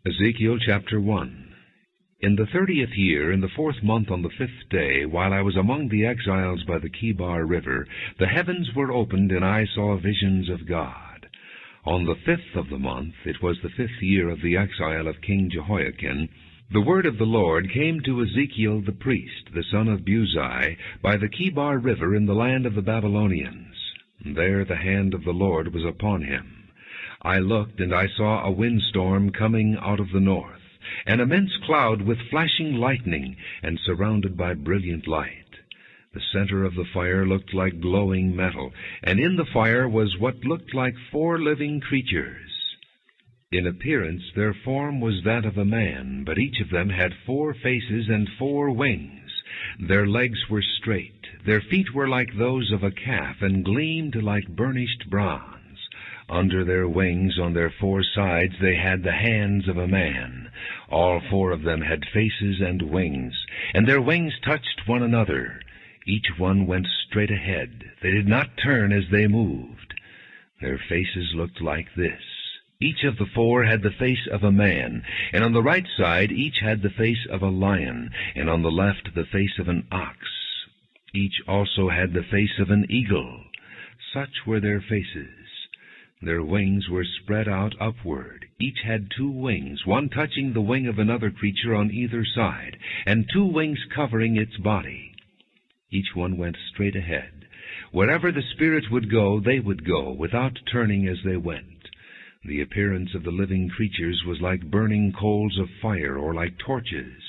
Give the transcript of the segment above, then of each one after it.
Ezekiel chapter 1. In the 30th year, in the 4th month, on the 5th day, while I was among the exiles by the Chebar river, the heavens were opened, and I saw visions of God. On the 5th of the month, it was the 5th year of the exile of King Jehoiakim, the word of the Lord came to Ezekiel the priest, the son of Buzi, by the Chebar river in the land of the Babylonians. There the hand of the Lord was upon him. I looked, and I saw a windstorm coming out of the north, an immense cloud with flashing lightning, and surrounded by brilliant light. The center of the fire looked like glowing metal, and in the fire was what looked like 4 living creatures. In appearance their form was that of a man, but each of them had 4 faces and 4 wings. Their legs were straight, their feet were like those of a calf, and gleamed like burnished bronze. Under their wings, on their 4 sides, they had the hands of a man. All 4 of them had faces and wings, and their wings touched one another. Each one went straight ahead. They did not turn as they moved. Their faces looked like this. Each of the 4 had the face of a man, and on the right side each had the face of a lion, and on the left the face of an ox. Each also had the face of an eagle. Such were their faces. Their wings were spread out upward. Each had 2 wings, one touching the wing of another creature on either side, and 2 wings covering its body. Each one went straight ahead. Wherever the Spirit would go, they would go, without turning as they went. The appearance of the living creatures was like burning coals of fire, or like torches.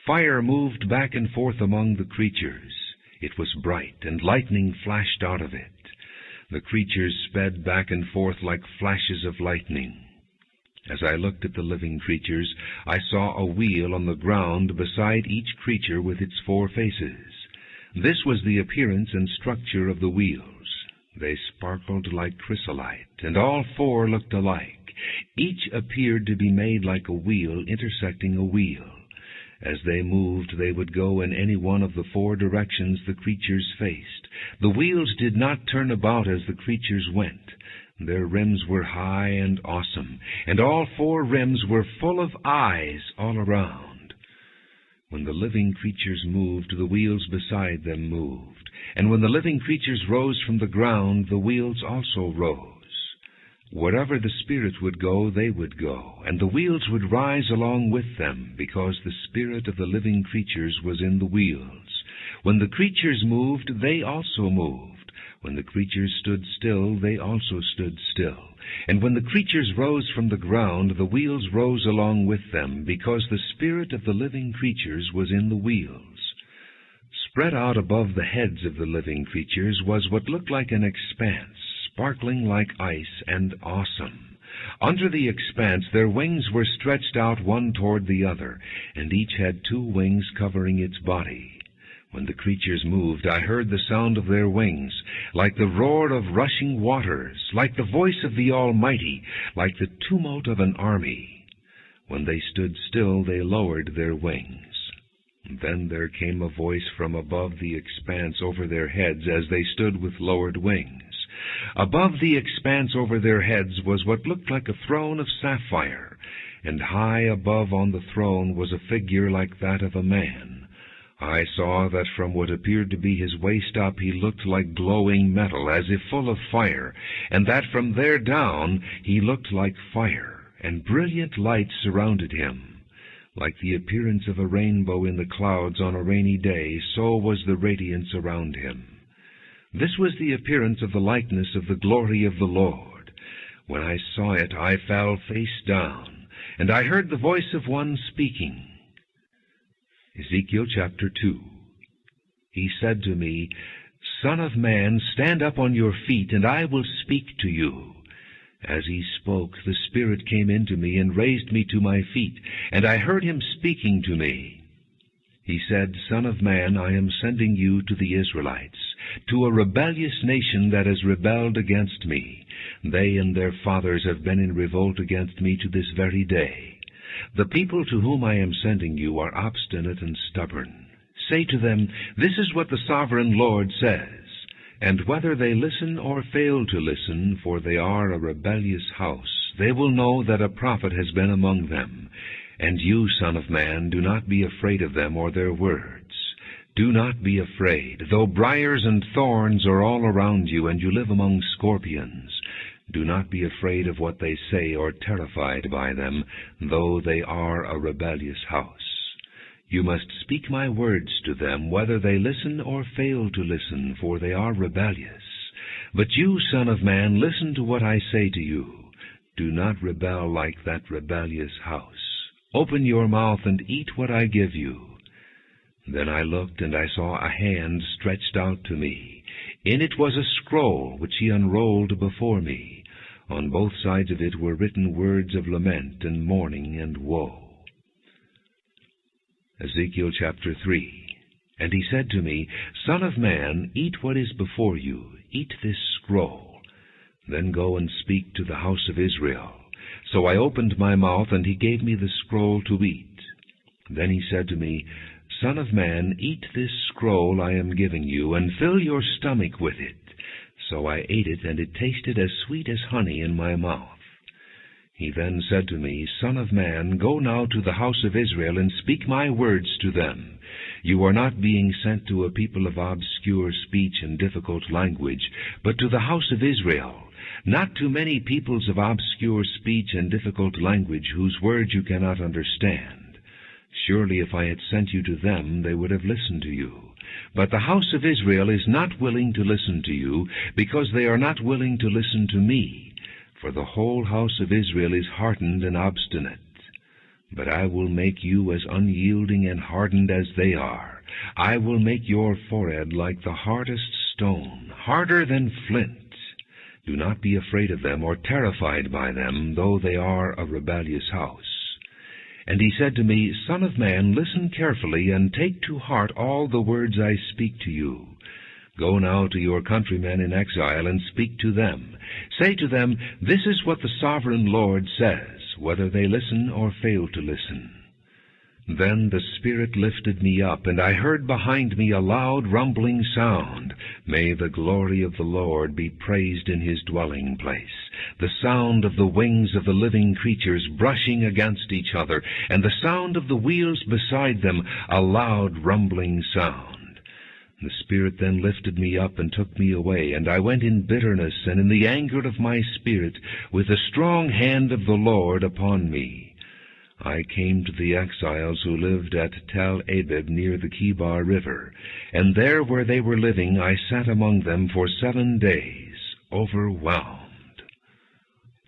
Fire moved back and forth among the creatures. It was bright, and lightning flashed out of it. The creatures sped back and forth like flashes of lightning. As I looked at the living creatures, I saw a wheel on the ground beside each creature with its 4 faces. This was the appearance and structure of the wheels. They sparkled like chrysolite, and all 4 looked alike. Each appeared to be made like a wheel intersecting a wheel. As they moved, they would go in any one of the 4 directions the creatures faced. The wheels did not turn about as the creatures went. Their rims were high and awesome, and all 4 rims were full of eyes all around. When the living creatures moved, the wheels beside them moved. And when the living creatures rose from the ground, the wheels also rose. Wherever the Spirit would go, they would go, and the wheels would rise along with them, because the spirit of the living creatures was in the wheels. When the creatures moved, they also moved. When the creatures stood still, they also stood still. And when the creatures rose from the ground, the wheels rose along with them, because the spirit of the living creatures was in the wheels. Spread out above the heads of the living creatures was what looked like an expanse, sparkling like ice and awesome. Under the expanse their wings were stretched out one toward the other, and each had 2 wings covering its body. When the creatures moved, I heard the sound of their wings, like the roar of rushing waters, like the voice of the Almighty, like the tumult of an army. When they stood still, they lowered their wings. Then there came a voice from above the expanse over their heads as they stood with lowered wings. Above the expanse over their heads was what looked like a throne of sapphire, and high above on the throne was a figure like that of a man. I saw that from what appeared to be his waist up he looked like glowing metal, as if full of fire, and that from there down he looked like fire, and brilliant light surrounded him. Like the appearance of a rainbow in the clouds on a rainy day, so was the radiance around him. This was the appearance of the likeness of the glory of the Lord. When I saw it, I fell face down, and I heard the voice of one speaking. Ezekiel chapter 2. He said to me, Son of man, stand up on your feet, and I will speak to you. As he spoke, the Spirit came into me and raised me to my feet, and I heard him speaking to me. He said, Son of man, I am sending you to the Israelites, to a rebellious nation that has rebelled against me. They and their fathers have been in revolt against me to this very day. The people to whom I am sending you are obstinate and stubborn. Say to them, This is what the sovereign Lord says. And whether they listen or fail to listen, for they are a rebellious house, they will know that a prophet has been among them. And you, son of man, do not be afraid of them or their words. Do not be afraid, though briars and thorns are all around you, and you live among scorpions. Do not be afraid of what they say or terrified by them, though they are a rebellious house. You must speak my words to them, whether they listen or fail to listen, for they are rebellious. But you, son of man, listen to what I say to you. Do not rebel like that rebellious house. Open your mouth and eat what I give you. Then I looked, and I saw a hand stretched out to me. In it was a scroll, which he unrolled before me. On both sides of it were written words of lament and mourning and woe. Ezekiel chapter 3. And he said to me, Son of man, eat what is before you, eat this scroll. Then go and speak to the house of Israel. So I opened my mouth, and he gave me the scroll to eat. Then he said to me, Son of man, eat this scroll I am giving you, and fill your stomach with it. So I ate it, and it tasted as sweet as honey in my mouth. He then said to me, Son of man, go now to the house of Israel, and speak my words to them. You are not being sent to a people of obscure speech and difficult language, but to the house of Israel, not to many peoples of obscure speech and difficult language, whose words you cannot understand. Surely if I had sent you to them, they would have listened to you. But the house of Israel is not willing to listen to you, because they are not willing to listen to me. For the whole house of Israel is hardened and obstinate. But I will make you as unyielding and hardened as they are. I will make your forehead like the hardest stone, harder than flint. Do not be afraid of them or terrified by them, though they are a rebellious house. And he said to me, Son of man, listen carefully, and take to heart all the words I speak to you. Go now to your countrymen in exile, and speak to them. Say to them, This is what the sovereign Lord says, whether they listen or fail to listen. Then the Spirit lifted me up, and I heard behind me a loud rumbling sound. May the glory of the Lord be praised in his dwelling place. The sound of the wings of the living creatures brushing against each other, and the sound of the wheels beside them, a loud rumbling sound. The Spirit then lifted me up and took me away, and I went in bitterness and in the anger of my spirit, with the strong hand of the Lord upon me. I came to the exiles who lived at Tel Abib near the Kebar River, and there where they were living I sat among them for 7 days, overwhelmed.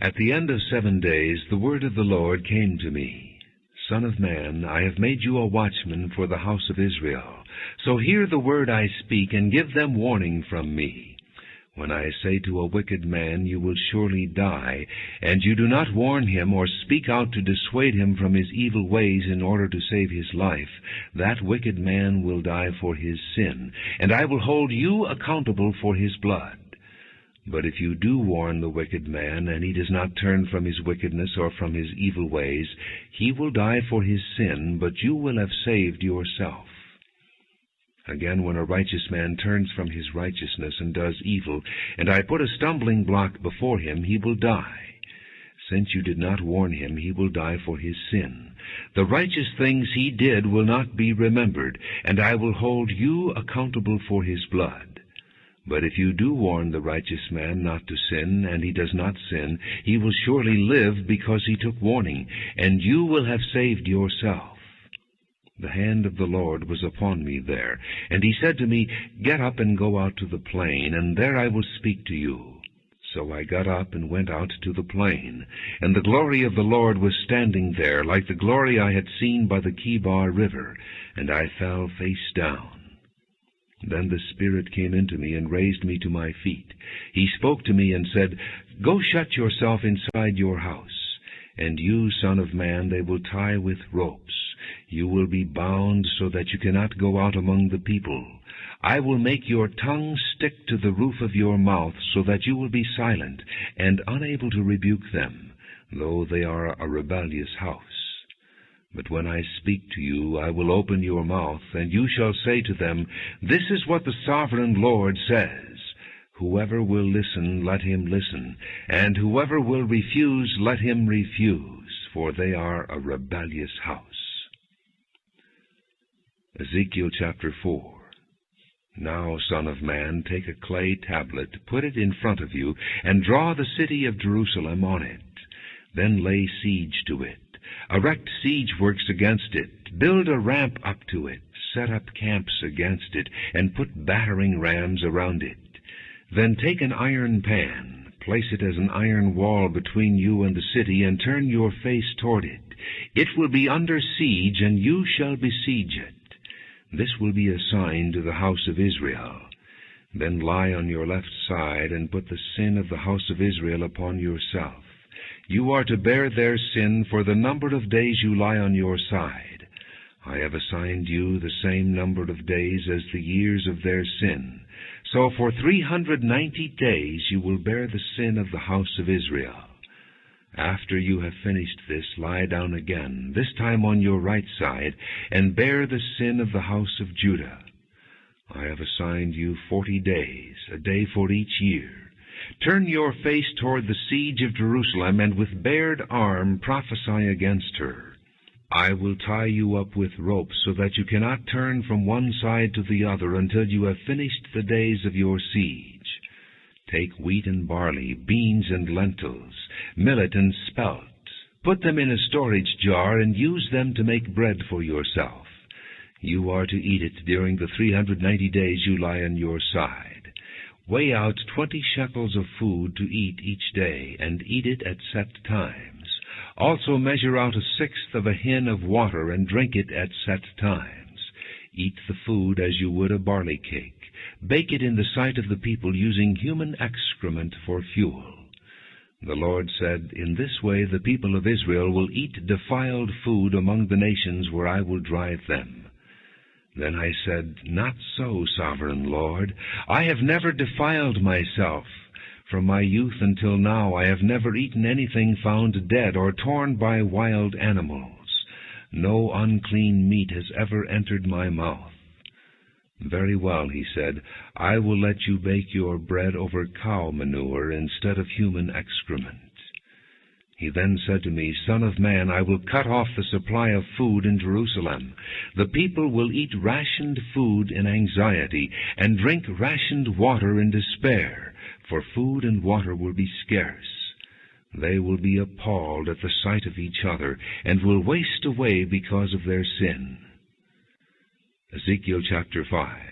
At the end of 7 days the word of the Lord came to me, Son of man, I have made you a watchman for the house of Israel. So hear the word I speak, and give them warning from me. When I say to a wicked man, You will surely die, and you do not warn him or speak out to dissuade him from his evil ways in order to save his life, that wicked man will die for his sin, and I will hold you accountable for his blood. But if you do warn the wicked man, and he does not turn from his wickedness or from his evil ways, he will die for his sin, but you will have saved yourself. Again, when a righteous man turns from his righteousness and does evil, and I put a stumbling block before him, he will die. Since you did not warn him, he will die for his sin. The righteous things he did will not be remembered, and I will hold you accountable for his blood. But if you do warn the righteous man not to sin, and he does not sin, he will surely live because he took warning, and you will have saved yourself. The hand of the Lord was upon me there, and he said to me, Get up and go out to the plain, and there I will speak to you. So I got up and went out to the plain, and the glory of the Lord was standing there, like the glory I had seen by the Kebar River, and I fell face down. Then the Spirit came into me and raised me to my feet. He spoke to me and said, Go shut yourself inside your house. And you, son of man, they will tie with ropes. You will be bound so that you cannot go out among the people. I will make your tongue stick to the roof of your mouth, so that you will be silent and unable to rebuke them, though they are a rebellious house. But when I speak to you, I will open your mouth, and you shall say to them, This is what the sovereign Lord says. Whoever will listen, let him listen, and whoever will refuse, let him refuse, for they are a rebellious house. Ezekiel chapter 4. Now, son of man, take a clay tablet, put it in front of you, and draw the city of Jerusalem on it. Then lay siege to it. Erect siege works against it. Build a ramp up to it. Set up camps against it, and put battering rams around it. Then take an iron pan, place it as an iron wall between you and the city, and turn your face toward it. It will be under siege, and you shall besiege it. This will be a sign to the house of Israel. Then lie on your left side, and put the sin of the house of Israel upon yourself. You are to bear their sin for the number of days you lie on your side. I have assigned you the same number of days as the years of their sin. So for 390 days you will bear the sin of the house of Israel. After you have finished this, lie down again, this time on your right side, and bear the sin of the house of Judah. I have assigned you 40 days, a day for each year. Turn your face toward the siege of Jerusalem, and with bared arm prophesy against her. I will tie you up with ropes, so that you cannot turn from one side to the other until you have finished the days of your siege. Take wheat and barley, beans and lentils, millet and spelt. Put them in a storage jar, and use them to make bread for yourself. You are to eat it during the 390 days you lie on your side. Weigh out 20 shekels of food to eat each day, and eat it at set times. Also measure out 1/6 of a hin of water, and drink it at set times. Eat the food as you would a barley cake. Bake it in the sight of the people, using human excrement for fuel. The Lord said, in this way the people of Israel will eat defiled food among the nations where I will drive them. Then I said, not so, sovereign Lord. I have never defiled myself. From my youth until now I have never eaten anything found dead or torn by wild animals. No unclean meat has ever entered my mouth. Very well, he said, I will let you bake your bread over cow manure instead of human excrement. He then said to me, Son of man, I will cut off the supply of food in Jerusalem. The people will eat rationed food in anxiety, and drink rationed water in despair, for food and water will be scarce. They will be appalled at the sight of each other, and will waste away because of their sin. Ezekiel chapter 5.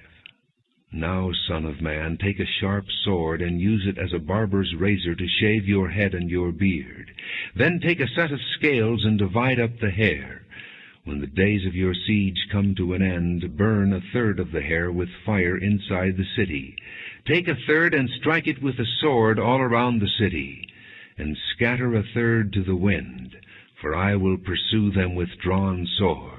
Now, son of man, take a sharp sword, and use it as a barber's razor to shave your head and your beard. Then take a set of scales, and divide up the hair. When the days of your siege come to an end, burn 1/3 of the hair with fire inside the city. Take 1/3 and strike it with a sword all around the city, and scatter 1/3 to the wind, for I will pursue them with drawn sword.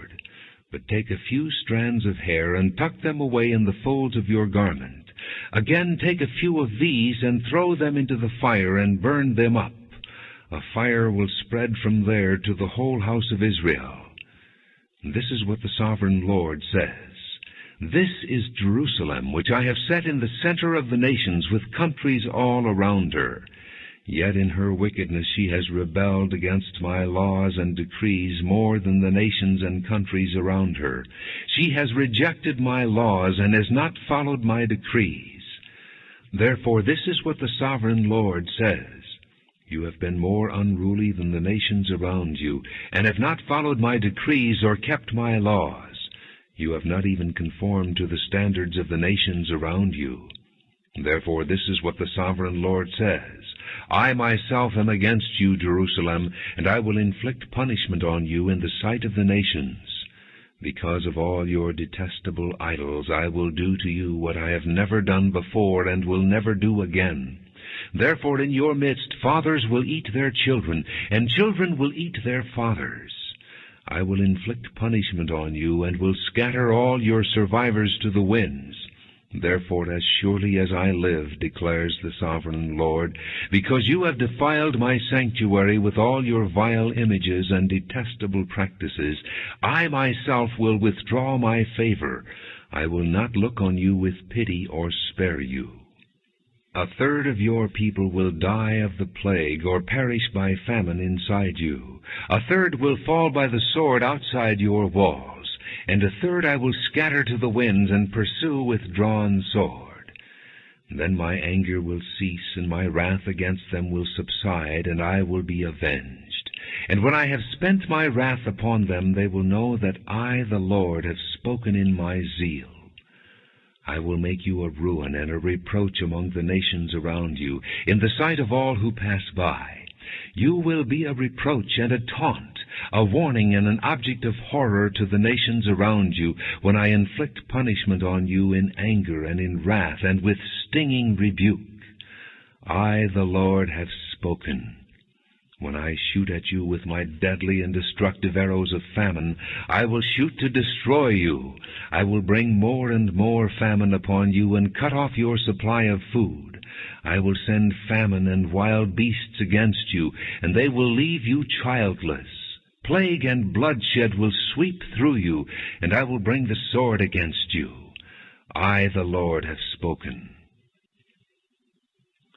But take a few strands of hair, and tuck them away in the folds of your garment. Again take a few of these, and throw them into the fire, and burn them up. A fire will spread from there to the whole house of Israel. This is what the sovereign Lord says. This is Jerusalem, which I have set in the center of the nations, with countries all around her. Yet in her wickedness she has rebelled against my laws and decrees more than the nations and countries around her. She has rejected my laws and has not followed my decrees. Therefore this is what the sovereign Lord says. You have been more unruly than the nations around you, and have not followed my decrees or kept my laws. You have not even conformed to the standards of the nations around you. Therefore this is what the sovereign Lord says. I myself am against you, Jerusalem, and I will inflict punishment on you in the sight of the nations. Because of all your detestable idols, I will do to you what I have never done before and will never do again. Therefore in your midst fathers will eat their children, and children will eat their fathers. I will inflict punishment on you, and will scatter all your survivors to the winds. Therefore, as surely as I live, declares the sovereign Lord, because you have defiled my sanctuary with all your vile images and detestable practices, I myself will withdraw my favor. I will not look on you with pity or spare you. A third of your people will die of the plague, or perish by famine inside you. A third will fall by the sword outside your walls, and a third I will scatter to the winds and pursue with drawn sword. Then my anger will cease, and my wrath against them will subside, and I will be avenged. And when I have spent my wrath upon them, they will know that I, the Lord, have spoken in my zeal. I will make you a ruin and a reproach among the nations around you, in the sight of all who pass by. You will be a reproach and a taunt, a warning and an object of horror to the nations around you, when I inflict punishment on you in anger and in wrath and with stinging rebuke. I, the Lord, have spoken. When I shoot at you with my deadly and destructive arrows of famine, I will shoot to destroy you. I will bring more and more famine upon you and cut off your supply of food. I will send famine and wild beasts against you, and they will leave you childless. Plague and bloodshed will sweep through you, and I will bring the sword against you. I, the Lord, have spoken.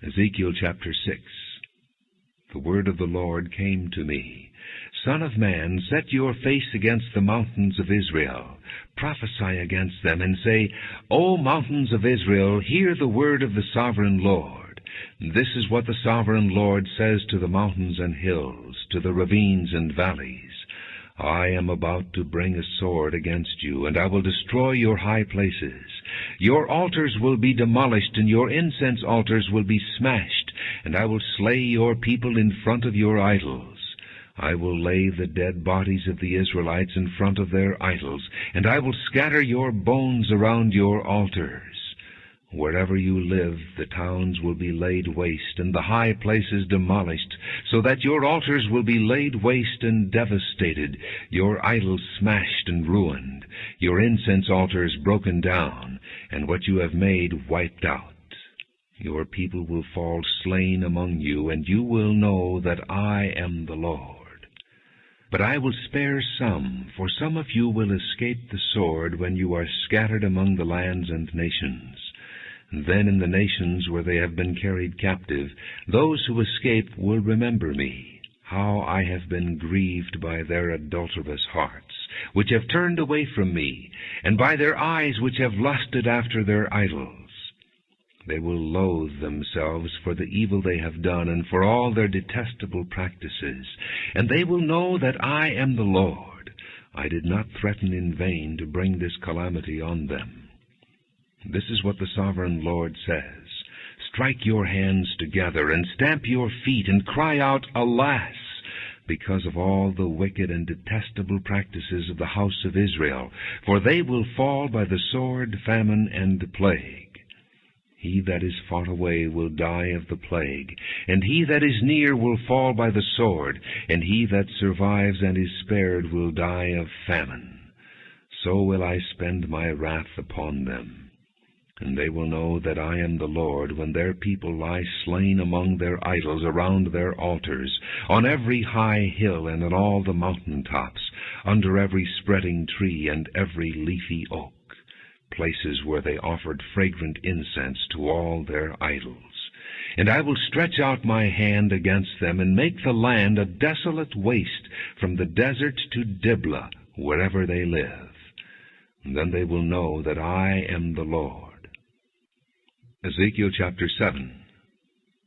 Ezekiel chapter 6. The word of the Lord came to me. Son of man, set your face against the mountains of Israel. Prophesy against them, and say, O mountains of Israel, hear the word of the sovereign Lord. This is what the sovereign Lord says to the mountains and hills, to the ravines and valleys. I am about to bring a sword against you, and I will destroy your high places. Your altars will be demolished, and your incense altars will be smashed, and I will slay your people in front of your idols. I will lay the dead bodies of the Israelites in front of their idols, and I will scatter your bones around your altars. Wherever you live, the towns will be laid waste, and the high places demolished, so that your altars will be laid waste and devastated, your idols smashed and ruined, your incense altars broken down, and what you have made wiped out. Your people will fall slain among you, and you will know that I am the Lord. But I will spare some, for some of you will escape the sword when you are scattered among the lands and nations. Then in the nations where they have been carried captive, those who escape will remember me, how I have been grieved by their adulterous hearts, which have turned away from me, and by their eyes which have lusted after their idols. They will loathe themselves for the evil they have done and for all their detestable practices, and they will know that I am the Lord. I did not threaten in vain to bring this calamity on them. This is what the sovereign Lord says. Strike your hands together and stamp your feet and cry out, Alas! Because of all the wicked and detestable practices of the house of Israel, for they will fall by the sword, famine, and plague. He that is far away will die of the plague, and he that is near will fall by the sword, and he that survives and is spared will die of famine. So will I spend my wrath upon them. And they will know that I am the Lord when their people lie slain among their idols around their altars, on every high hill and on all the mountain tops, under every spreading tree and every leafy oak, places where they offered fragrant incense to all their idols. And I will stretch out my hand against them and make the land a desolate waste from the desert to Diblah, wherever they live. And then they will know that I am the Lord. Ezekiel chapter 7.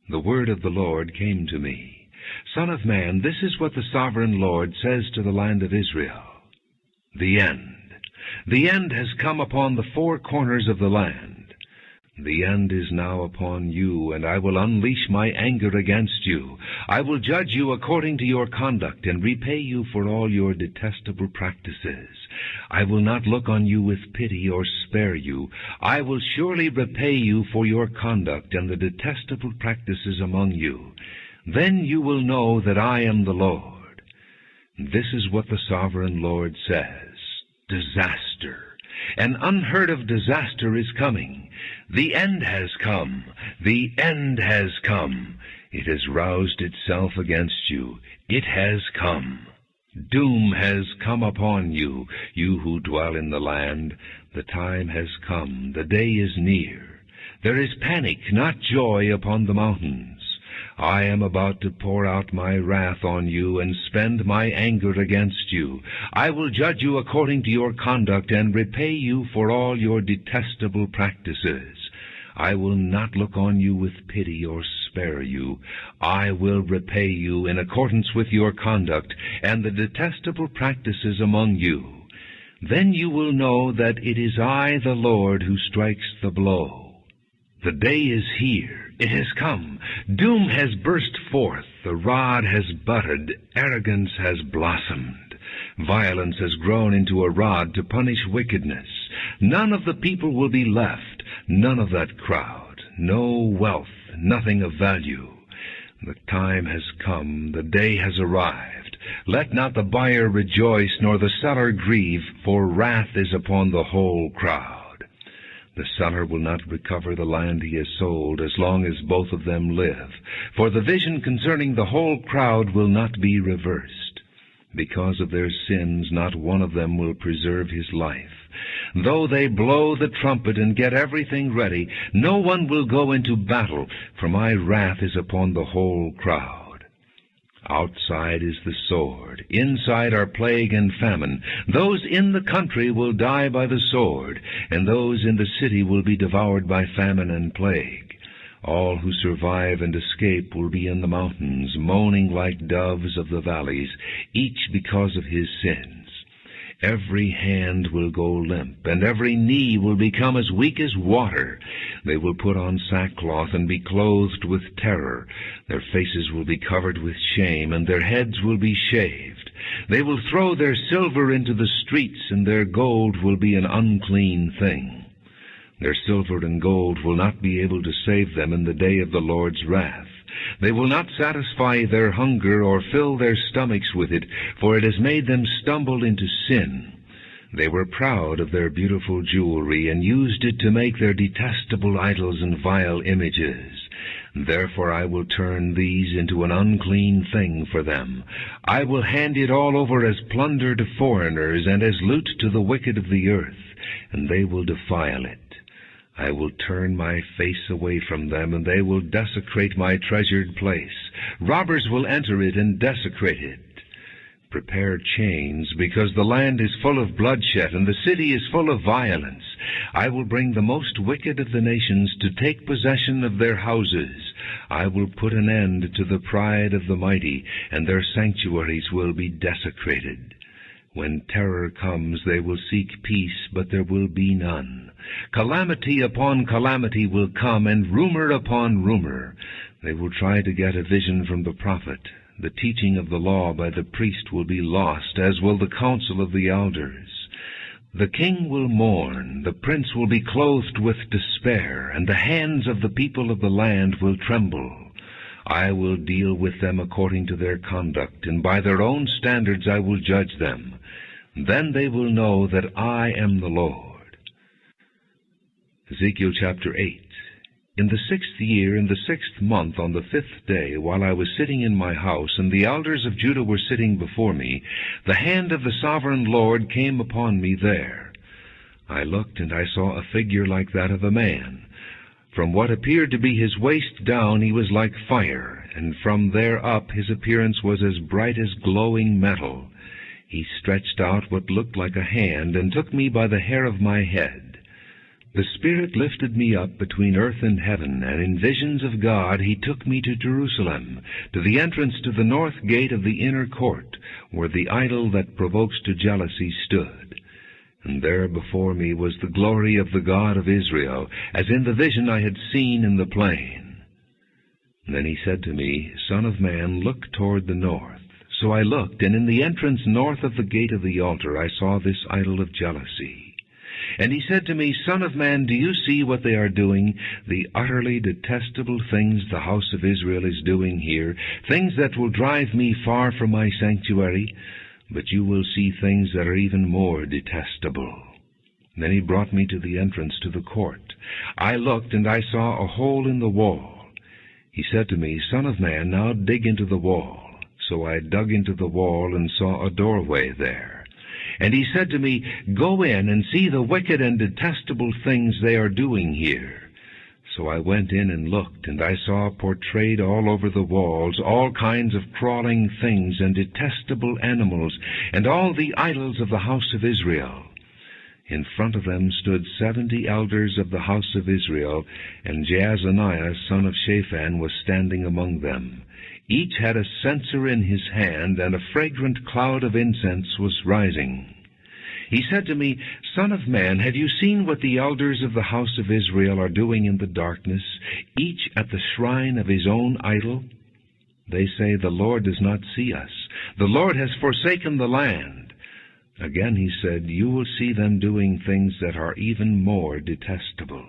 The word of the Lord came to me. Son of man, this is what the sovereign Lord says to the land of Israel. The end. The end has come upon the four corners of the land. The end is now upon you, and I will unleash my anger against you. I will judge you according to your conduct, and repay you for all your detestable practices. I will not look on you with pity or spare you. I will surely repay you for your conduct and the detestable practices among you. Then you will know that I am the Lord. This is what the sovereign Lord says. Disaster. An unheard-of disaster is coming. The end has come. The end has come. It has roused itself against you. It has come. Doom has come upon you, you who dwell in the land. The time has come. The day is near. There is panic, not joy, upon the mountains. I am about to pour out my wrath on you and spend my anger against you. I will judge you according to your conduct and repay you for all your detestable practices. I will not look on you with pity or spare you. I will repay you in accordance with your conduct and the detestable practices among you. Then you will know that it is I, the Lord, who strikes the blow. The day is here. It has come. Doom has burst forth. The rod has budded. Arrogance has blossomed. Violence has grown into a rod to punish wickedness. None of the people will be left, none of that crowd. No wealth, nothing of value. The time has come. The day has arrived. Let not the buyer rejoice, nor the seller grieve, for wrath is upon the whole crowd. The seller will not recover the land he has sold as long as both of them live, for the vision concerning the whole crowd will not be reversed. Because of their sins, not one of them will preserve his life. Though they blow the trumpet and get everything ready, no one will go into battle, for my wrath is upon the whole crowd. Outside is the sword, inside are plague and famine. Those in the country will die by the sword, and those in the city will be devoured by famine and plague. All who survive and escape will be in the mountains, moaning like doves of the valleys, each because of his sins. Every hand will go limp, and every knee will become as weak as water. They will put on sackcloth and be clothed with terror. Their faces will be covered with shame, and their heads will be shaved. They will throw their silver into the streets, and their gold will be an unclean thing. Their silver and gold will not be able to save them in the day of the Lord's wrath. They will not satisfy their hunger or fill their stomachs with it, for it has made them stumble into sin. They were proud of their beautiful jewelry and used it to make their detestable idols and vile images. Therefore I will turn these into an unclean thing for them. I will hand it all over as plunder to foreigners and as loot to the wicked of the earth, and they will defile it. I will turn my face away from them, and they will desecrate my treasured place. Robbers will enter it and desecrate it. Prepare chains, because the land is full of bloodshed, and the city is full of violence. I will bring the most wicked of the nations to take possession of their houses. I will put an end to the pride of the mighty, and their sanctuaries will be desecrated. When terror comes, they will seek peace, but there will be none. Calamity upon calamity will come, and rumor upon rumor. They will try to get a vision from the prophet. The teaching of the law by the priest will be lost, as will the counsel of the elders. The king will mourn, the prince will be clothed with despair, and the hands of the people of the land will tremble. I will deal with them according to their conduct, and by their own standards I will judge them. Then they will know that I am the Lord. Ezekiel chapter 8. In the 6th year, in the 6th month, on the 5th day, while I was sitting in my house, and the elders of Judah were sitting before me, the hand of the sovereign Lord came upon me there. I looked, and I saw a figure like that of a man. From what appeared to be his waist down he was like fire, and from there up his appearance was as bright as glowing metal. He stretched out what looked like a hand, and took me by the hair of my head. The Spirit lifted me up between earth and heaven, and in visions of God he took me to Jerusalem, to the entrance to the north gate of the inner court, where the idol that provokes to jealousy stood. And there before me was the glory of the God of Israel, as in the vision I had seen in the plain. And then he said to me, Son of man, look toward the north. So I looked, and in the entrance north of the gate of the altar I saw this idol of jealousy. And he said to me, Son of man, do you see what they are doing, the utterly detestable things the house of Israel is doing here, things that will drive me far from my sanctuary? But you will see things that are even more detestable. Then he brought me to the entrance to the court. I looked, and I saw a hole in the wall. He said to me, Son of man, now dig into the wall. So I dug into the wall and saw a doorway there. And he said to me, Go in and see the wicked and detestable things they are doing here. So I went in and looked, and I saw portrayed all over the walls all kinds of crawling things and detestable animals, and all the idols of the house of Israel. In front of them stood 70 elders of the house of Israel, and Jaazaniah son of Shaphan was standing among them. Each had a censer in his hand, and a fragrant cloud of incense was rising. He said to me, Son of man, have you seen what the elders of the house of Israel are doing in the darkness, each at the shrine of his own idol? They say, The Lord does not see us. The Lord has forsaken the land. Again he said, You will see them doing things that are even more detestable.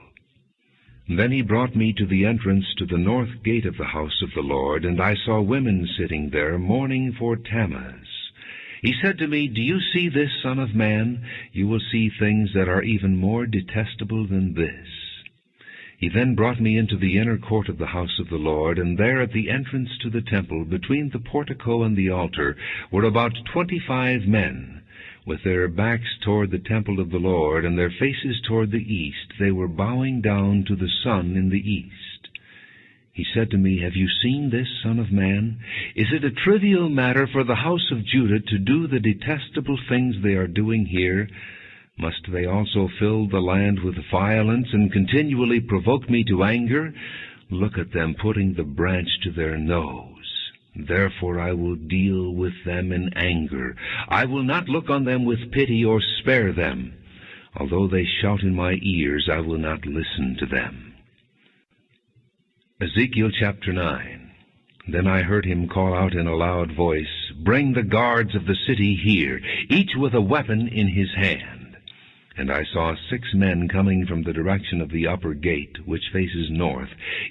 Then he brought me to the entrance to the north gate of the house of the Lord, and I saw women sitting there, mourning for Tammuz. He said to me, Do you see this, Son of man? You will see things that are even more detestable than this. He then brought me into the inner court of the house of the Lord, and there at the entrance to the temple, between the portico and the altar, were about 25 men. With their backs toward the temple of the Lord, and their faces toward the east, they were bowing down to the sun in the east. He said to me, Have you seen this, Son of man? Is it a trivial matter for the house of Judah to do the detestable things they are doing here? Must they also fill the land with violence and continually provoke me to anger? Look at them putting the branch to their nose. Therefore I will deal with them in anger. I will not look on them with pity or spare them. Although they shout in my ears, I will not listen to them. Ezekiel chapter 9. Then I heard him call out in a loud voice, Bring the guards of the city here, each with a weapon in his hand. And I saw 6 men coming from the direction of the upper gate, which faces north,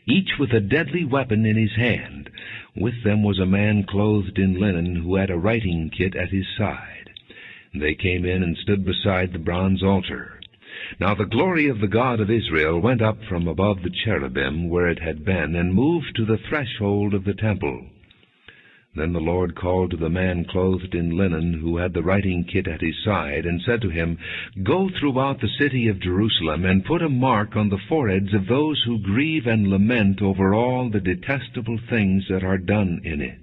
each with a deadly weapon in his hand. With them was a man clothed in linen, who had a writing kit at his side. They came in and stood beside the bronze altar. Now the glory of the God of Israel went up from above the cherubim where it had been, and moved to the threshold of the temple. Then the Lord called to the man clothed in linen, who had the writing kit at his side, and said to him, Go throughout the city of Jerusalem, and put a mark on the foreheads of those who grieve and lament over all the detestable things that are done in it.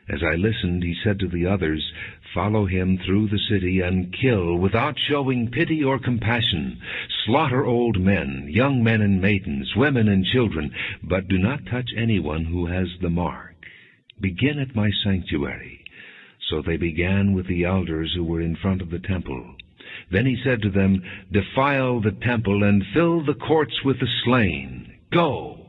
As I listened, he said to the others, Follow him through the city, and kill without showing pity or compassion. Slaughter old men, young men and maidens, women and children, but do not touch anyone who has the mark. Begin at my sanctuary. So they began with the elders who were in front of the temple. Then he said to them, Defile the temple, and fill the courts with the slain. Go!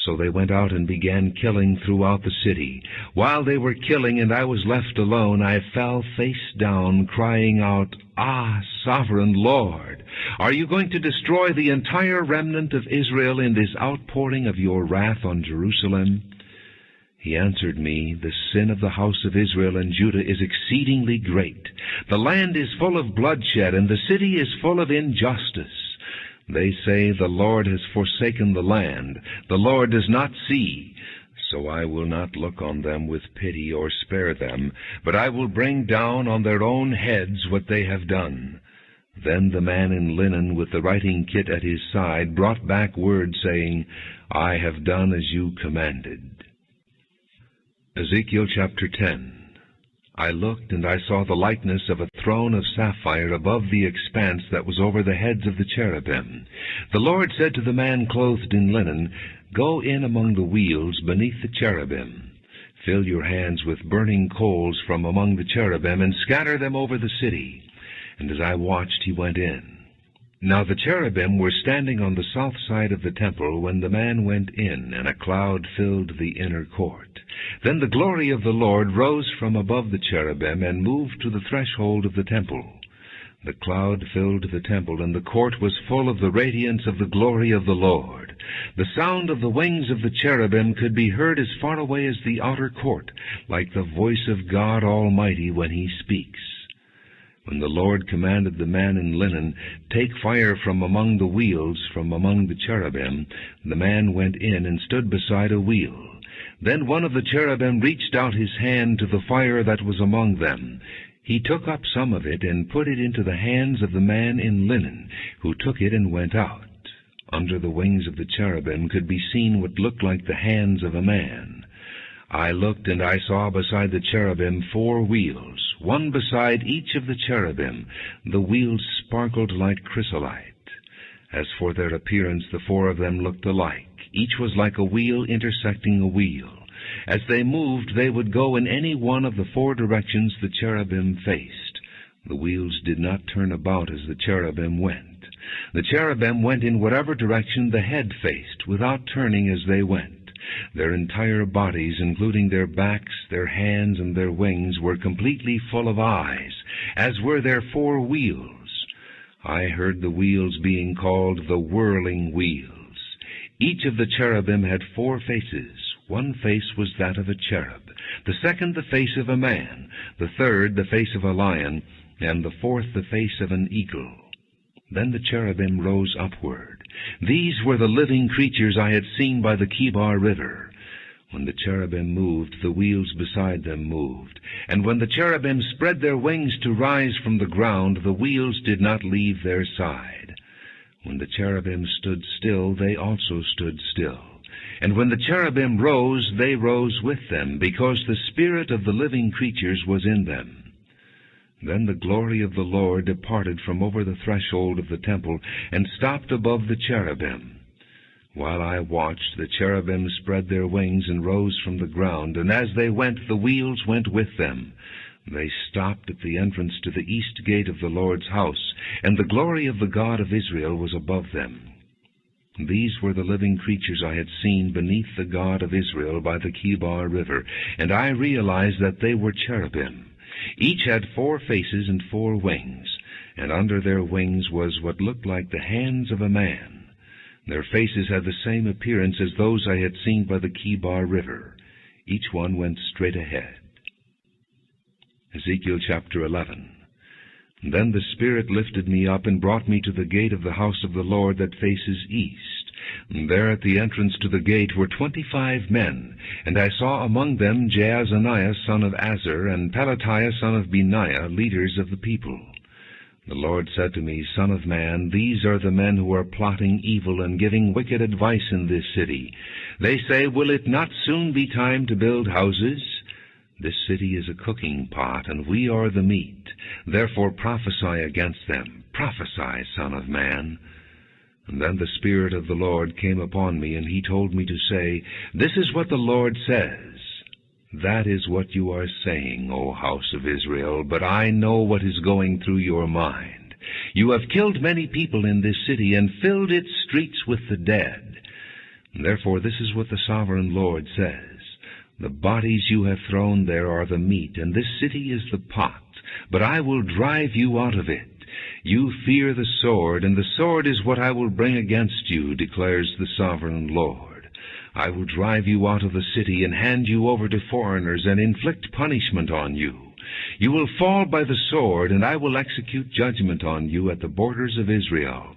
So they went out and began killing throughout the city. While they were killing and I was left alone, I fell face down, crying out, Ah, sovereign Lord, are you going to destroy the entire remnant of Israel in this outpouring of your wrath on Jerusalem? He answered me, The sin of the house of Israel and Judah is exceedingly great. The land is full of bloodshed, and the city is full of injustice. They say, The Lord has forsaken the land. The Lord does not see. So I will not look on them with pity or spare them, but I will bring down on their own heads what they have done. Then the man in linen with the writing kit at his side brought back word, saying, I have done as you commanded. Ezekiel chapter 10. I looked, and I saw the likeness of a throne of sapphire above the expanse that was over the heads of the cherubim. The Lord said to the man clothed in linen, Go in among the wheels beneath the cherubim. Fill your hands with burning coals from among the cherubim, and scatter them over the city. And as I watched, he went in. Now the cherubim were standing on the south side of the temple when the man went in, and a cloud filled the inner court. Then the glory of the Lord rose from above the cherubim and moved to the threshold of the temple. The cloud filled the temple, and the court was full of the radiance of the glory of the Lord. The sound of the wings of the cherubim could be heard as far away as the outer court, like the voice of God Almighty when he speaks. When the Lord commanded the man in linen, Take fire from among the wheels, from among the cherubim, the man went in and stood beside a wheel. Then one of the cherubim reached out his hand to the fire that was among them. He took up some of it and put it into the hands of the man in linen, who took it and went out. Under the wings of the cherubim could be seen what looked like the hands of a man. I looked, and I saw beside the cherubim 4 wheels, one beside each of the cherubim. The wheels sparkled like chrysolite. As for their appearance, the 4 of them looked alike. Each was like a wheel intersecting a wheel. As they moved, they would go in any one of the 4 directions the cherubim faced. The wheels did not turn about as the cherubim went. The cherubim went in whatever direction the head faced, without turning as they went. Their entire bodies, including their backs, their hands, and their wings, were completely full of eyes, as were their 4 wheels. I heard the wheels being called the whirling wheels. Each of the cherubim had 4 faces. One face was that of a cherub, the second the face of a man, the third the face of a lion, and the 4th the face of an eagle. Then the cherubim rose upward. These were the living creatures I had seen by the Kebar River. When the cherubim moved, the wheels beside them moved. And when the cherubim spread their wings to rise from the ground, the wheels did not leave their side. When the cherubim stood still, they also stood still. And when the cherubim rose, they rose with them, because the spirit of the living creatures was in them. Then the glory of the Lord departed from over the threshold of the temple, and stopped above the cherubim. While I watched, the cherubim spread their wings and rose from the ground, and as they went, the wheels went with them. They stopped at the entrance to the east gate of the Lord's house, and the glory of the God of Israel was above them. These were the living creatures I had seen beneath the God of Israel by the Kebar River, and I realized that they were cherubim. Each had 4 faces and 4 wings, and under their wings was what looked like the hands of a man. Their faces had the same appearance as those I had seen by the Kebar River. Each one went straight ahead. Ezekiel chapter 11. Then the Spirit lifted me up and brought me to the gate of the house of the Lord that faces east. And there at the entrance to the gate were 25 men, and I saw among them Jaazaniah son of Azar, and Pelatiah son of Benaiah, leaders of the people. The Lord said to me, Son of man, these are the men who are plotting evil and giving wicked advice in this city. They say, Will it not soon be time to build houses? This city is a cooking pot, and we are the meat. Therefore prophesy against them. Prophesy, Son of man. And then the Spirit of the Lord came upon me, and he told me to say, This is what the Lord says. That is what you are saying, O house of Israel, but I know what is going through your mind. You have killed many people in this city, and filled its streets with the dead. Therefore this is what the sovereign Lord says. The bodies you have thrown there are the meat, and this city is the pot, but I will drive you out of it. You fear the sword, and the sword is what I will bring against you, declares the sovereign Lord. I will drive you out of the city and hand you over to foreigners and inflict punishment on you. You will fall by the sword, and I will execute judgment on you at the borders of Israel.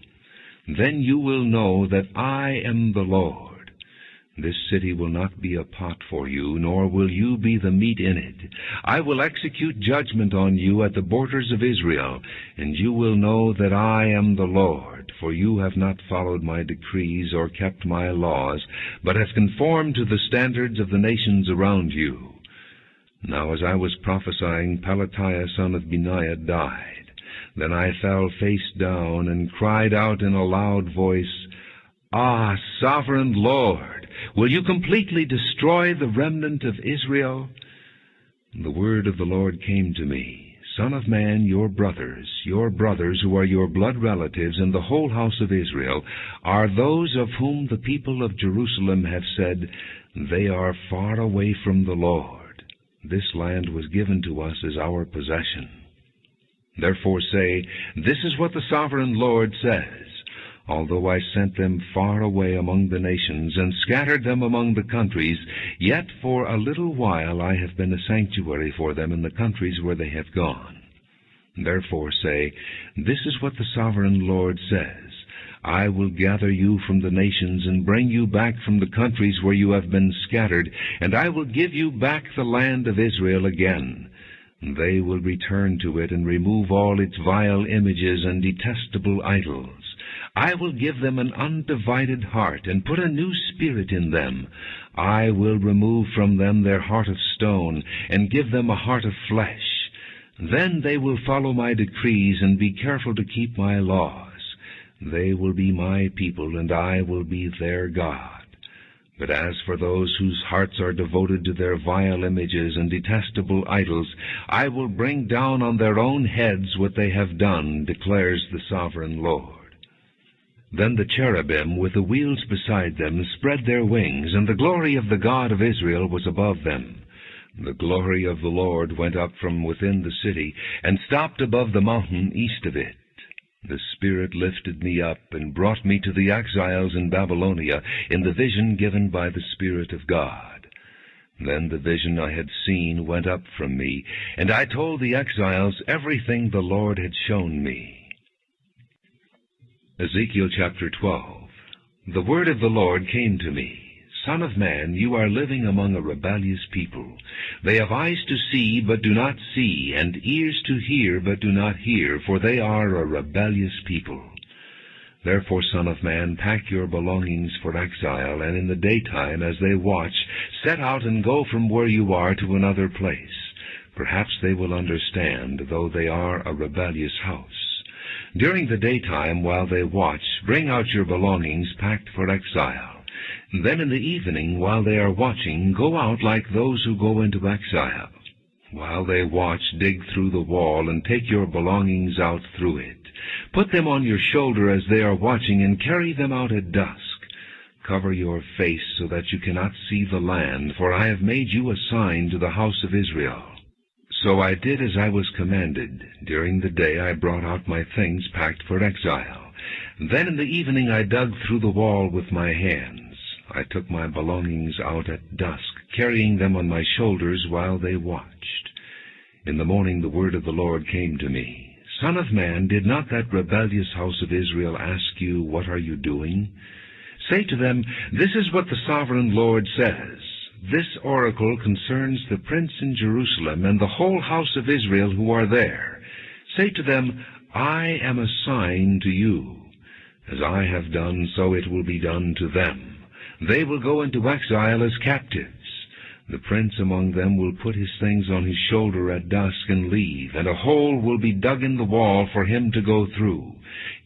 Then you will know that I am the Lord. This city will not be a pot for you, nor will you be the meat in it. I will execute judgment on you at the borders of Israel, and you will know that I am the Lord, for you have not followed my decrees or kept my laws, but have conformed to the standards of the nations around you. Now as I was prophesying, Pelatiah son of Benaiah died. Then I fell face down and cried out in a loud voice, Ah, sovereign Lord! Will you completely destroy the remnant of Israel? The word of the Lord came to me, Son of man, your brothers who are your blood relatives, and the whole house of Israel, are those of whom the people of Jerusalem have said, They are far away from the Lord. This land was given to us as our possession. Therefore say, This is what the sovereign Lord says. Although I sent them far away among the nations, and scattered them among the countries, yet for a little while I have been a sanctuary for them in the countries where they have gone. Therefore say, This is what the sovereign Lord says. I will gather you from the nations, and bring you back from the countries where you have been scattered, and I will give you back the land of Israel again. They will return to it, and remove all its vile images and detestable idols. I will give them an undivided heart, and put a new spirit in them. I will remove from them their heart of stone, and give them a heart of flesh. Then they will follow my decrees, and be careful to keep my laws. They will be my people, and I will be their God. But as for those whose hearts are devoted to their vile images and detestable idols, I will bring down on their own heads what they have done, declares the sovereign Lord. Then the cherubim with the wheels beside them spread their wings, and the glory of the God of Israel was above them. The glory of the Lord went up from within the city, and stopped above the mountain east of it. The Spirit lifted me up and brought me to the exiles in Babylonia in the vision given by the Spirit of God. Then the vision I had seen went up from me, and I told the exiles everything the Lord had shown me. Ezekiel chapter 12. The word of the Lord came to me. Son of man, you are living among a rebellious people. They have eyes to see, but do not see, and ears to hear, but do not hear, for they are a rebellious people. Therefore, Son of man, pack your belongings for exile, and in the daytime, as they watch, set out and go from where you are to another place. Perhaps they will understand, though they are a rebellious house. During the daytime, while they watch, bring out your belongings packed for exile. Then in the evening, while they are watching, go out like those who go into exile. While they watch, dig through the wall, and take your belongings out through it. Put them on your shoulder as they are watching, and carry them out at dusk. Cover your face so that you cannot see the land, for I have made you a sign to the house of Israel. So I did as I was commanded. During the day I brought out my things packed for exile. Then in the evening I dug through the wall with my hands. I took my belongings out at dusk, carrying them on my shoulders while they watched. In the morning the word of the Lord came to me. Son of man, did not that rebellious house of Israel ask you, what are you doing? Say to them, this is what the sovereign Lord says. This oracle concerns the prince in Jerusalem and the whole house of Israel who are there. Say to them, I am a sign to you. As I have done, so it will be done to them. They will go into exile as captives. The prince among them will put his things on his shoulder at dusk and leave, and a hole will be dug in the wall for him to go through.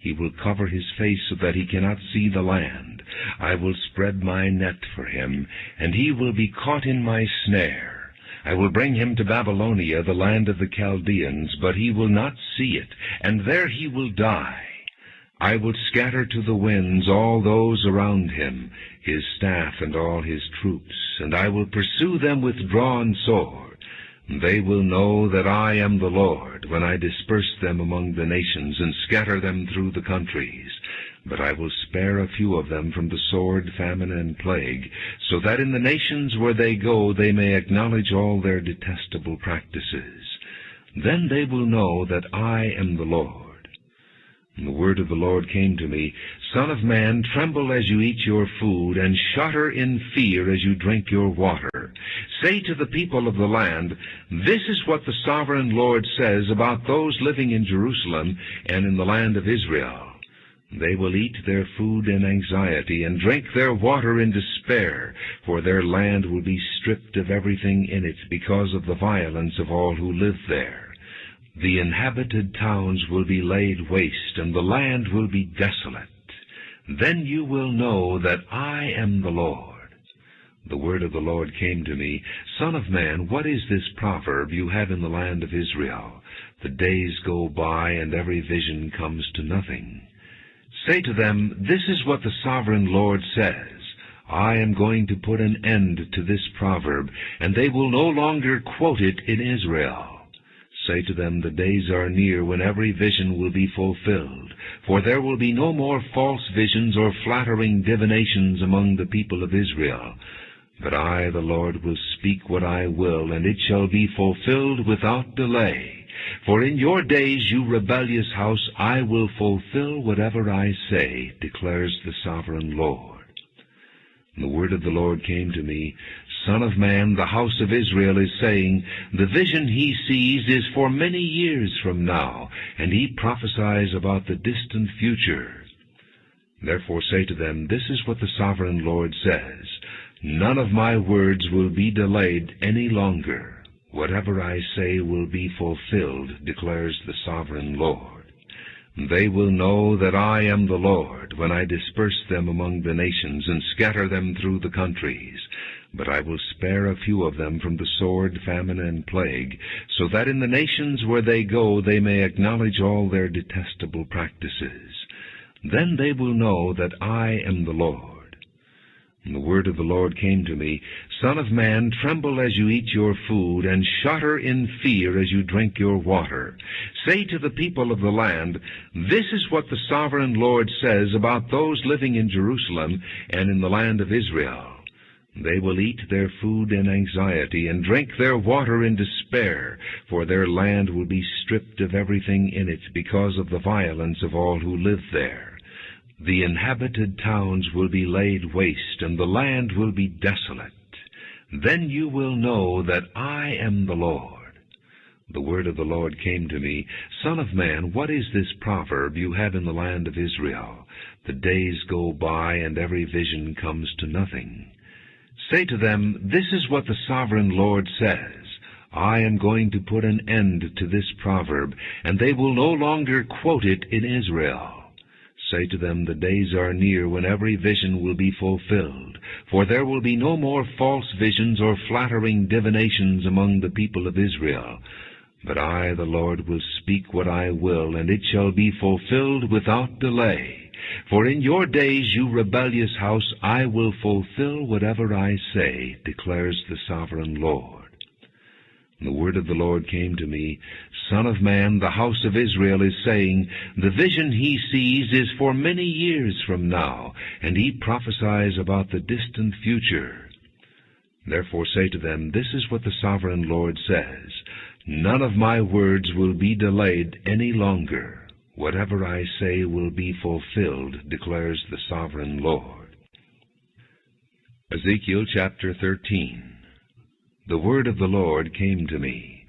He will cover his face so that he cannot see the land. I will spread my net for him, and he will be caught in my snare. I will bring him to Babylonia, the land of the Chaldeans, but he will not see it, and there he will die. I will scatter to the winds all those around him, his staff and all his troops, and I will pursue them with drawn sword. They will know that I am the Lord, when I disperse them among the nations and scatter them through the countries. But I will spare a few of them from the sword, famine, and plague, so that in the nations where they go they may acknowledge all their detestable practices. Then they will know that I am the Lord. And the word of the Lord came to me, Son of man, tremble as you eat your food, and shudder in fear as you drink your water. Say to the people of the land, this is what the sovereign Lord says about those living in Jerusalem and in the land of Israel. They will eat their food in anxiety, and drink their water in despair, for their land will be stripped of everything in it because of the violence of all who live there. The inhabited towns will be laid waste, and the land will be desolate. Then you will know that I am the Lord. The word of the Lord came to me, Son of man, what is this proverb you have in the land of Israel? The days go by, and every vision comes to nothing. Say to them, this is what the sovereign Lord says. I am going to put an end to this proverb, and they will no longer quote it in Israel. Say to them, the days are near when every vision will be fulfilled, for there will be no more false visions or flattering divinations among the people of Israel. But I, the Lord, will speak what I will, and it shall be fulfilled without delay. For in your days, you rebellious house, I will fulfill whatever I say, declares the sovereign Lord. And the word of the Lord came to me, Son of man, the house of Israel is saying, the vision he sees is for many years from now, and he prophesies about the distant future. Therefore say to them, This is what the Sovereign Lord says, None of my words will be delayed any longer. Whatever I say will be fulfilled, declares the Sovereign Lord. They will know that I am the Lord, when I disperse them among the nations, and scatter them through the countries. But I will spare a few of them from the sword, famine, and plague, so that in the nations where they go they may acknowledge all their detestable practices. Then they will know that I am the Lord. And the word of the Lord came to me, Son of man, tremble as you eat your food, and shudder in fear as you drink your water. Say to the people of the land, This is what the Sovereign Lord says about those living in Jerusalem and in the land of Israel. They will eat their food in anxiety, and drink their water in despair, for their land will be stripped of everything in it because of the violence of all who live there. The inhabited towns will be laid waste, and the land will be desolate. Then you will know that I am the Lord. The word of the Lord came to me, Son of man, what is this proverb you have in the land of Israel? The days go by, and every vision comes to nothing. Say to them, This is what the Sovereign Lord says. I am going to put an end to this proverb, and they will no longer quote it in Israel. Say to them, The days are near when every vision will be fulfilled, for there will be no more false visions or flattering divinations among the people of Israel. But I, the Lord, will speak what I will, and it shall be fulfilled without delay. For in your days, you rebellious house, I will fulfill whatever I say, declares the Sovereign Lord. The word of the Lord came to me, Son of man, the house of Israel is saying, The vision he sees is for many years from now, and he prophesies about the distant future. Therefore say to them, This is what the Sovereign Lord says, None of my words will be delayed any longer. Whatever I say will be fulfilled, declares the Sovereign Lord. Ezekiel chapter 13. The word of the Lord came to me,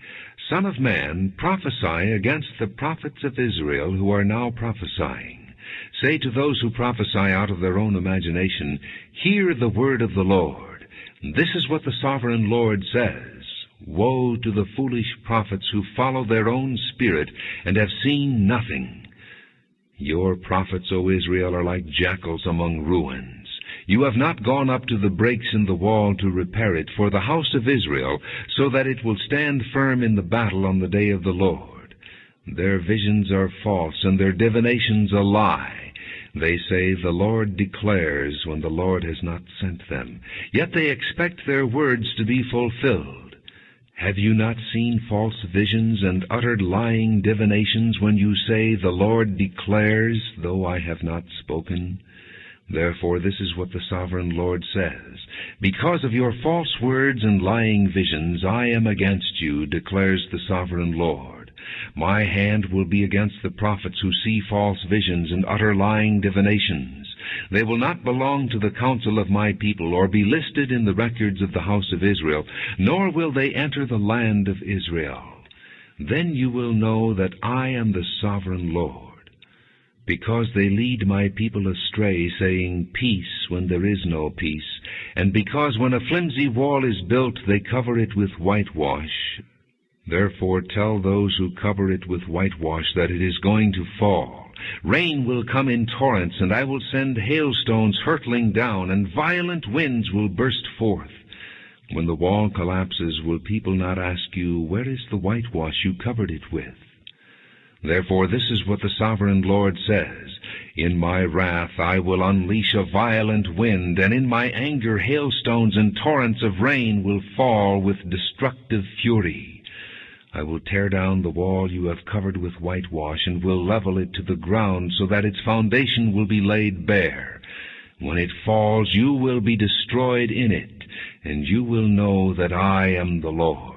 Son of man, prophesy against the prophets of Israel who are now prophesying. Say to those who prophesy out of their own imagination, Hear the word of the Lord. This is what the Sovereign Lord says. Woe to the foolish prophets who follow their own spirit and have seen nothing. Your prophets, O Israel, are like jackals among ruins. You have not gone up to the breaks in the wall to repair it for the house of Israel, so that it will stand firm in the battle on the day of the Lord. Their visions are false, and their divinations a lie. They say, The Lord declares, when the Lord has not sent them. Yet they expect their words to be fulfilled. Have you not seen false visions and uttered lying divinations when you say, The Lord declares, though I have not spoken? Therefore this is what the Sovereign Lord says, Because of your false words and lying visions, I am against you, declares the Sovereign Lord. My hand will be against the prophets who see false visions and utter lying divinations. They will not belong to the council of my people, or be listed in the records of the house of Israel, nor will they enter the land of Israel. Then you will know that I am the Sovereign Lord. Because they lead my people astray, saying, Peace, when there is no peace, and because when a flimsy wall is built, they cover it with whitewash. Therefore tell those who cover it with whitewash that it is going to fall. Rain will come in torrents, and I will send hailstones hurtling down, and violent winds will burst forth. When the wall collapses, will people not ask you, Where is the whitewash you covered it with? Therefore this is what the Sovereign Lord says, In my wrath I will unleash a violent wind, and in my anger hailstones and torrents of rain will fall with destructive fury. I will tear down the wall you have covered with whitewash, and will level it to the ground, so that its foundation will be laid bare. When it falls, you will be destroyed in it, and you will know that I am the Lord.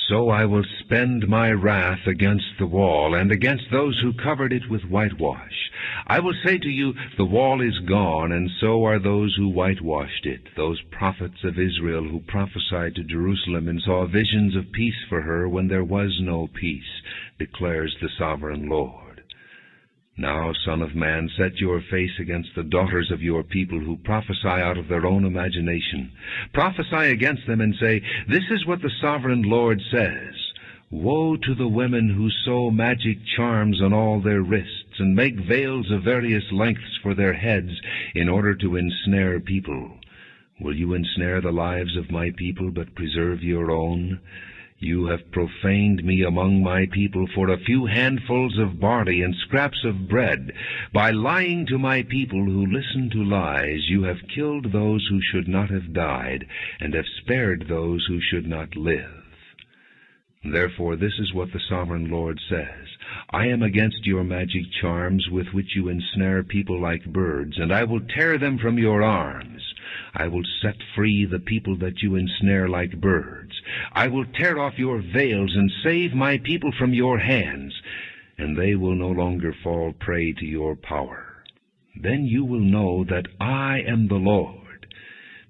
So I will spend my wrath against the wall, and against those who covered it with whitewash. I will say to you, The wall is gone, and so are those who whitewashed it, those prophets of Israel who prophesied to Jerusalem and saw visions of peace for her when there was no peace, declares the Sovereign Lord. Now, Son of man, set your face against the daughters of your people who prophesy out of their own imagination. Prophesy against them and say, This is what the sovereign Lord says. Woe to the women who sew magic charms on all their wrists, and make veils of various lengths for their heads, in order to ensnare people. Will you ensnare the lives of my people, but preserve your own? You have profaned me among my people for a few handfuls of barley and scraps of bread. By lying to my people who listen to lies, you have killed those who should not have died, and have spared those who should not live. Therefore this is what the sovereign Lord says. I am against your magic charms with which you ensnare people like birds, and I will tear them from your arms. I will set free the people that you ensnare like birds. I will tear off your veils and save my people from your hands, and they will no longer fall prey to your power. Then you will know that I am the Lord,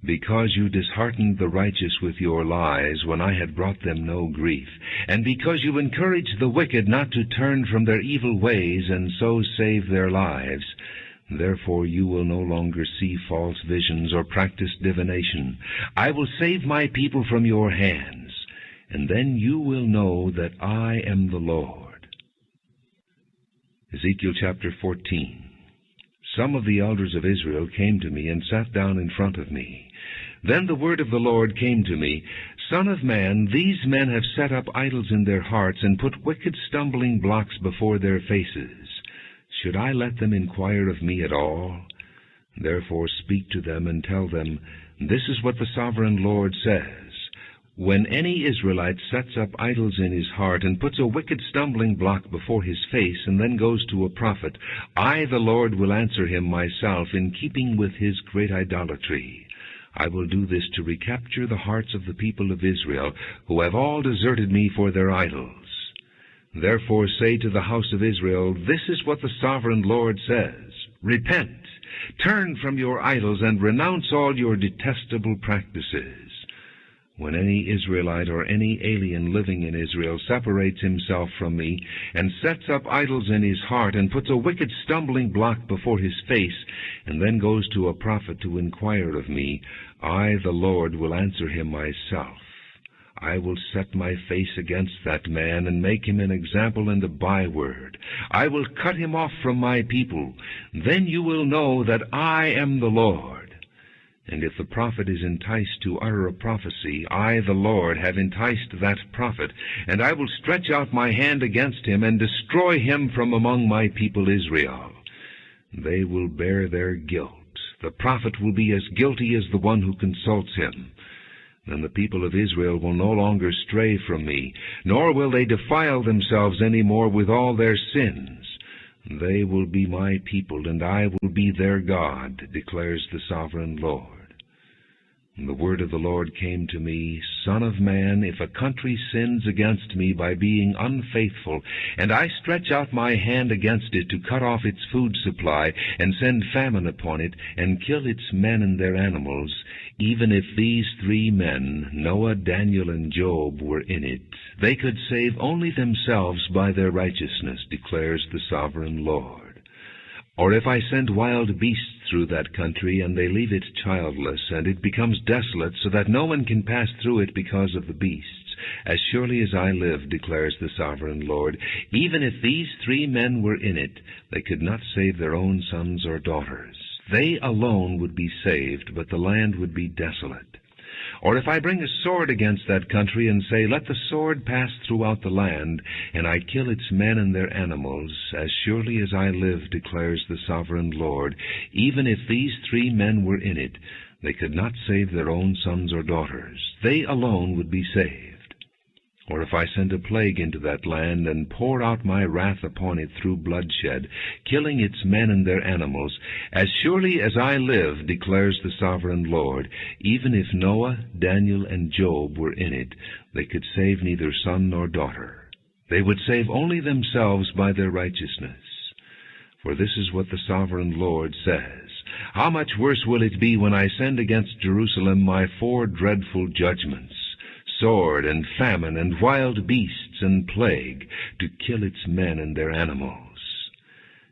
because you disheartened the righteous with your lies when I had brought them no grief, and because you encouraged the wicked not to turn from their evil ways and so save their lives. Therefore you will no longer see false visions or practice divination. I will save my people from your hands, and then you will know that I am the Lord. Ezekiel chapter 14. Some of the elders of Israel came to me and sat down in front of me. Then the word of the Lord came to me, Son of man, these men have set up idols in their hearts and put wicked stumbling blocks before their faces. Should I let them inquire of me at all? Therefore speak to them and tell them, This is what the sovereign Lord says. When any Israelite sets up idols in his heart and puts a wicked stumbling block before his face and then goes to a prophet, I, the Lord, will answer him myself in keeping with his great idolatry. I will do this to recapture the hearts of the people of Israel, who have all deserted me for their idols. Therefore say to the house of Israel, This is what the sovereign Lord says. Repent, turn from your idols, and renounce all your detestable practices. When any Israelite or any alien living in Israel separates himself from me, and sets up idols in his heart, and puts a wicked stumbling block before his face, and then goes to a prophet to inquire of me, I, the Lord, will answer him myself. I will set my face against that man, and make him an example and a byword. I will cut him off from my people. Then you will know that I am the Lord. And if the prophet is enticed to utter a prophecy, I, the Lord, have enticed that prophet, and I will stretch out my hand against him, and destroy him from among my people Israel. They will bear their guilt. The prophet will be as guilty as the one who consults him. Then the people of Israel will no longer stray from me, nor will they defile themselves any more with all their sins. They will be my people, and I will be their God, declares the sovereign Lord. And the word of the Lord came to me, Son of man, if a country sins against me by being unfaithful, and I stretch out my hand against it to cut off its food supply, and send famine upon it, and kill its men and their animals, even if these three men, Noah, Daniel, and Job, were in it, they could save only themselves by their righteousness, declares the sovereign Lord. Or if I send wild beasts through that country, and they leave it childless, and it becomes desolate, so that no one can pass through it because of the beasts, as surely as I live, declares the sovereign Lord, even if these three men were in it, they could not save their own sons or daughters. They alone would be saved, but the land would be desolate. Or if I bring a sword against that country, and say, Let the sword pass throughout the land, and I kill its men and their animals, as surely as I live, declares the sovereign Lord, even if these three men were in it, they could not save their own sons or daughters. They alone would be saved. Or if I send a plague into that land, and pour out my wrath upon it through bloodshed, killing its men and their animals, as surely as I live, declares the sovereign Lord, even if Noah, Daniel, and Job were in it, they could save neither son nor daughter. They would save only themselves by their righteousness. For this is what the sovereign Lord says, How much worse will it be when I send against Jerusalem my 4 dreadful judgments, sword and famine and wild beasts and plague, to kill its men and their animals.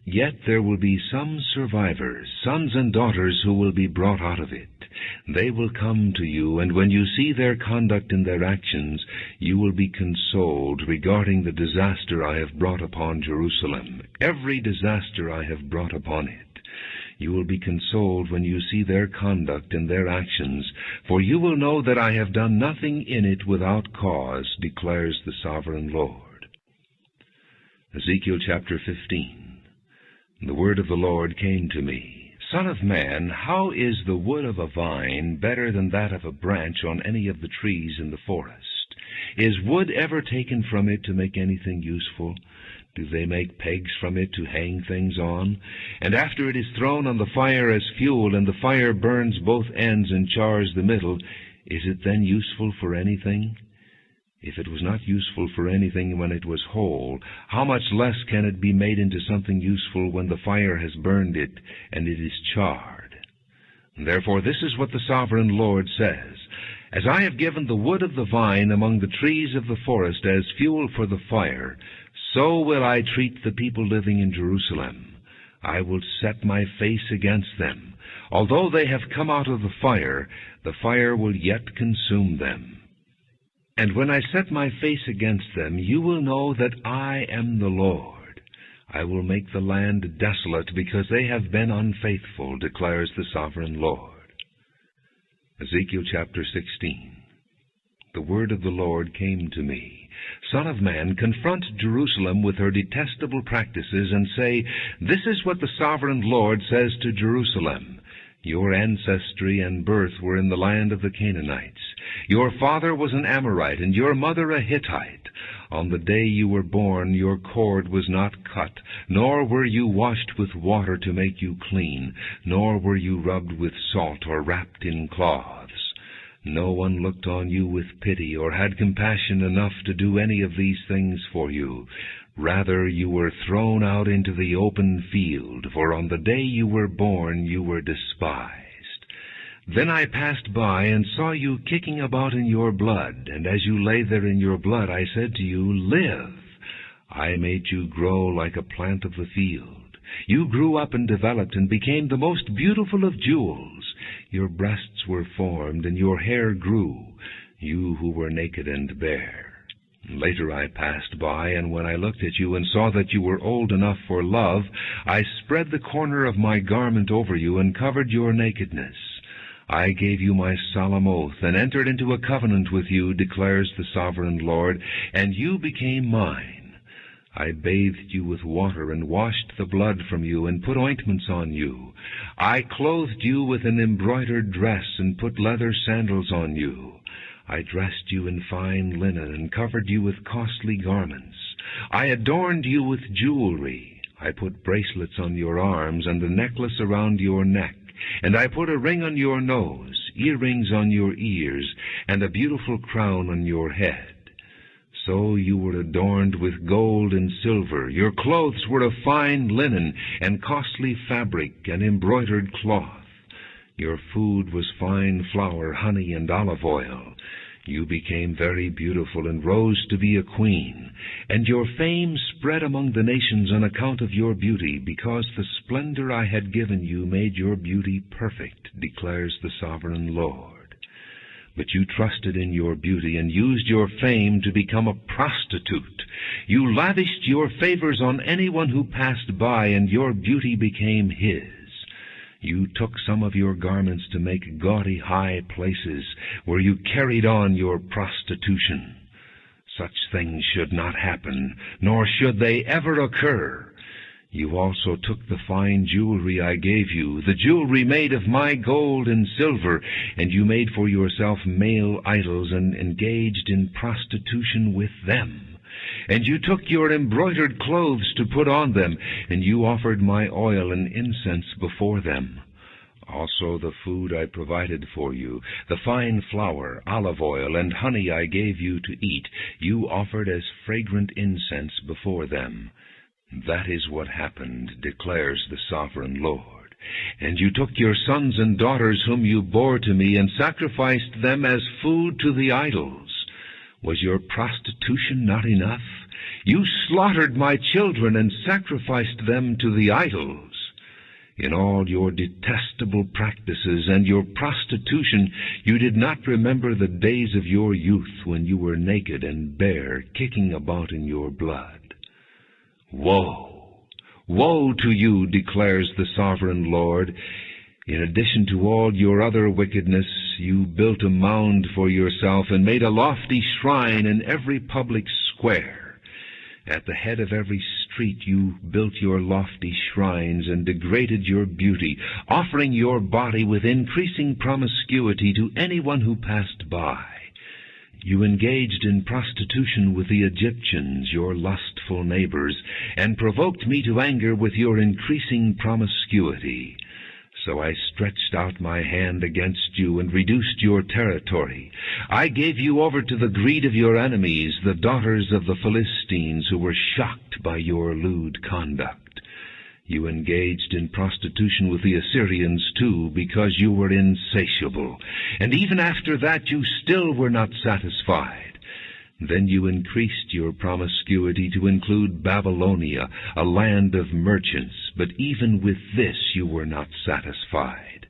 Yet there will be some survivors, sons and daughters, who will be brought out of it. They will come to you, and when you see their conduct and their actions, you will be consoled regarding the disaster I have brought upon Jerusalem, every disaster I have brought upon it. You will be consoled when you see their conduct and their actions, for you will know that I have done nothing in it without cause, declares the sovereign Lord. Ezekiel chapter 15. The word of the Lord came to me, Son of man, how is the wood of a vine better than that of a branch on any of the trees in the forest? Is wood ever taken from it to make anything useful? Do they make pegs from it to hang things on? And after it is thrown on the fire as fuel, and the fire burns both ends and chars the middle, is it then useful for anything? If it was not useful for anything when it was whole, how much less can it be made into something useful when the fire has burned it and it is charred? Therefore this is what the sovereign Lord says, As I have given the wood of the vine among the trees of the forest as fuel for the fire, so will I treat the people living in Jerusalem. I will set my face against them. Although they have come out of the fire will yet consume them. And when I set my face against them, you will know that I am the Lord. I will make the land desolate because they have been unfaithful, declares the sovereign Lord. Ezekiel chapter 16. The word of the Lord came to me. Son of man, confront Jerusalem with her detestable practices, and say, This is what the sovereign Lord says to Jerusalem. Your ancestry and birth were in the land of the Canaanites. Your father was an Amorite, and your mother a Hittite. On the day you were born, your cord was not cut, nor were you washed with water to make you clean, nor were you rubbed with salt or wrapped in cloths. No one looked on you with pity or had compassion enough to do any of these things for you. Rather, you were thrown out into the open field, for on the day you were born you were despised. Then I passed by and saw you kicking about in your blood, and as you lay there in your blood I said to you, Live! I made you grow like a plant of the field. You grew up and developed and became the most beautiful of jewels. Your breasts were formed, and your hair grew, you who were naked and bare. Later I passed by, and when I looked at you and saw that you were old enough for love, I spread the corner of my garment over you and covered your nakedness. I gave you my solemn oath and entered into a covenant with you, declares the sovereign Lord, and you became mine. I bathed you with water and washed the blood from you and put ointments on you. I clothed you with an embroidered dress and put leather sandals on you. I dressed you in fine linen and covered you with costly garments. I adorned you with jewelry. I put bracelets on your arms and a necklace around your neck. And I put a ring on your nose, earrings on your ears, and a beautiful crown on your head. So you were adorned with gold and silver. Your clothes were of fine linen and costly fabric and embroidered cloth. Your food was fine flour, honey, and olive oil. You became very beautiful and rose to be a queen. And your fame spread among the nations on account of your beauty, because the splendor I had given you made your beauty perfect, declares the sovereign Lord. But you trusted in your beauty and used your fame to become a prostitute. You lavished your favors on anyone who passed by, and your beauty became his. You took some of your garments to make gaudy high places, where you carried on your prostitution. Such things should not happen, nor should they ever occur. You also took the fine jewelry I gave you, the jewelry made of my gold and silver, and you made for yourself male idols and engaged in prostitution with them. And you took your embroidered clothes to put on them, and you offered my oil and incense before them. Also the food I provided for you, the fine flour, olive oil, and honey I gave you to eat, you offered as fragrant incense before them. That is what happened, declares the sovereign Lord. And you took your sons and daughters whom you bore to me and sacrificed them as food to the idols. Was your prostitution not enough? You slaughtered my children and sacrificed them to the idols. In all your detestable practices and your prostitution, you did not remember the days of your youth when you were naked and bare, kicking about in your blood. Woe! Woe to you, declares the sovereign Lord. In addition to all your other wickedness, you built a mound for yourself and made a lofty shrine in every public square. At the head of every street you built your lofty shrines and degraded your beauty, offering your body with increasing promiscuity to anyone who passed by. You engaged in prostitution with the Egyptians, your lustful neighbors, and provoked me to anger with your increasing promiscuity. So I stretched out my hand against you and reduced your territory. I gave you over to the greed of your enemies, the daughters of the Philistines, who were shocked by your lewd conduct. You engaged in prostitution with the Assyrians, too, because you were insatiable. And even after that you still were not satisfied. Then you increased your promiscuity to include Babylonia, a land of merchants, but even with this you were not satisfied.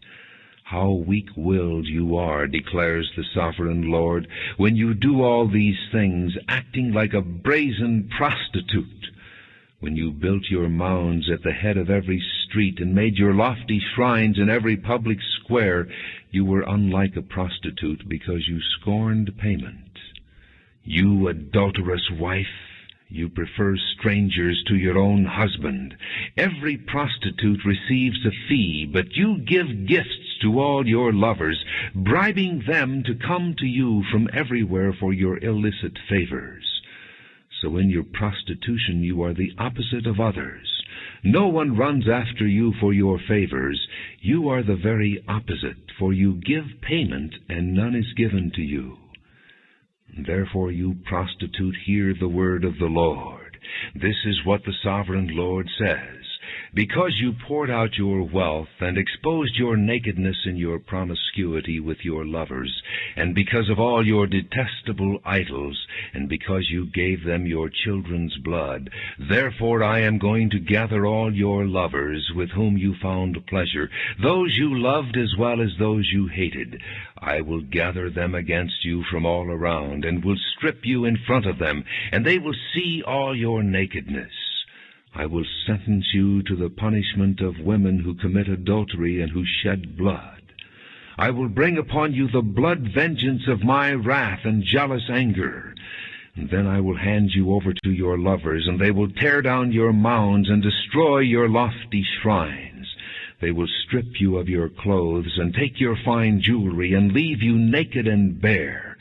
How weak-willed you are, declares the sovereign Lord, when you do all these things, acting like a brazen prostitute. When you built your mounds at the head of every street and made your lofty shrines in every public square, you were unlike a prostitute because you scorned payment. You adulterous wife, you prefer strangers to your own husband. Every prostitute receives a fee, but you give gifts to all your lovers, bribing them to come to you from everywhere for your illicit favors. So in your prostitution you are the opposite of others. No one runs after you for your favors. You are the very opposite, for you give payment and none is given to you. Therefore, you prostitute, hear the word of the Lord. This is what the sovereign Lord says. Because you poured out your wealth and exposed your nakedness in your promiscuity with your lovers, and because of all your detestable idols, and because you gave them your children's blood, therefore I am going to gather all your lovers with whom you found pleasure, those you loved as well as those you hated. I will gather them against you from all around, and will strip you in front of them, and they will see all your nakedness. I will sentence you to the punishment of women who commit adultery and who shed blood. I will bring upon you the blood vengeance of my wrath and jealous anger. And then I will hand you over to your lovers, and they will tear down your mounds and destroy your lofty shrines. They will strip you of your clothes and take your fine jewelry and leave you naked and bare.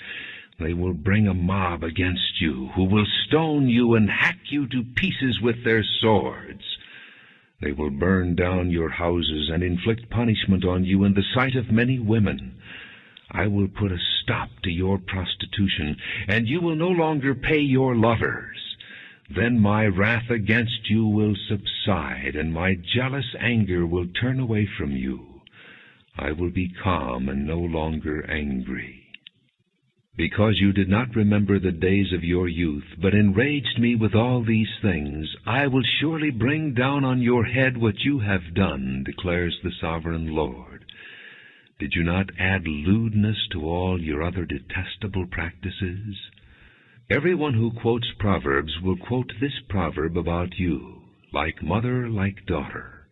They will bring a mob against you, who will stone you and hack you to pieces with their swords. They will burn down your houses and inflict punishment on you in the sight of many women. I will put a stop to your prostitution, and you will no longer pay your lovers. Then my wrath against you will subside, and my jealous anger will turn away from you. I will be calm and no longer angry. Because you did not remember the days of your youth, but enraged me with all these things, I will surely bring down on your head what you have done, declares the sovereign Lord. Did you not add lewdness to all your other detestable practices? Everyone who quotes Proverbs will quote this proverb about you, like mother, like daughter.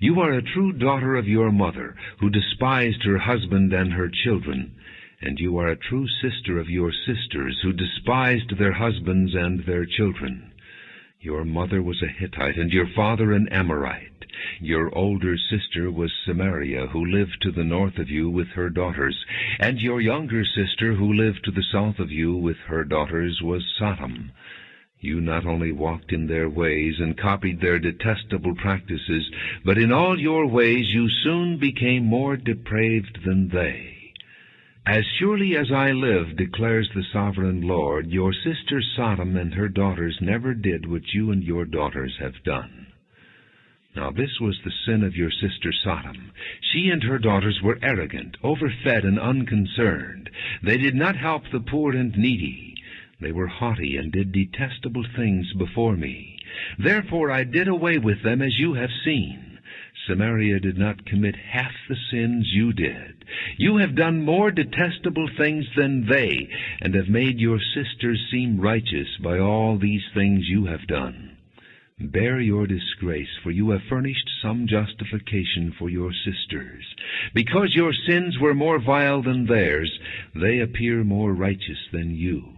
You are a true daughter of your mother, who despised her husband and her children, and you are a true sister of your sisters, who despised their husbands and their children. Your mother was a Hittite, and your father an Amorite. Your older sister was Samaria, who lived to the north of you with her daughters, and your younger sister, who lived to the south of you with her daughters, was Sodom. You not only walked in their ways and copied their detestable practices, but in all your ways you soon became more depraved than they. As surely as I live, declares the sovereign Lord, your sister Sodom and her daughters never did what you and your daughters have done. Now this was the sin of your sister Sodom. She and her daughters were arrogant, overfed, and unconcerned. They did not help the poor and needy. They were haughty, and did detestable things before me. Therefore I did away with them, as you have seen. Samaria did not commit half the sins you did. You have done more detestable things than they, and have made your sisters seem righteous by all these things you have done. Bear your disgrace, for you have furnished some justification for your sisters. Because your sins were more vile than theirs, they appear more righteous than you.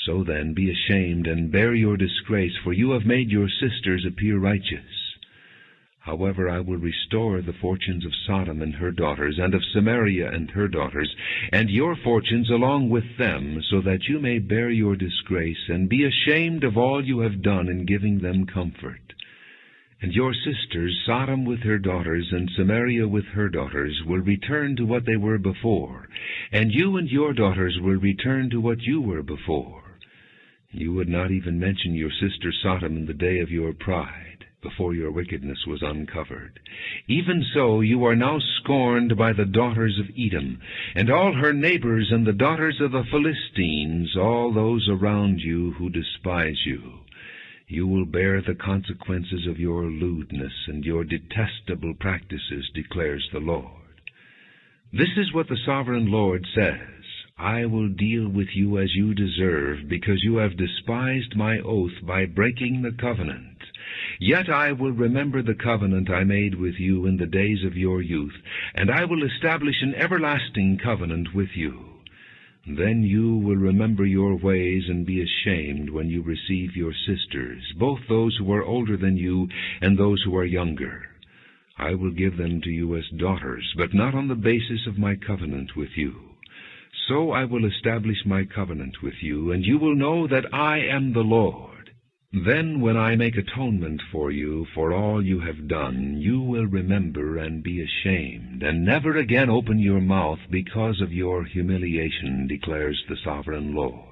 So then be ashamed and bear your disgrace, for you have made your sisters appear righteous. However, I will restore the fortunes of Sodom and her daughters, and of Samaria and her daughters, and your fortunes along with them, so that you may bear your disgrace, and be ashamed of all you have done in giving them comfort. And your sisters, Sodom with her daughters, and Samaria with her daughters, will return to what they were before, and you and your daughters will return to what you were before. You would not even mention your sister Sodom in the day of your pride, before your wickedness was uncovered. Even so you are now scorned by the daughters of Edom, and all her neighbors, and the daughters of the Philistines, all those around you who despise you. You will bear the consequences of your lewdness and your detestable practices, declares the Lord. This is what the sovereign Lord says. I will deal with you as you deserve, because you have despised my oath by breaking the covenant. Yet I will remember the covenant I made with you in the days of your youth, and I will establish an everlasting covenant with you. Then you will remember your ways and be ashamed when you receive your sisters, both those who are older than you and those who are younger. I will give them to you as daughters, but not on the basis of my covenant with you. So I will establish my covenant with you, and you will know that I am the Lord. Then when I make atonement for you for all you have done, you will remember and be ashamed, and never again open your mouth because of your humiliation, declares the sovereign Lord.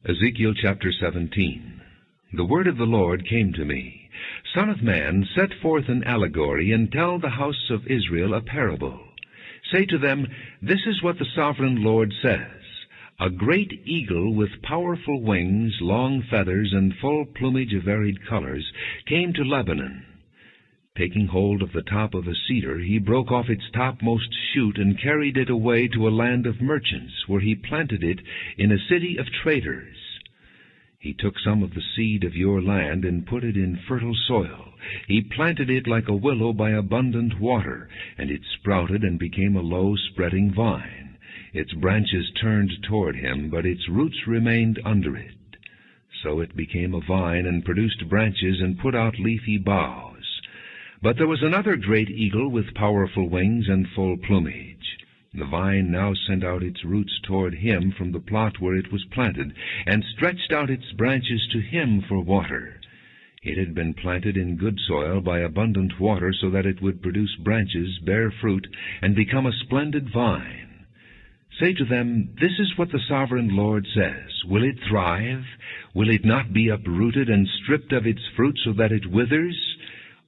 Ezekiel chapter 17. The word of the Lord came to me. Son of man, set forth an allegory, and tell the house of Israel a parable. Say to them, This is what the sovereign Lord says. A great eagle with powerful wings, long feathers, and full plumage of varied colors came to Lebanon. Taking hold of the top of a cedar, he broke off its topmost shoot and carried it away to a land of merchants, where he planted it in a city of traders. He took some of the seed of your land and put it in fertile soil. He planted it like a willow by abundant water, and it sprouted and became a low spreading vine. Its branches turned toward him, but its roots remained under it. So it became a vine and produced branches and put out leafy boughs. But there was another great eagle with powerful wings and full plumage. The vine now sent out its roots toward him from the plot where it was planted, and stretched out its branches to him for water. It had been planted in good soil by abundant water, so that it would produce branches, bear fruit, and become a splendid vine. Say to them, This is what the sovereign Lord says. Will it thrive? Will it not be uprooted and stripped of its fruit so that it withers?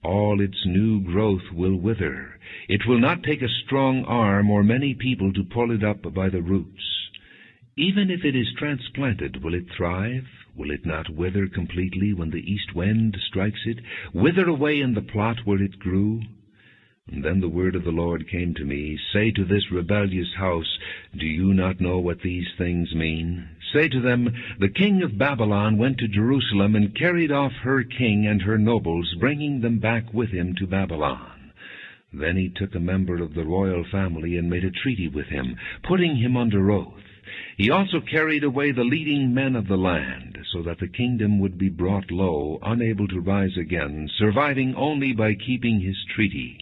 All its new growth will wither. It will not take a strong arm or many people to pull it up by the roots. Even if it is transplanted, will it thrive? Will it not wither completely when the east wind strikes it, wither away in the plot where it grew? And then the word of the Lord came to me, Say to this rebellious house, Do you not know what these things mean? Say to them, The king of Babylon went to Jerusalem and carried off her king and her nobles, bringing them back with him to Babylon. Then he took a member of the royal family and made a treaty with him, putting him under oath. He also carried away the leading men of the land, so that the kingdom would be brought low, unable to rise again, surviving only by keeping his treaty.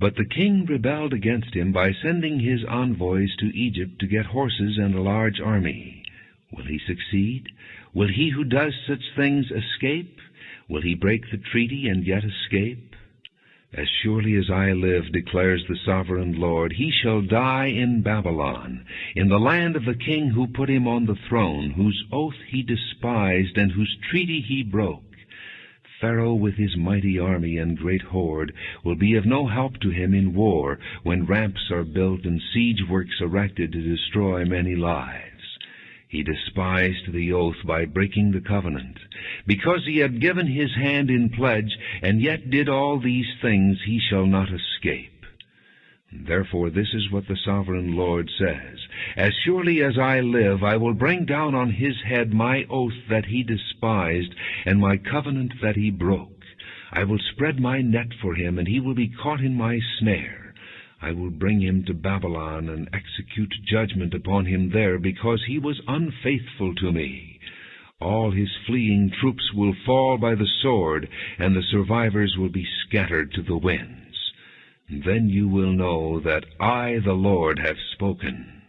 But the king rebelled against him by sending his envoys to Egypt to get horses and a large army. Will he succeed? Will he who does such things escape? Will he break the treaty and yet escape? As surely as I live, declares the sovereign Lord, he shall die in Babylon, in the land of the king who put him on the throne, whose oath he despised and whose treaty he broke. Pharaoh with his mighty army and great horde will be of no help to him in war, when ramps are built and siege works erected to destroy many lives. He despised the oath by breaking the covenant. Because he had given his hand in pledge, and yet did all these things, he shall not escape. Therefore this is what the sovereign Lord says, As surely as I live, I will bring down on his head my oath that he despised, and my covenant that he broke. I will spread my net for him, and he will be caught in my snare. I will bring him to Babylon, and execute judgment upon him there, because he was unfaithful to me. All his fleeing troops will fall by the sword, and the survivors will be scattered to the winds. Then you will know that I, the Lord, have spoken.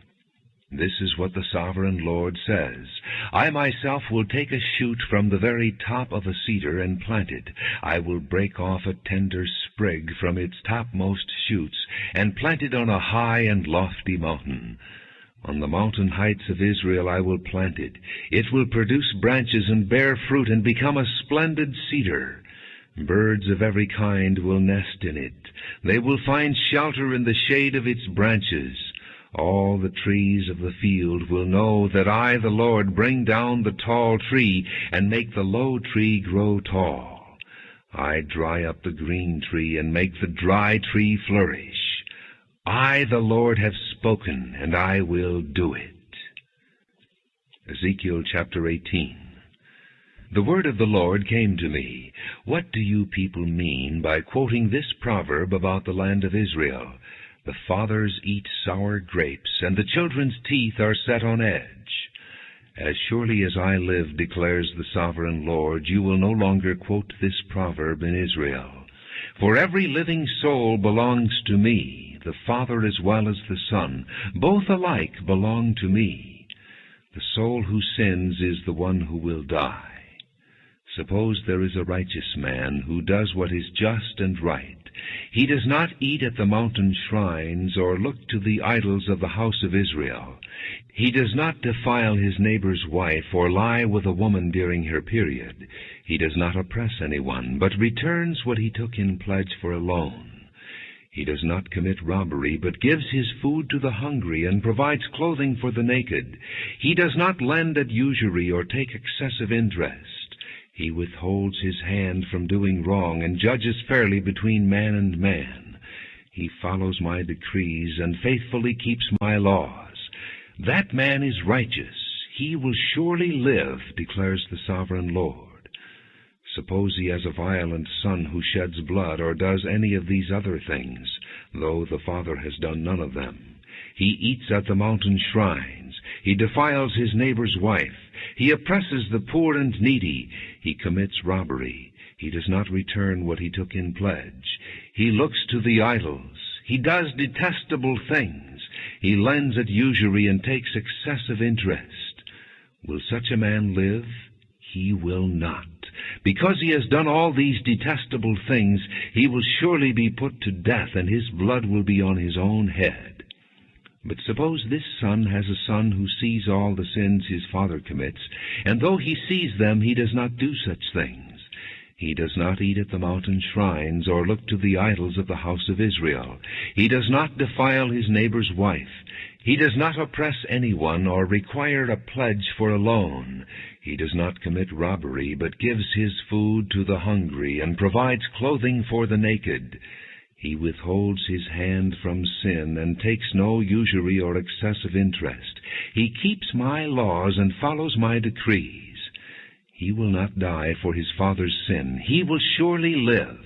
This is what the sovereign Lord says. I myself will take a shoot from the very top of a cedar and plant it. I will break off a tender sprig from its topmost shoots, and plant it on a high and lofty mountain. On the mountain heights of Israel I will plant it. It will produce branches and bear fruit and become a splendid cedar. Birds of every kind will nest in it. They will find shelter in the shade of its branches. All the trees of the field will know that I, the Lord, bring down the tall tree and make the low tree grow tall. I dry up the green tree and make the dry tree flourish. I, the Lord, have spoken, and I will do it. Ezekiel chapter 18. The word of the Lord came to me. What do you people mean by quoting this proverb about the land of Israel? The fathers eat sour grapes, and the children's teeth are set on edge. As surely as I live, declares the sovereign Lord, you will no longer quote this proverb in Israel. For every living soul belongs to me, the Father as well as the Son. Both alike belong to me. The soul who sins is the one who will die. Suppose there is a righteous man who does what is just and right. He does not eat at the mountain shrines or look to the idols of the house of Israel. He does not defile his neighbor's wife or lie with a woman during her period. He does not oppress anyone, but returns what he took in pledge for a loan. He does not commit robbery, but gives his food to the hungry and provides clothing for the naked. He does not lend at usury or take excessive interest. He withholds his hand from doing wrong and judges fairly between man and man. He follows my decrees and faithfully keeps my laws. That man is righteous. He will surely live, declares the sovereign Lord. Suppose he has a violent son who sheds blood or does any of these other things, though the father has done none of them. He eats at the mountain shrines. He defiles his neighbor's wife. He oppresses the poor and needy. He commits robbery. He does not return what he took in pledge. He looks to the idols. He does detestable things. He lends at usury and takes excessive interest. Will such a man live? He will not. Because he has done all these detestable things, he will surely be put to death, and his blood will be on his own head. But suppose this son has a son who sees all the sins his father commits, and though he sees them, he does not do such things. He does not eat at the mountain shrines or look to the idols of the house of Israel. He does not defile his neighbor's wife. He does not oppress anyone or require a pledge for a loan. He does not commit robbery, but gives his food to the hungry and provides clothing for the naked. He withholds his hand from sin and takes no usury or excessive interest. He keeps my laws and follows my decrees. He will not die for his father's sin. He will surely live.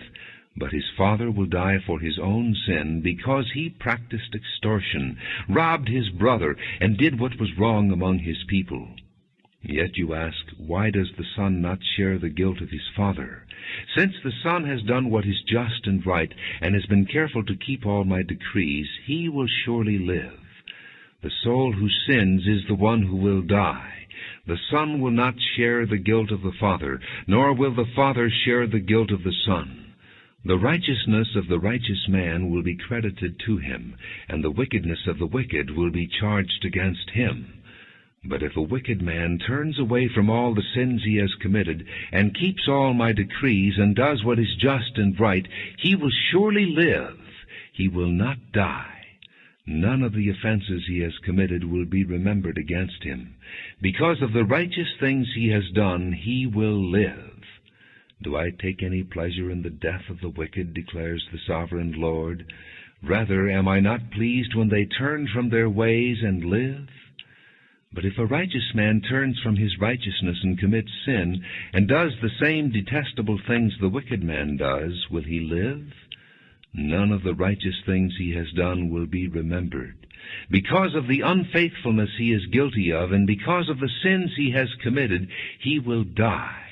But his father will die for his own sin, because he practiced extortion, robbed his brother, and did what was wrong among his people. Yet you ask, why does the son not share the guilt of his father? Since the son has done what is just and right, and has been careful to keep all my decrees, he will surely live. The soul who sins is the one who will die. The son will not share the guilt of the father, nor will the father share the guilt of the son. The righteousness of the righteous man will be credited to him, and the wickedness of the wicked will be charged against him. But if a wicked man turns away from all the sins he has committed, and keeps all my decrees, and does what is just and right, he will surely live. He will not die. None of the offenses he has committed will be remembered against him. Because of the righteous things he has done, he will live. Do I take any pleasure in the death of the wicked, declares the sovereign Lord? Rather, am I not pleased when they turn from their ways and live? But if a righteous man turns from his righteousness and commits sin, and does the same detestable things the wicked man does, will he live? None of the righteous things he has done will be remembered. Because of the unfaithfulness he is guilty of, and because of the sins he has committed, he will die.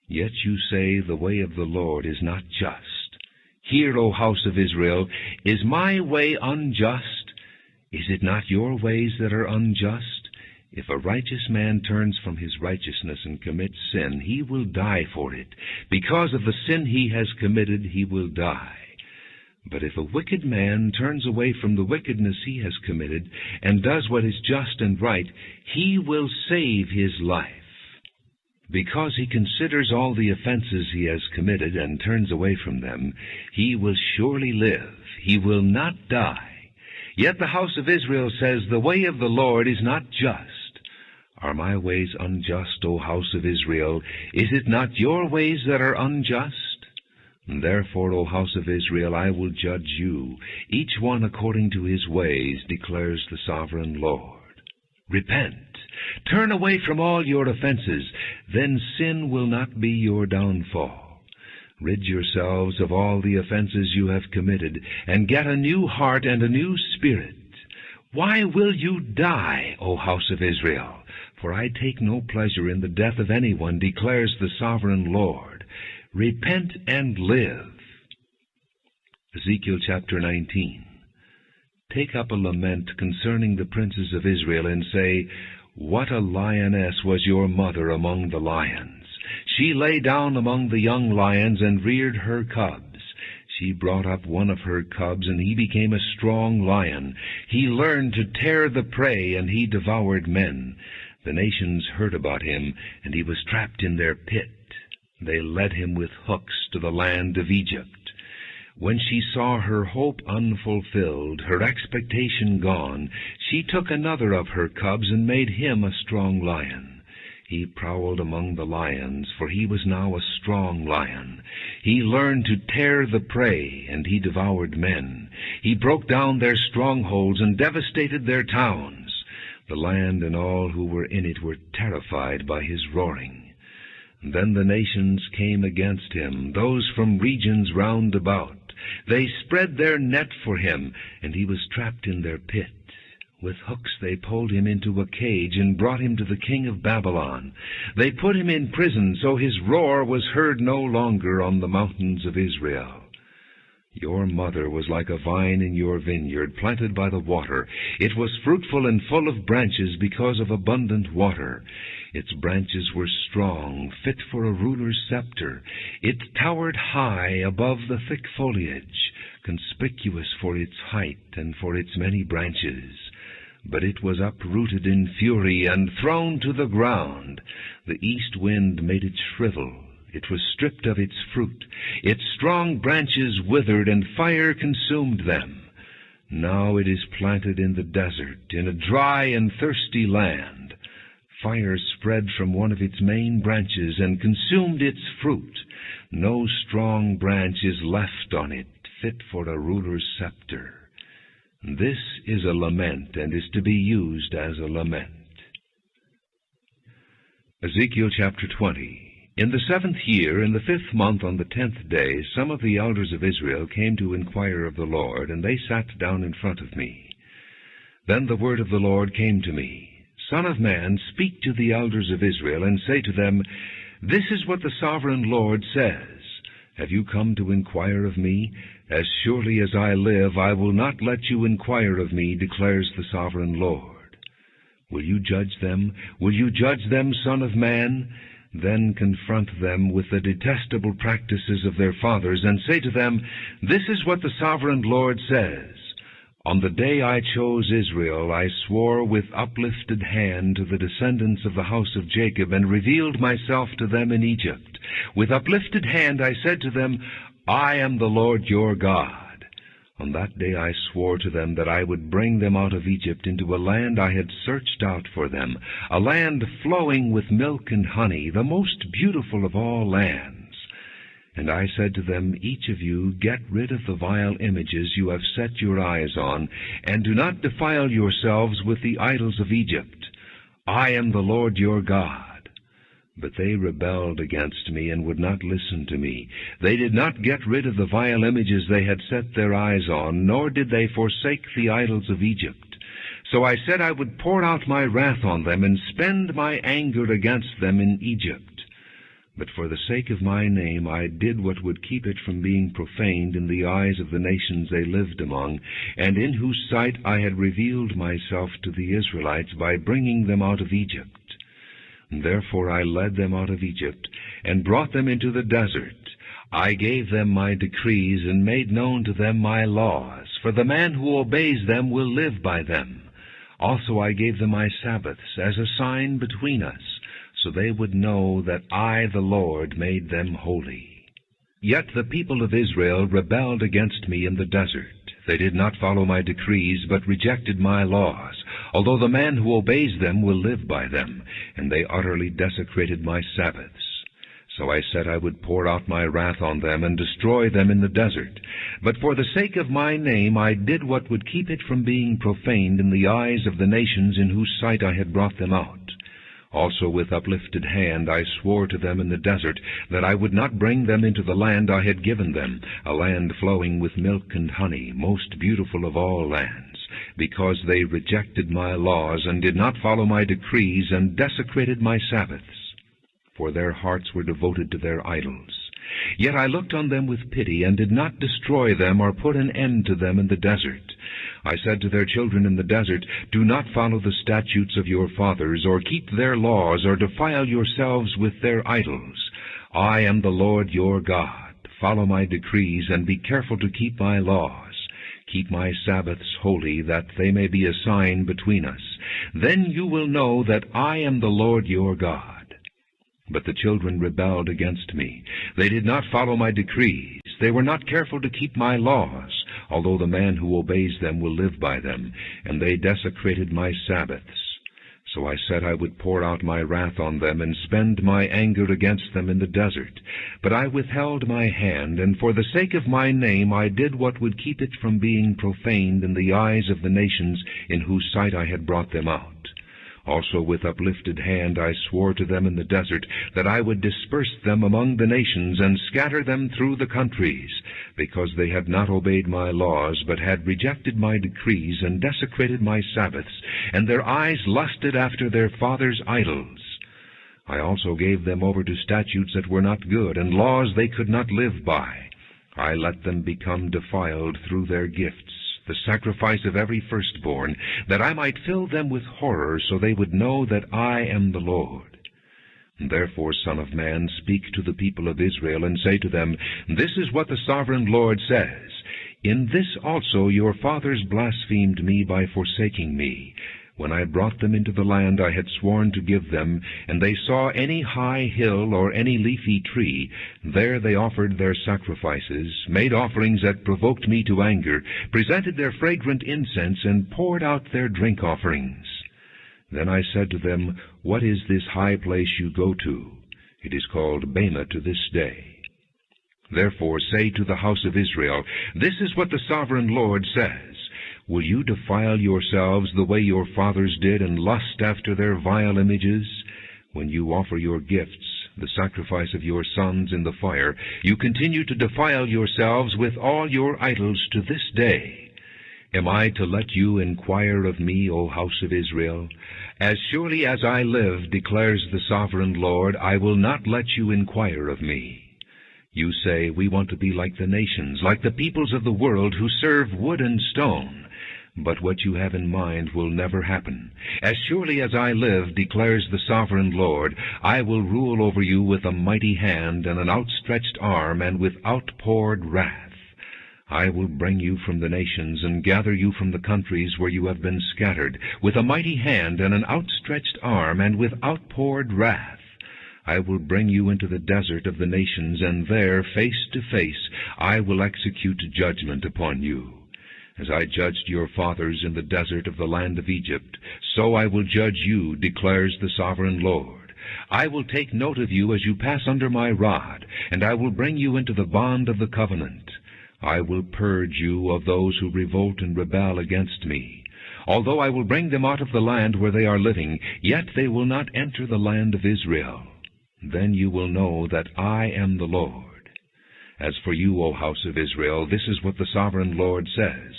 Yet you say, the way of the Lord is not just. Hear, O house of Israel, is my way unjust? Is it not your ways that are unjust? If a righteous man turns from his righteousness and commits sin, he will die for it. Because of the sin he has committed, he will die. But if a wicked man turns away from the wickedness he has committed, and does what is just and right, he will save his life. Because he considers all the offenses he has committed and turns away from them, he will surely live. He will not die. Yet the house of Israel says, the way of the Lord is not just. Are my ways unjust, O house of Israel? Is it not your ways that are unjust? Therefore, O house of Israel, I will judge you, each one according to his ways, declares the sovereign Lord. Repent. Turn away from all your offenses, then sin will not be your downfall. Rid yourselves of all the offenses you have committed, and get a new heart and a new spirit. Why will you die, O house of Israel? For I take no pleasure in the death of anyone, declares the sovereign Lord. Repent and live. Ezekiel chapter 19. Take up a lament concerning the princes of Israel, and say, what a lioness was your mother among the lions! She lay down among the young lions and reared her cubs. She brought up one of her cubs, and he became a strong lion. He learned to tear the prey, and he devoured men. The nations heard about him, and he was trapped in their pit. They led him with hooks to the land of Egypt. When she saw her hope unfulfilled, her expectation gone, she took another of her cubs and made him a strong lion. He prowled among the lions, for he was now a strong lion. He learned to tear the prey, and he devoured men. He broke down their strongholds and devastated their towns. The land and all who were in it were terrified by his roaring. Then the nations came against him, those from regions round about. They spread their net for him, and he was trapped in their pit. With hooks they pulled him into a cage and brought him to the king of Babylon. They put him in prison, so his roar was heard no longer on the mountains of Israel. Your mother was like a vine in your vineyard, planted by the water. It was fruitful and full of branches because of abundant water. Its branches were strong, fit for a ruler's scepter. It towered high above the thick foliage, conspicuous for its height and for its many branches. But it was uprooted in fury and thrown to the ground. The east wind made it shrivel. It was stripped of its fruit. Its strong branches withered, and fire consumed them. Now it is planted in the desert, in a dry and thirsty land. Fire spread from one of its main branches and consumed its fruit. No strong branch is left on it, fit for a ruler's scepter. This is a lament, and is to be used as a lament. Ezekiel chapter 20. In the 7th year, in the 5th month, on the 10th day, some of the elders of Israel came to inquire of the Lord, and they sat down in front of me. Then the word of the Lord came to me. Son of man, speak to the elders of Israel, and say to them, this is what the sovereign Lord says. Have you come to inquire of me? As surely as I live, I will not let you inquire of me, declares the sovereign Lord. Will you judge them? Will you judge them, son of man? Then confront them with the detestable practices of their fathers, and say to them, this is what the sovereign Lord says. On the day I chose Israel, I swore with uplifted hand to the descendants of the house of Jacob, and revealed myself to them in Egypt. With uplifted hand I said to them, I am the Lord your God. On that day I swore to them that I would bring them out of Egypt into a land I had searched out for them, a land flowing with milk and honey, the most beautiful of all lands. And I said to them, Each of you get rid of the vile images you have set your eyes on, and do not defile yourselves with the idols of Egypt. I am the Lord your God. But they rebelled against me and would not listen to me. They did not get rid of the vile images they had set their eyes on, nor did they forsake the idols of Egypt. So I said I would pour out my wrath on them and spend my anger against them in Egypt. But for the sake of my name I did what would keep it from being profaned in the eyes of the nations they lived among, and in whose sight I had revealed myself to the Israelites by bringing them out of Egypt. Therefore I led them out of Egypt, and brought them into the desert. I gave them my decrees, and made known to them my laws, for the man who obeys them will live by them. Also I gave them my Sabbaths as a sign between us, so they would know that I, the Lord, made them holy. Yet the people of Israel rebelled against me in the desert. They did not follow my decrees, but rejected my laws, although the man who obeys them will live by them, and they utterly desecrated my Sabbaths. So I said I would pour out my wrath on them and destroy them in the desert. But for the sake of my name I did what would keep it from being profaned in the eyes of the nations in whose sight I had brought them out. Also with uplifted hand I swore to them in the desert that I would not bring them into the land I had given them, a land flowing with milk and honey, most beautiful of all lands, because they rejected my laws and did not follow my decrees and desecrated my Sabbaths. For their hearts were devoted to their idols. Yet I looked on them with pity, and did not destroy them or put an end to them in the desert. I said to their children in the desert, Do not follow the statutes of your fathers, or keep their laws, or defile yourselves with their idols. I am the Lord your God. Follow my decrees, and be careful to keep my laws. Keep my Sabbaths holy, that they may be a sign between us. Then you will know that I am the Lord your God. But the children rebelled against me. They did not follow my decrees. They were not careful to keep my laws, although the man who obeys them will live by them, and they desecrated my Sabbaths. So I said I would pour out my wrath on them and spend my anger against them in the desert. But I withheld my hand, and for the sake of my name I did what would keep it from being profaned in the eyes of the nations in whose sight I had brought them out. Also with uplifted hand I swore to them in the desert that I would disperse them among the nations and scatter them through the countries, because they had not obeyed my laws, but had rejected my decrees and desecrated my Sabbaths, and their eyes lusted after their fathers' idols. I also gave them over to statutes that were not good, and laws they could not live by. I let them become defiled through their gifts, the sacrifice of every firstborn, that I might fill them with horror, so they would know that I am the Lord. Therefore, Son of man, speak to the people of Israel, and say to them, This is what the sovereign Lord says. In this also your fathers blasphemed me by forsaking me, when I brought them into the land I had sworn to give them, and they saw any high hill or any leafy tree, there they offered their sacrifices, made offerings that provoked me to anger, presented their fragrant incense, and poured out their drink offerings. Then I said to them, What is this high place you go to? It is called Bema to this day. Therefore say to the house of Israel, This is what the sovereign Lord says. Will you defile yourselves the way your fathers did, and lust after their vile images? When you offer your gifts, the sacrifice of your sons in the fire, you continue to defile yourselves with all your idols to this day. Am I to let you inquire of me, O house of Israel? As surely as I live, declares the sovereign Lord, I will not let you inquire of me. You say, We want to be like the nations, like the peoples of the world who serve wood and stone. But what you have in mind will never happen. As surely as I live, declares the sovereign Lord, I will rule over you with a mighty hand and an outstretched arm and with outpoured wrath. I will bring you from the nations and gather you from the countries where you have been scattered, with a mighty hand and an outstretched arm and with outpoured wrath. I will bring you into the desert of the nations, and there, face to face, I will execute judgment upon you. As I judged your fathers in the desert of the land of Egypt, so I will judge you, declares the sovereign Lord. I will take note of you as you pass under my rod, and I will bring you into the bond of the covenant. I will purge you of those who revolt and rebel against me. Although I will bring them out of the land where they are living, yet they will not enter the land of Israel. Then you will know that I am the Lord. As for you, O house of Israel, this is what the sovereign Lord says.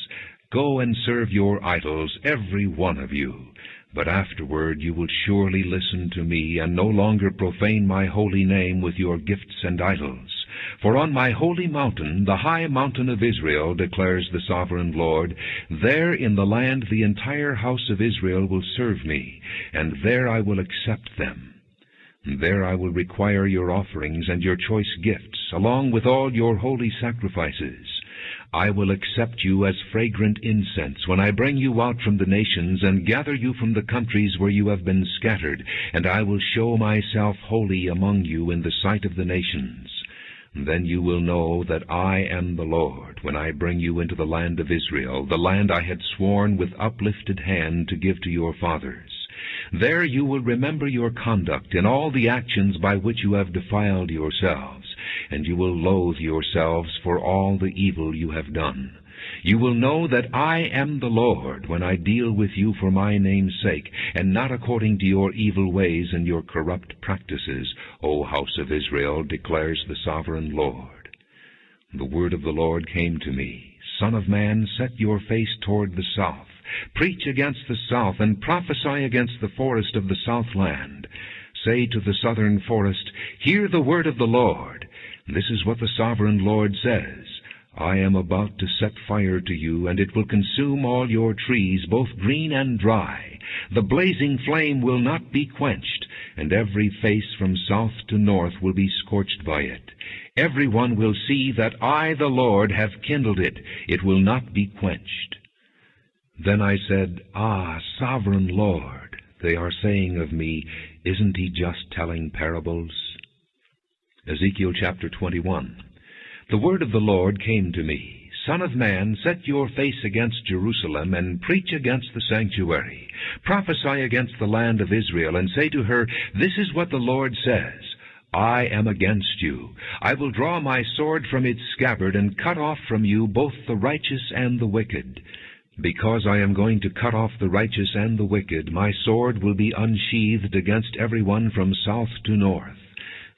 Go and serve your idols, every one of you. But afterward you will surely listen to me, and no longer profane my holy name with your gifts and idols. For on my holy mountain, the high mountain of Israel, declares the sovereign Lord, there in the land the entire house of Israel will serve me, and there I will accept them. There I will require your offerings and your choice gifts, along with all your holy sacrifices. I will accept you as fragrant incense when I bring you out from the nations and gather you from the countries where you have been scattered, and I will show myself holy among you in the sight of the nations. Then you will know that I am the Lord, when I bring you into the land of Israel, the land I had sworn with uplifted hand to give to your fathers. There you will remember your conduct in all the actions by which you have defiled yourselves, and you will loathe yourselves for all the evil you have done. You will know that I am the Lord when I deal with you for my name's sake, and not according to your evil ways and your corrupt practices, O house of Israel, declares the sovereign Lord. The word of the Lord came to me. Son of man, set your face toward the south. Preach against the south, and prophesy against the forest of the southland. Say to the southern forest, Hear the word of the Lord. This is what the sovereign Lord says. I am about to set fire to you, and it will consume all your trees, both green and dry. The blazing flame will not be quenched, and every face from south to north will be scorched by it. Everyone will see that I, the Lord, have kindled it. It will not be quenched. Then I said, Ah, sovereign Lord, they are saying of me, isn't he just telling parables? Ezekiel chapter 21. The word of the Lord came to me. Son of man, set your face against Jerusalem, and preach against the sanctuary. Prophesy against the land of Israel, and say to her, This is what the Lord says. I am against you. I will draw my sword from its scabbard, and cut off from you both the righteous and the wicked. Because I am going to cut off the righteous and the wicked, my sword will be unsheathed against everyone from south to north.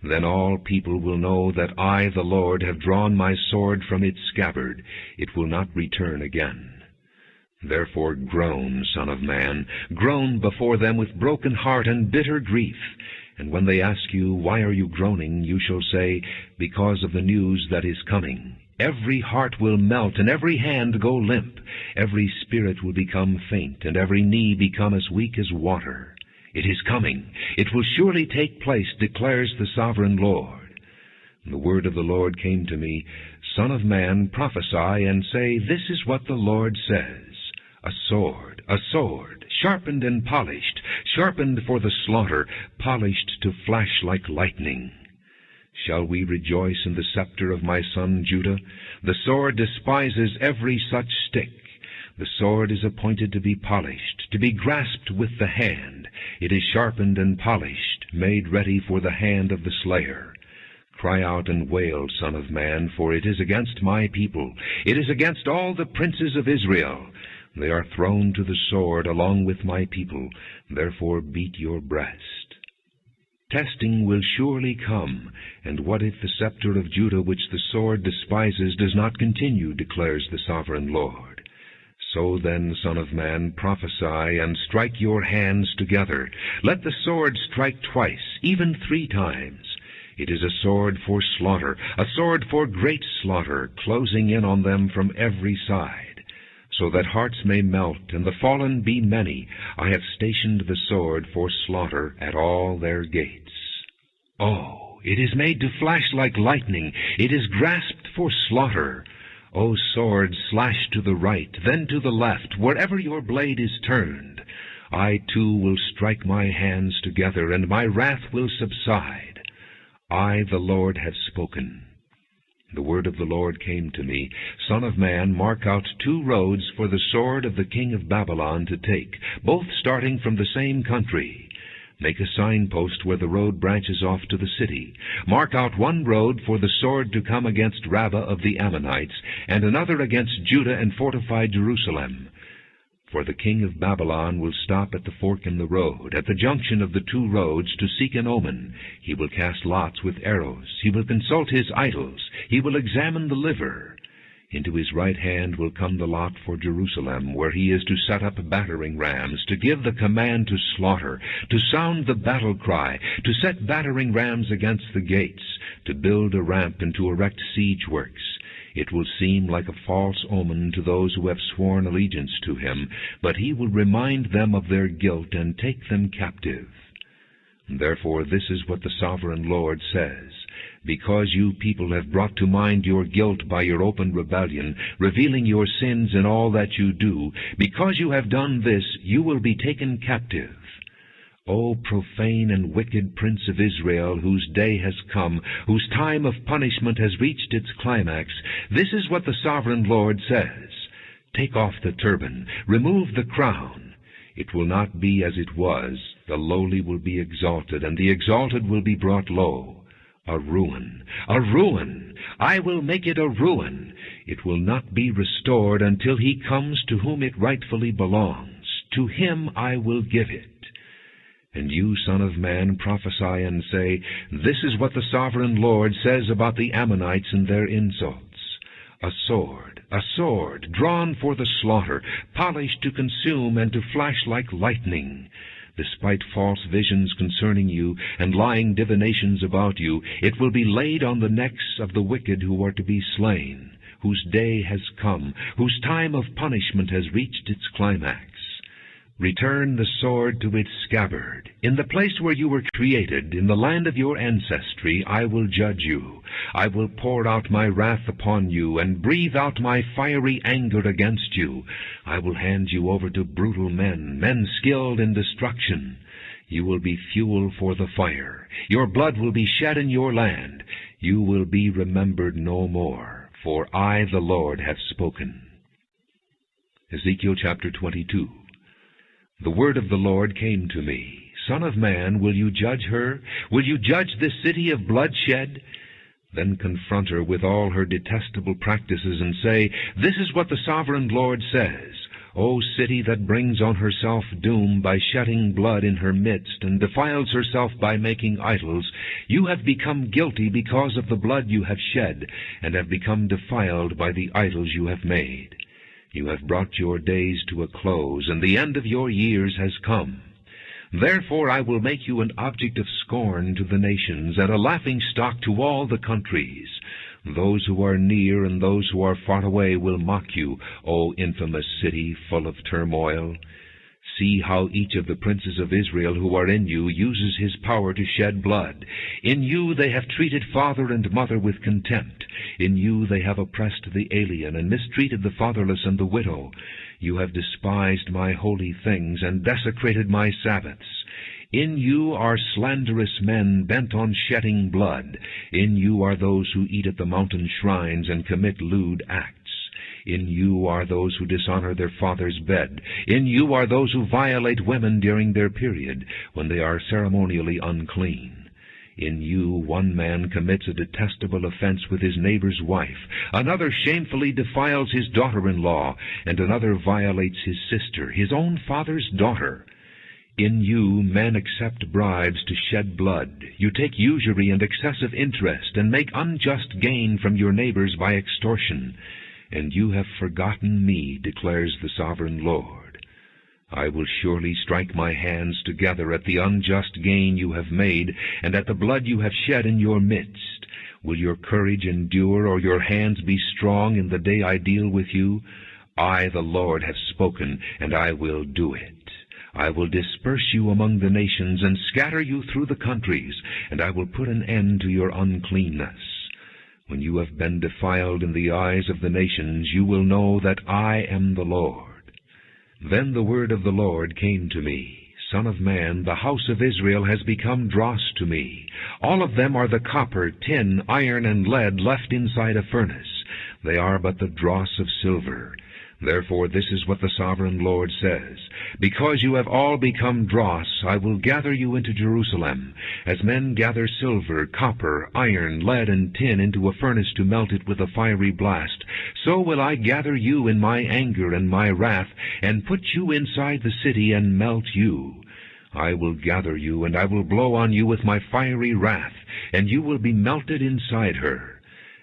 Then all people will know that I, the Lord, have drawn my sword from its scabbard. It will not return again. Therefore groan, Son of man, groan before them with broken heart and bitter grief. And when they ask you, Why are you groaning? You shall say, Because of the news that is coming. Every heart will melt, and every hand go limp. Every spirit will become faint, and every knee become as weak as water. It is coming. It will surely take place, declares the sovereign Lord. The word of the Lord came to me, Son of man, prophesy, and say, This is what the Lord says. A sword, sharpened and polished, sharpened for the slaughter, polished to flash like lightning. Shall we rejoice in the scepter of my son Judah? The sword despises every such stick. The sword is appointed to be polished, to be grasped with the hand. It is sharpened and polished, made ready for the hand of the slayer. Cry out and wail, Son of man, for it is against my people. It is against all the princes of Israel. They are thrown to the sword along with my people. Therefore beat your breast. Testing will surely come, and what if the scepter of Judah which the sword despises does not continue, declares the sovereign Lord. So then, Son of man, prophesy, and strike your hands together. Let the sword strike twice, even 3 times. It is a sword for slaughter, a sword for great slaughter, closing in on them from every side. So that hearts may melt, and the fallen be many, I have stationed the sword for slaughter at all their gates. Oh, it is made to flash like lightning, it is grasped for slaughter. O sword, slash to the right, then to the left, wherever your blade is turned. I too will strike my hands together, and my wrath will subside. I, the Lord, have spoken. The word of the Lord came to me, Son of man, mark out 2 roads for the sword of the king of Babylon to take, both starting from the same country. Make a signpost where the road branches off to the city. Mark out 1 road for the sword to come against Rabbah of the Ammonites, and another against Judah and fortify Jerusalem. For the king of Babylon will stop at the fork in the road, at the junction of the 2 roads, to seek an omen. He will cast lots with arrows. He will consult his idols. He will examine the liver. Into his right hand will come the lot for Jerusalem, where he is to set up battering rams, to give the command to slaughter, to sound the battle cry, to set battering rams against the gates, to build a ramp and to erect siege works. It will seem like a false omen to those who have sworn allegiance to him, but he will remind them of their guilt and take them captive. Therefore this is what the Sovereign Lord says, Because you people have brought to mind your guilt by your open rebellion, revealing your sins in all that you do, because you have done this, you will be taken captive. O profane and wicked Prince of Israel, whose day has come, whose time of punishment has reached its climax, this is what the Sovereign Lord says. Take off the turban, remove the crown. It will not be as it was. The lowly will be exalted, and the exalted will be brought low. A ruin, a ruin! I will make it a ruin. It will not be restored until he comes to whom it rightfully belongs. To him I will give it. And you, Son of man, prophesy and say, This is what the Sovereign Lord says about the Ammonites and their insults. A sword, drawn for the slaughter, polished to consume and to flash like lightning. Despite false visions concerning you, and lying divinations about you, it will be laid on the necks of the wicked who are to be slain, whose day has come, whose time of punishment has reached its climax. Return the sword to its scabbard. In the place where you were created, in the land of your ancestry, I will judge you. I will pour out my wrath upon you, and breathe out my fiery anger against you. I will hand you over to brutal men, men skilled in destruction. You will be fuel for the fire. Your blood will be shed in your land. You will be remembered no more, for I, the Lord, have spoken. Ezekiel chapter 22. The word of the Lord came to me, Son of man, will you judge her? Will you judge this city of bloodshed? Then confront her with all her detestable practices and say, This is what the Sovereign Lord says. O city that brings on herself doom by shedding blood in her midst, and defiles herself by making idols, you have become guilty because of the blood you have shed, and have become defiled by the idols you have made. You have brought your days to a close, and the end of your years has come. Therefore I will make you an object of scorn to the nations, and a laughingstock to all the countries. Those who are near and those who are far away will mock you, O infamous city full of turmoil. See how each of the princes of Israel who are in you uses his power to shed blood. In you they have treated father and mother with contempt. In you they have oppressed the alien and mistreated the fatherless and the widow. You have despised my holy things and desecrated my Sabbaths. In you are slanderous men bent on shedding blood. In you are those who eat at the mountain shrines and commit lewd acts. In you are those who dishonor their father's bed. In you are those who violate women during their period, when they are ceremonially unclean. In you one man commits a detestable offense with his neighbor's wife, another shamefully defiles his daughter-in-law, and another violates his sister, his own father's daughter. In you men accept bribes to shed blood. You take usury and excessive interest, and make unjust gain from your neighbors by extortion. And you have forgotten me, declares the Sovereign Lord. I will surely strike my hands together at the unjust gain you have made, and at the blood you have shed in your midst. Will your courage endure, or your hands be strong in the day I deal with you? I, the Lord, have spoken, and I will do it. I will disperse you among the nations, and scatter you through the countries, and I will put an end to your uncleanness. When you have been defiled in the eyes of the nations, you will know that I am the Lord. Then the word of the Lord came to me, Son of man, the house of Israel has become dross to me. All of them are the copper, tin, iron, and lead left inside a furnace. They are but the dross of silver. Therefore this is what the sovereign Lord says. Because you have all become dross, I will gather you into Jerusalem, as men gather silver, copper, iron, lead, and tin into a furnace to melt it with a fiery blast. So will I gather you in my anger and my wrath, and put you inside the city and melt you. I will gather you, and I will blow on you with my fiery wrath, and you will be melted inside her.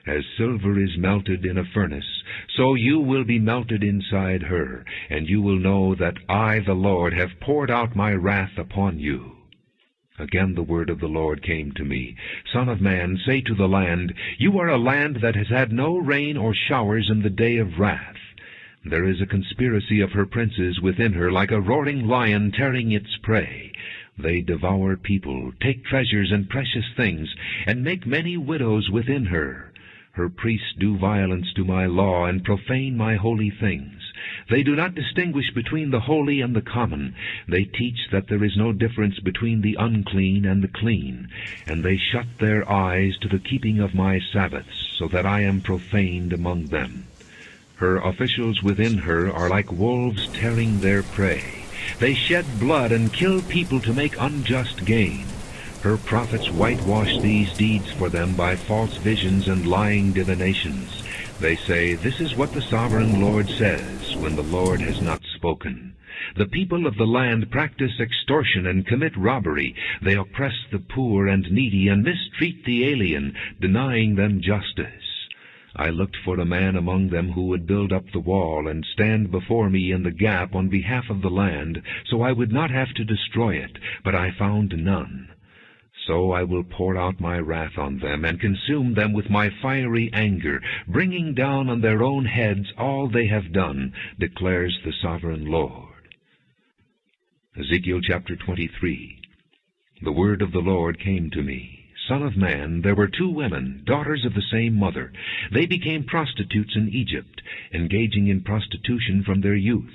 As silver is melted in a furnace, so you will be melted inside her, and you will know that I, the Lord, have poured out my wrath upon you. Again the word of the Lord came to me. Son of man, say to the land, you are a land that has had no rain or showers in the day of wrath. There is a conspiracy of her princes within her, like a roaring lion tearing its prey. They devour people, take treasures and precious things, and make many widows within her. Her priests do violence to my law and profane my holy things. They do not distinguish between the holy and the common. They teach that there is no difference between the unclean and the clean, and they shut their eyes to the keeping of my Sabbaths, so that I am profaned among them. Her officials within her are like wolves tearing their prey. They shed blood and kill people to make unjust gain. Her prophets whitewash these deeds for them by false visions and lying divinations. They say, this is what the sovereign Lord says, when the Lord has not spoken. The people of the land practice extortion and commit robbery. They oppress the poor and needy and mistreat the alien, denying them justice. I looked for a man among them who would build up the wall and stand before me in the gap on behalf of the land, so I would not have to destroy it, but I found none. So I will pour out my wrath on them and consume them with my fiery anger, bringing down on their own heads all they have done, declares the sovereign Lord. Ezekiel chapter 23. The word of the Lord came to me. Son of man, there were 2 women, daughters of the same mother. They became prostitutes in Egypt, engaging in prostitution from their youth.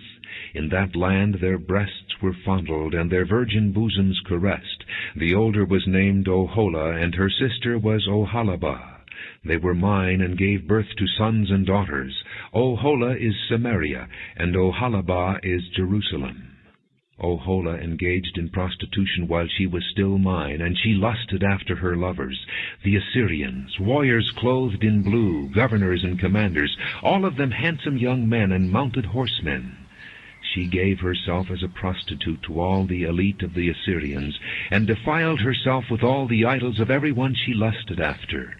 In that land their breasts were fondled, and their virgin bosoms caressed. The older was named Oholah, and her sister was Oholibah. They were mine, and gave birth to sons and daughters. Oholah is Samaria, and Oholibah is Jerusalem. Oholah engaged in prostitution while she was still mine, and she lusted after her lovers, the Assyrians, warriors clothed in blue, governors and commanders, all of them handsome young men and mounted horsemen. She gave herself as a prostitute to all the elite of the Assyrians, and defiled herself with all the idols of every one she lusted after.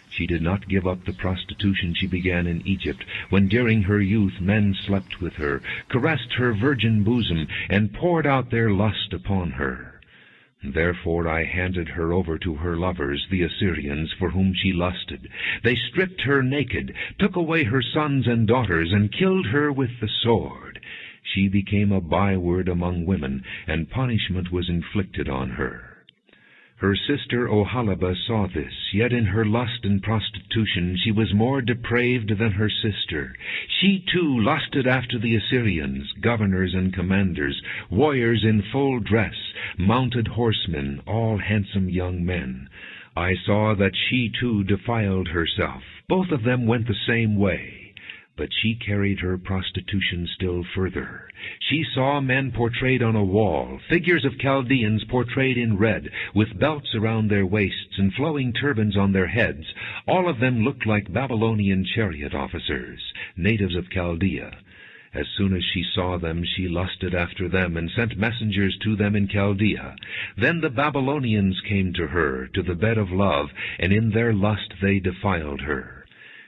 She did not give up the prostitution she began in Egypt, when during her youth men slept with her, caressed her virgin bosom, and poured out their lust upon her. Therefore I handed her over to her lovers, the Assyrians, for whom she lusted. They stripped her naked, took away her sons and daughters, and killed her with the sword. She became a byword among women, and punishment was inflicted on her. Her sister Oholibah saw this, yet in her lust and prostitution she was more depraved than her sister. She too lusted after the Assyrians, governors and commanders, warriors in full dress, mounted horsemen, all handsome young men. I saw that she too defiled herself. Both of them went the same way. But she carried her prostitution still further. She saw men portrayed on a wall, figures of Chaldeans portrayed in red, with belts around their waists and flowing turbans on their heads. All of them looked like Babylonian chariot officers, natives of Chaldea. As soon as she saw them, she lusted after them and sent messengers to them in Chaldea. Then the Babylonians came to her, to the bed of love, and in their lust they defiled her.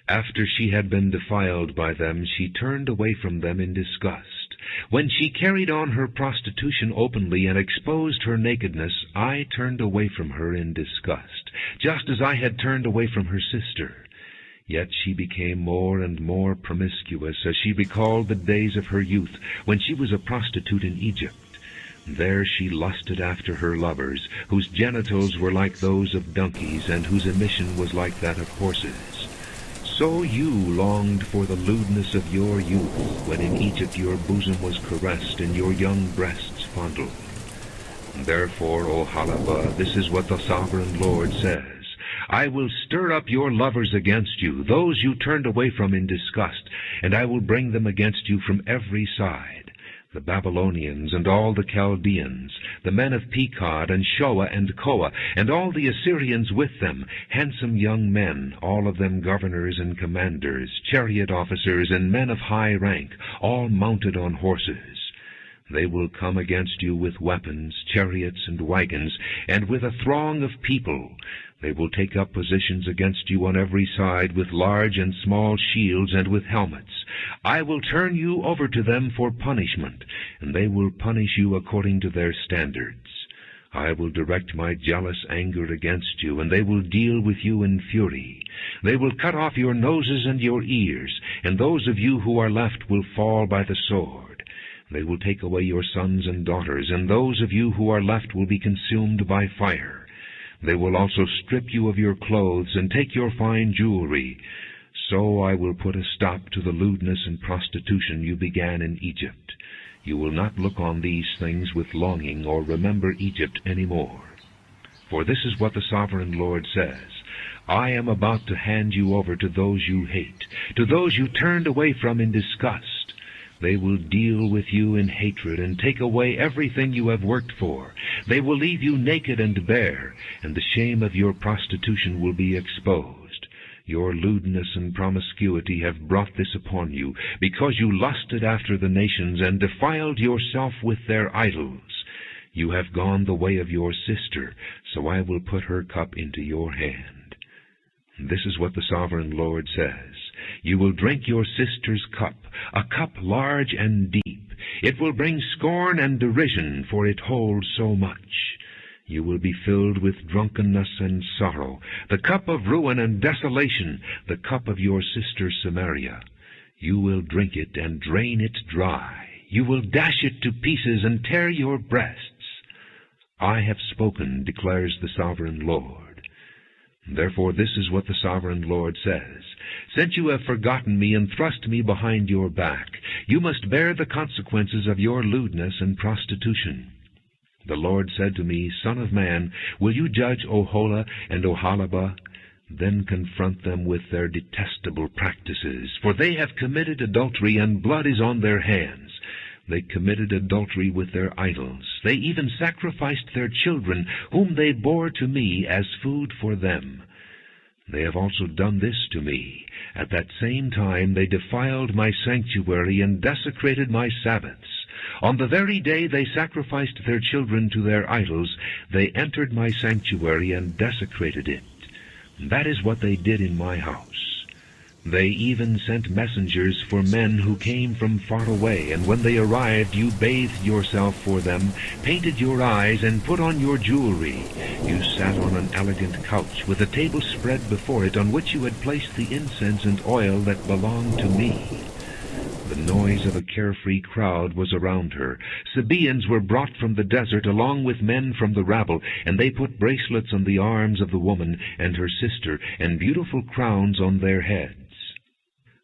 After she had been defiled by them, she turned away from them in disgust. When she carried on her prostitution openly and exposed her nakedness, I turned away from her in disgust, just as I had turned away from her sister. Yet she became more and more promiscuous as she recalled the days of her youth, when she was a prostitute in Egypt. There she lusted after her lovers, whose genitals were like those of donkeys, and whose emission was like that of horses. So you longed for the lewdness of your youth, when in Egypt your bosom was caressed and your young breasts fondled. Therefore, O Halabah, this is what the sovereign Lord says. I will stir up your lovers against you, those you turned away from in disgust, and I will bring them against you from every side. The Babylonians and all the Chaldeans, the men of Pekod and Shoa and Koa, and all the Assyrians with them, handsome young men, all of them governors and commanders, chariot officers and men of high rank, all mounted on horses. They will come against you with weapons, chariots, and wagons, and with a throng of people. They will take up positions against you on every side with large and small shields and with helmets. I will turn you over to them for punishment, and they will punish you according to their standards. I will direct my jealous anger against you, and they will deal with you in fury. They will cut off your noses and your ears, and those of you who are left will fall by the sword. They will take away your sons and daughters, and those of you who are left will be consumed by fire. They will also strip you of your clothes and take your fine jewelry. So I will put a stop to the lewdness and prostitution you began in Egypt. You will not look on these things with longing or remember Egypt any more. For this is what the sovereign Lord says. I am about to hand you over to those you hate, to those you turned away from in disgust. They will deal with you in hatred and take away everything you have worked for. They will leave you naked and bare, and the shame of your prostitution will be exposed. Your lewdness and promiscuity have brought this upon you, because you lusted after the nations and defiled yourself with their idols. You have gone the way of your sister, so I will put her cup into your hand. This is what the sovereign Lord says. You will drink your sister's cup, a cup large and deep. It will bring scorn and derision, for it holds so much. You will be filled with drunkenness and sorrow, the cup of ruin and desolation, the cup of your sister Samaria. You will drink it and drain it dry. You will dash it to pieces and tear your breasts. I have spoken, declares the sovereign Lord. Therefore this is what the sovereign Lord says. Since you have forgotten me and thrust me behind your back, you must bear the consequences of your lewdness and prostitution. The Lord said to me, Son of man, will you judge Oholah and Oholibah? Then confront them with their detestable practices, for they have committed adultery, and blood is on their hands. They committed adultery with their idols. They even sacrificed their children, whom they bore to me as food for them. They have also done this to me. At that same time they defiled my sanctuary and desecrated my Sabbaths. On the very day they sacrificed their children to their idols, they entered my sanctuary and desecrated it. That is what they did in my house. They even sent messengers for men who came from far away, and when they arrived you bathed yourself for them, painted your eyes, and put on your jewelry. You sat on an elegant couch, with a table spread before it, on which you had placed the incense and oil that belonged to me. The noise of a carefree crowd was around her. Sabaeans were brought from the desert, along with men from the rabble, and they put bracelets on the arms of the woman and her sister, and beautiful crowns on their heads.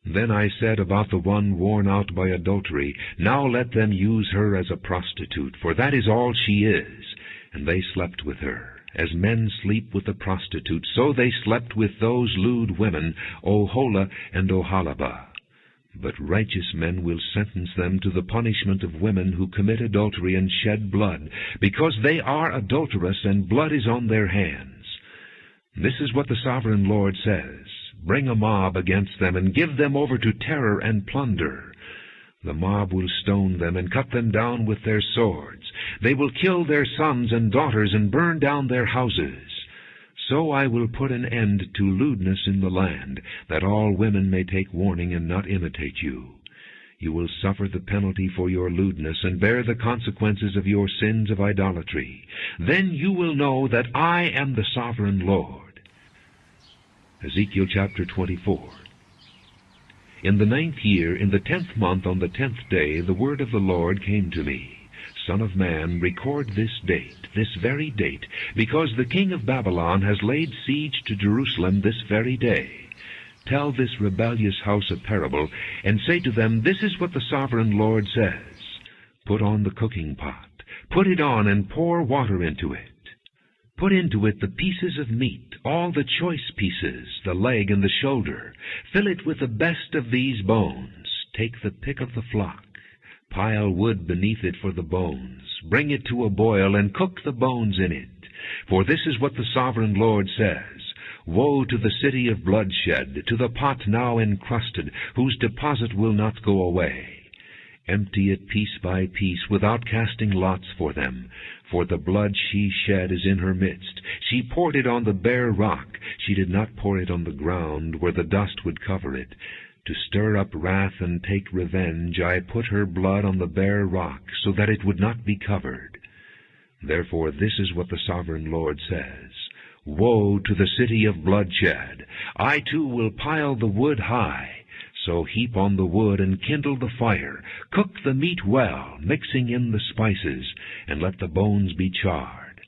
Then I said about the one worn out by adultery, Now let them use her as a prostitute, for that is all she is. And they slept with her. As men sleep with a prostitute, so they slept with those lewd women, Oholah and Oholibah. But righteous men will sentence them to the punishment of women who commit adultery and shed blood, because they are adulterous and blood is on their hands. This is what the sovereign Lord says. Bring a mob against them, and give them over to terror and plunder. The mob will stone them and cut them down with their swords. They will kill their sons and daughters and burn down their houses. So I will put an end to lewdness in the land, that all women may take warning and not imitate you. You will suffer the penalty for your lewdness and bear the consequences of your sins of idolatry. Then you will know that I am the sovereign Lord. Ezekiel chapter 24. In the 9th year, in the 10th month, on the 10th day, the word of the Lord came to me. Son of man, record this date, this very date, because the king of Babylon has laid siege to Jerusalem this very day. Tell this rebellious house a parable, and say to them, This is what the sovereign Lord says. Put on the cooking pot, Put it on, and pour water into it. Put into it the pieces of meat, all the choice pieces, the leg and the shoulder. Fill it with the best of these bones. Take the pick of the flock. Pile wood beneath it for the bones. Bring it to a boil, and cook the bones in it. For this is what the sovereign Lord says. Woe to the city of bloodshed, to the pot now encrusted, whose deposit will not go away. Empty it piece by piece, without casting lots for them. For the blood she shed is in her midst. She poured it on the bare rock. She did not pour it on the ground, where the dust would cover it. To stir up wrath and take revenge, I put her blood on the bare rock, so that it would not be covered. Therefore this is what the sovereign Lord says. Woe to the city of bloodshed! I too will pile the wood high. So heap on the wood and kindle the fire. Cook the meat well, mixing in the spices, and let the bones be charred.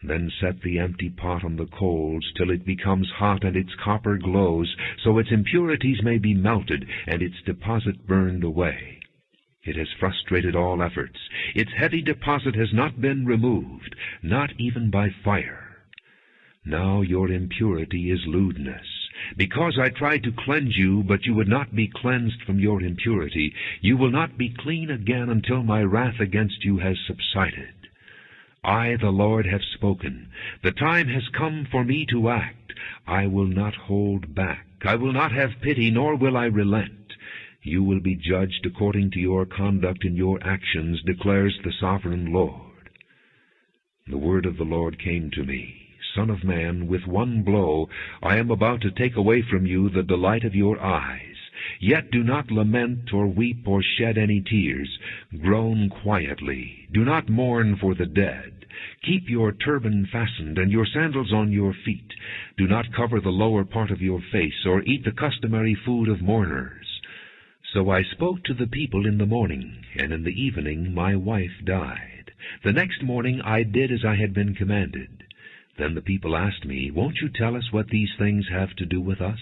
Then set the empty pot on the coals till it becomes hot and its copper glows, so its impurities may be melted and its deposit burned away. It has frustrated all efforts. Its heavy deposit has not been removed, not even by fire. Now your impurity is lewdness. Because I tried to cleanse you, but you would not be cleansed from your impurity, you will not be clean again until my wrath against you has subsided. I, the Lord, have spoken. The time has come for me to act. I will not hold back. I will not have pity, nor will I relent. You will be judged according to your conduct and your actions, declares the sovereign Lord. The word of the Lord came to me. Son of man, with one blow I am about to take away from you the delight of your eyes. Yet do not lament or weep or shed any tears. Groan quietly. Do not mourn for the dead. Keep your turban fastened and your sandals on your feet. Do not cover the lower part of your face or eat the customary food of mourners. So I spoke to the people in the morning, and in the evening my wife died. The next morning I did as I had been commanded. Then the people asked me, Won't you tell us what these things have to do with us?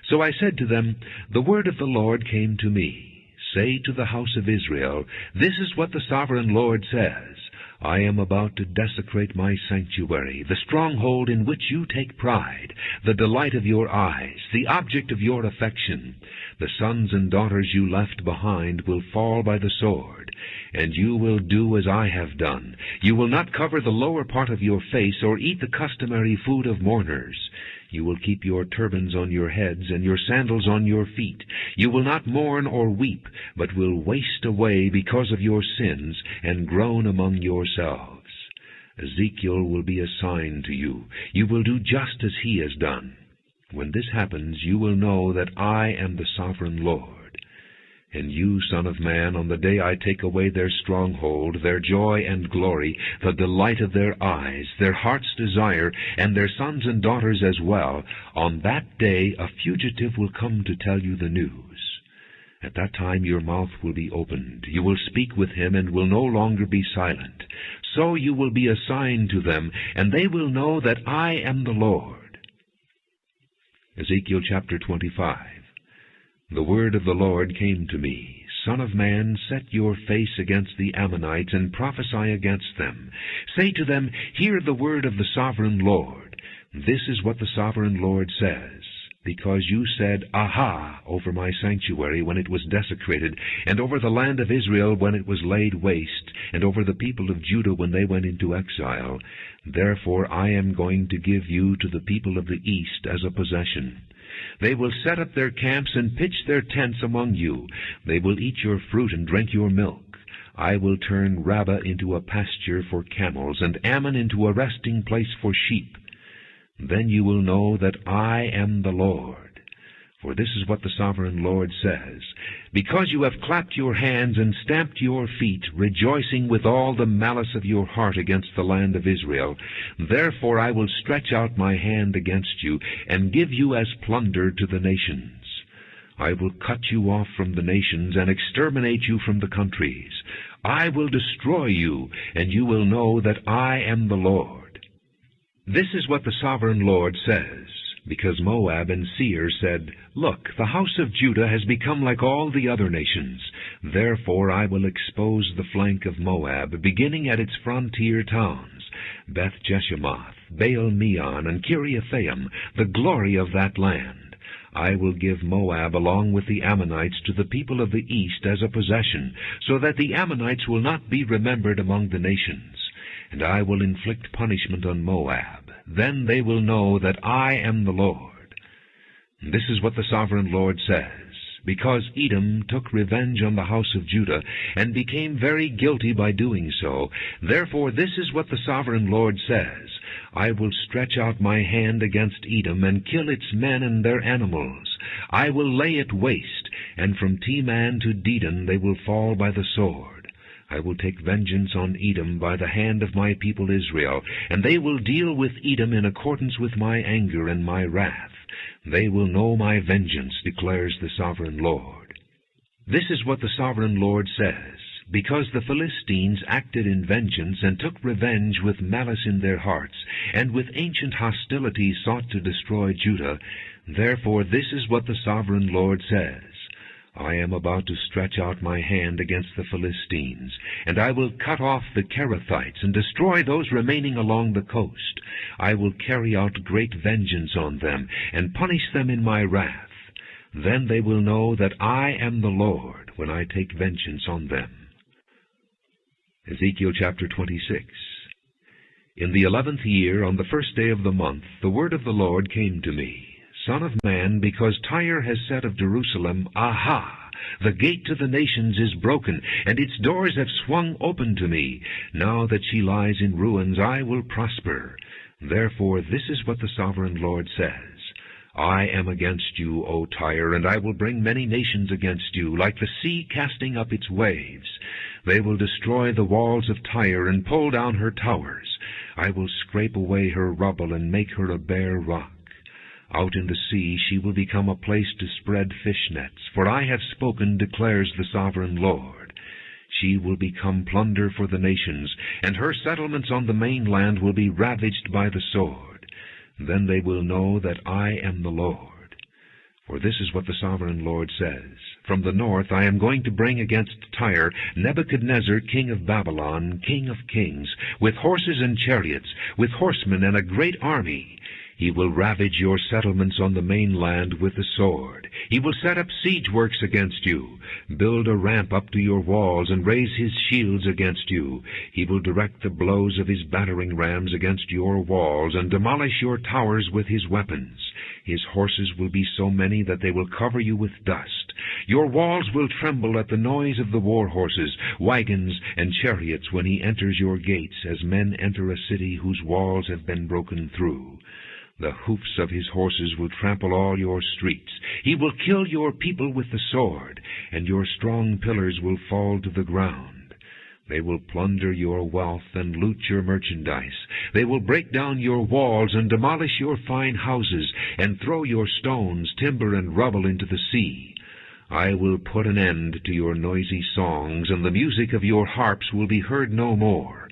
So I said to them, The word of the Lord came to me. Say to the house of Israel, This is what the sovereign Lord says. I am about to desecrate my sanctuary, the stronghold in which you take pride, the delight of your eyes, the object of your affection. The sons and daughters you left behind will fall by the sword, and you will do as I have done. You will not cover the lower part of your face or eat the customary food of mourners. You will keep your turbans on your heads and your sandals on your feet. You will not mourn or weep, but will waste away because of your sins and groan among yourselves. Ezekiel will be a sign to you. You will do just as he has done. When this happens, you will know that I am the sovereign Lord. And you, son of man, on the day I take away their stronghold, their joy and glory, the delight of their eyes, their heart's desire, and their sons and daughters as well, on that day a fugitive will come to tell you the news. At that time your mouth will be opened. You will speak with him and will no longer be silent. So you will be a sign to them, and they will know that I am the Lord. Ezekiel chapter 25. The word of the Lord came to me. Son of man, set your face against the Ammonites and prophesy against them. Say to them, Hear the word of the sovereign Lord. This is what the sovereign Lord says. Because you said, Aha, over my sanctuary when it was desecrated, and over the land of Israel when it was laid waste, and over the people of Judah when they went into exile, therefore I am going to give you to the people of the east as a possession. They will set up their camps and pitch their tents among you. They will eat your fruit and drink your milk. I will turn Rabbah into a pasture for camels, and Ammon into a resting place for sheep. Then you will know that I am the Lord. For this is what the sovereign Lord says. Because you have clapped your hands and stamped your feet, rejoicing with all the malice of your heart against the land of Israel, therefore I will stretch out my hand against you, and give you as plunder to the nations. I will cut you off from the nations, and exterminate you from the countries. I will destroy you, and you will know that I am the Lord. This is what the sovereign Lord says. because Moab and Seir said, Look, the house of Judah has become like all the other nations. Therefore I will expose the flank of Moab, beginning at its frontier towns, Beth-Jeshimoth, Baal-Meon, and Kiriathaim, the glory of that land. I will give Moab along with the Ammonites to the people of the east as a possession, so that the Ammonites will not be remembered among the nations. And I will inflict punishment on Moab. Then they will know that I am the Lord. And this is what the sovereign Lord says, because Edom took revenge on the house of Judah, and became very guilty by doing so. Therefore this is what the sovereign Lord says, I will stretch out my hand against Edom, and kill its men and their animals. I will lay it waste, and from Teman to Dedan they will fall by the sword. I will take vengeance on Edom by the hand of my people Israel, and they will deal with Edom in accordance with my anger and my wrath. They will know my vengeance, declares the sovereign Lord. This is what the sovereign Lord says, because the Philistines acted in vengeance and took revenge with malice in their hearts, and with ancient hostility sought to destroy Judah. Therefore this is what the sovereign Lord says, I am about to stretch out my hand against the Philistines, and I will cut off the Kerethites and destroy those remaining along the coast. I will carry out great vengeance on them, and punish them in my wrath. Then they will know that I am the Lord when I take vengeance on them. Ezekiel chapter 26. In the 11th year, on the first day of the month, the word of the Lord came to me, Son of man, because Tyre has said of Jerusalem, Aha! The gate to the nations is broken, and its doors have swung open to me. Now that she lies in ruins, I will prosper. Therefore this is what the sovereign Lord says, I am against you, O Tyre, and I will bring many nations against you, like the sea casting up its waves. They will destroy the walls of Tyre and pull down her towers. I will scrape away her rubble and make her a bare rock. Out in the sea she will become a place to spread fish nets, for I have spoken, declares the sovereign Lord. She will become plunder for the nations, and her settlements on the mainland will be ravaged by the sword. Then they will know that I am the Lord. For this is what the sovereign Lord says, From the north I am going to bring against Tyre Nebuchadnezzar, king of Babylon, king of kings, with horses and chariots, with horsemen and a great army. He will ravage your settlements on the mainland with the sword. He will set up siege works against you, build a ramp up to your walls, and raise his shields against you. He will direct the blows of his battering rams against your walls, and demolish your towers with his weapons. His horses will be so many that they will cover you with dust. Your walls will tremble at the noise of the war horses, wagons, and chariots when he enters your gates, as men enter a city whose walls have been broken through. The hoofs of his horses will trample all your streets. He will kill your people with the sword, and your strong pillars will fall to the ground. They will plunder your wealth and loot your merchandise. They will break down your walls and demolish your fine houses, and throw your stones, timber, and rubble into the sea. I will put an end to your noisy songs, and the music of your harps will be heard no more.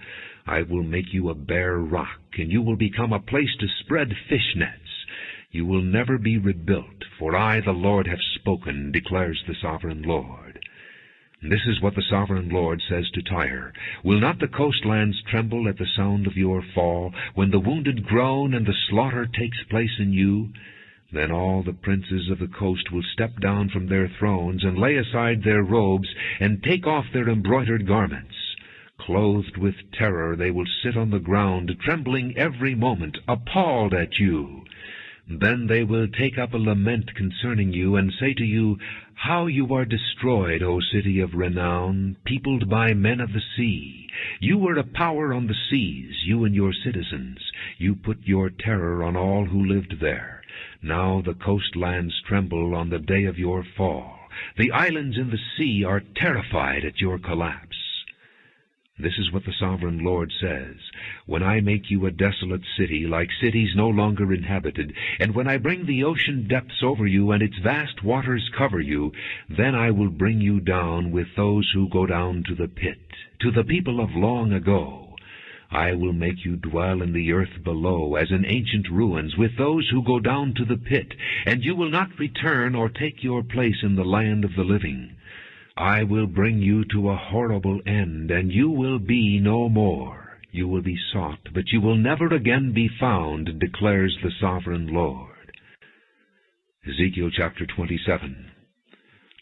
I will make you a bare rock, and you will become a place to spread fish nets. You will never be rebuilt, for I, the Lord, have spoken, declares the sovereign Lord. This is what the sovereign Lord says to Tyre. Will not the coastlands tremble at the sound of your fall, when the wounded groan and the slaughter takes place in you? Then all the princes of the coast will step down from their thrones, and lay aside their robes, and take off their embroidered garments. Clothed with terror, they will sit on the ground, trembling every moment, appalled at you. Then they will take up a lament concerning you, and say to you, How you are destroyed, O city of renown, peopled by men of the sea! You were a power on the seas, you and your citizens. You put your terror on all who lived there. Now the coastlands tremble on the day of your fall. The islands in the sea are terrified at your collapse. This is what the sovereign Lord says, When I make you a desolate city, like cities no longer inhabited, and when I bring the ocean depths over you, and its vast waters cover you, then I will bring you down with those who go down to the pit, to the people of long ago. I will make you dwell in the earth below, as in ancient ruins, with those who go down to the pit, and you will not return or take your place in the land of the living. I will bring you to a horrible end, and you will be no more. You will be sought, but you will never again be found, declares the sovereign Lord. Ezekiel chapter 27.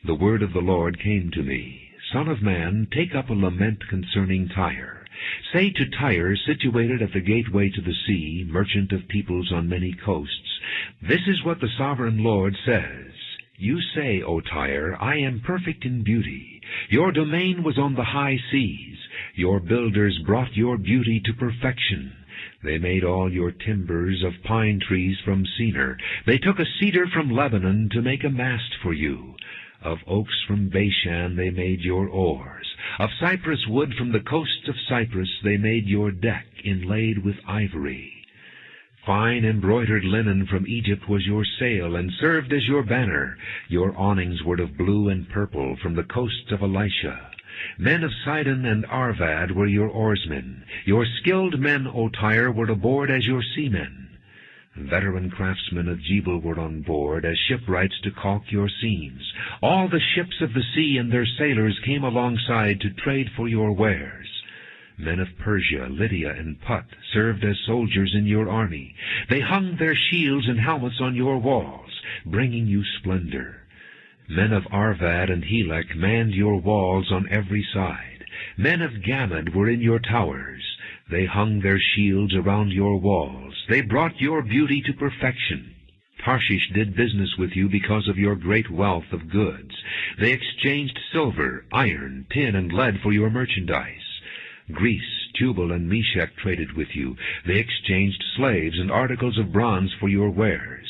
The word of the Lord came to me. Son of man, take up a lament concerning Tyre. Say to Tyre, situated at the gateway to the sea, merchant of peoples on many coasts, this is what the sovereign Lord says. You say, O Tyre, I am perfect in beauty. Your domain was on the high seas. Your builders brought your beauty to perfection. They made all your timbers of pine trees from Senir. They took a cedar from Lebanon to make a mast for you. Of oaks from Bashan they made your oars. Of cypress wood from the coasts of Cyprus they made your deck, inlaid with ivory. Fine embroidered linen from Egypt was your sail, and served as your banner. Your awnings were of blue and purple from the coasts of Elisha. Men of Sidon and Arvad were your oarsmen. Your skilled men, O Tyre, were aboard as your seamen. Veteran craftsmen of Jebel were on board, as shipwrights to caulk your seams. All the ships of the sea and their sailors came alongside to trade for your wares. Men of Persia, Lydia, and Put served as soldiers in your army. They hung their shields and helmets on your walls, bringing you splendor. Men of Arvad and Helek manned your walls on every side. Men of Gamad were in your towers. They hung their shields around your walls. They brought your beauty to perfection. Tarshish did business with you because of your great wealth of goods. They exchanged silver, iron, tin, and lead for your merchandise. Greece, Tubal, and Meshech traded with you. They exchanged slaves and articles of bronze for your wares.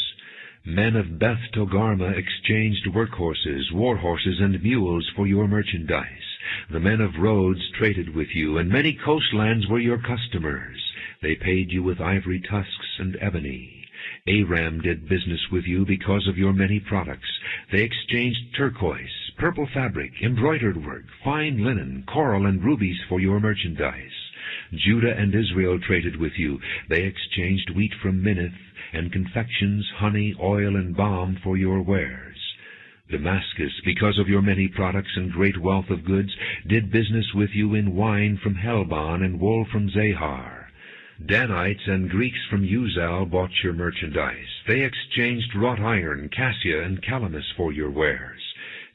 Men of Beth Togarmah exchanged workhorses, war horses, and mules for your merchandise. The men of Rhodes traded with you, and many coastlands were your customers. They paid you with ivory tusks and ebony. Aram did business with you because of your many products. They exchanged turquoise, purple fabric, embroidered work, fine linen, coral, and rubies for your merchandise. Judah and Israel traded with you. They exchanged wheat from Minnith, and confections, honey, oil, and balm for your wares. Damascus, because of your many products and great wealth of goods, did business with you in wine from Helbon and wool from Zahar. Danites and Greeks from Uzal bought your merchandise. They exchanged wrought iron, cassia, and calamus for your wares.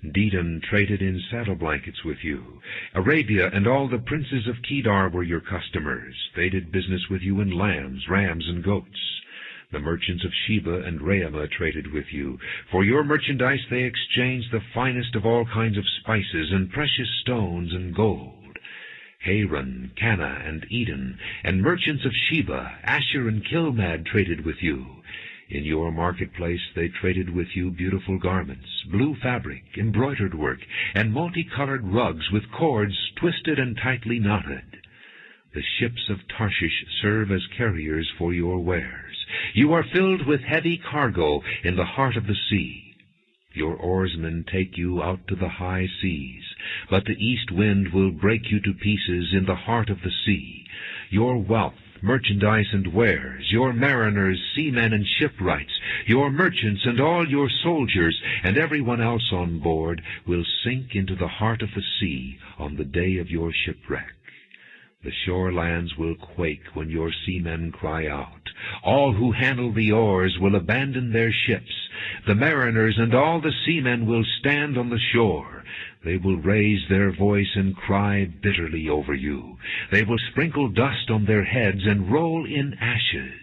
Dedan traded in saddle blankets with you. Arabia and all the princes of Kedar were your customers. They did business with you in lambs, rams, and goats. The merchants of Sheba and Raamah traded with you. For your merchandise they exchanged the finest of all kinds of spices and precious stones and gold. Haran, Cana, and Eden, and merchants of Sheba, Asher, and Kilmad traded with you. In your marketplace they traded with you beautiful garments, blue fabric, embroidered work, and multicolored rugs with cords twisted and tightly knotted. The ships of Tarshish serve as carriers for your wares. You are filled with heavy cargo in the heart of the sea. Your oarsmen take you out to the high seas, but the east wind will break you to pieces in the heart of the sea. Your wealth, merchandise, and wares, your mariners, seamen, and shipwrights, your merchants, and all your soldiers, and everyone else on board will sink into the heart of the sea on the day of your shipwreck. The shorelands will quake when your seamen cry out. All who handle the oars will abandon their ships. The mariners and all the seamen will stand on the shore. They will raise their voice and cry bitterly over you. They will sprinkle dust on their heads and roll in ashes.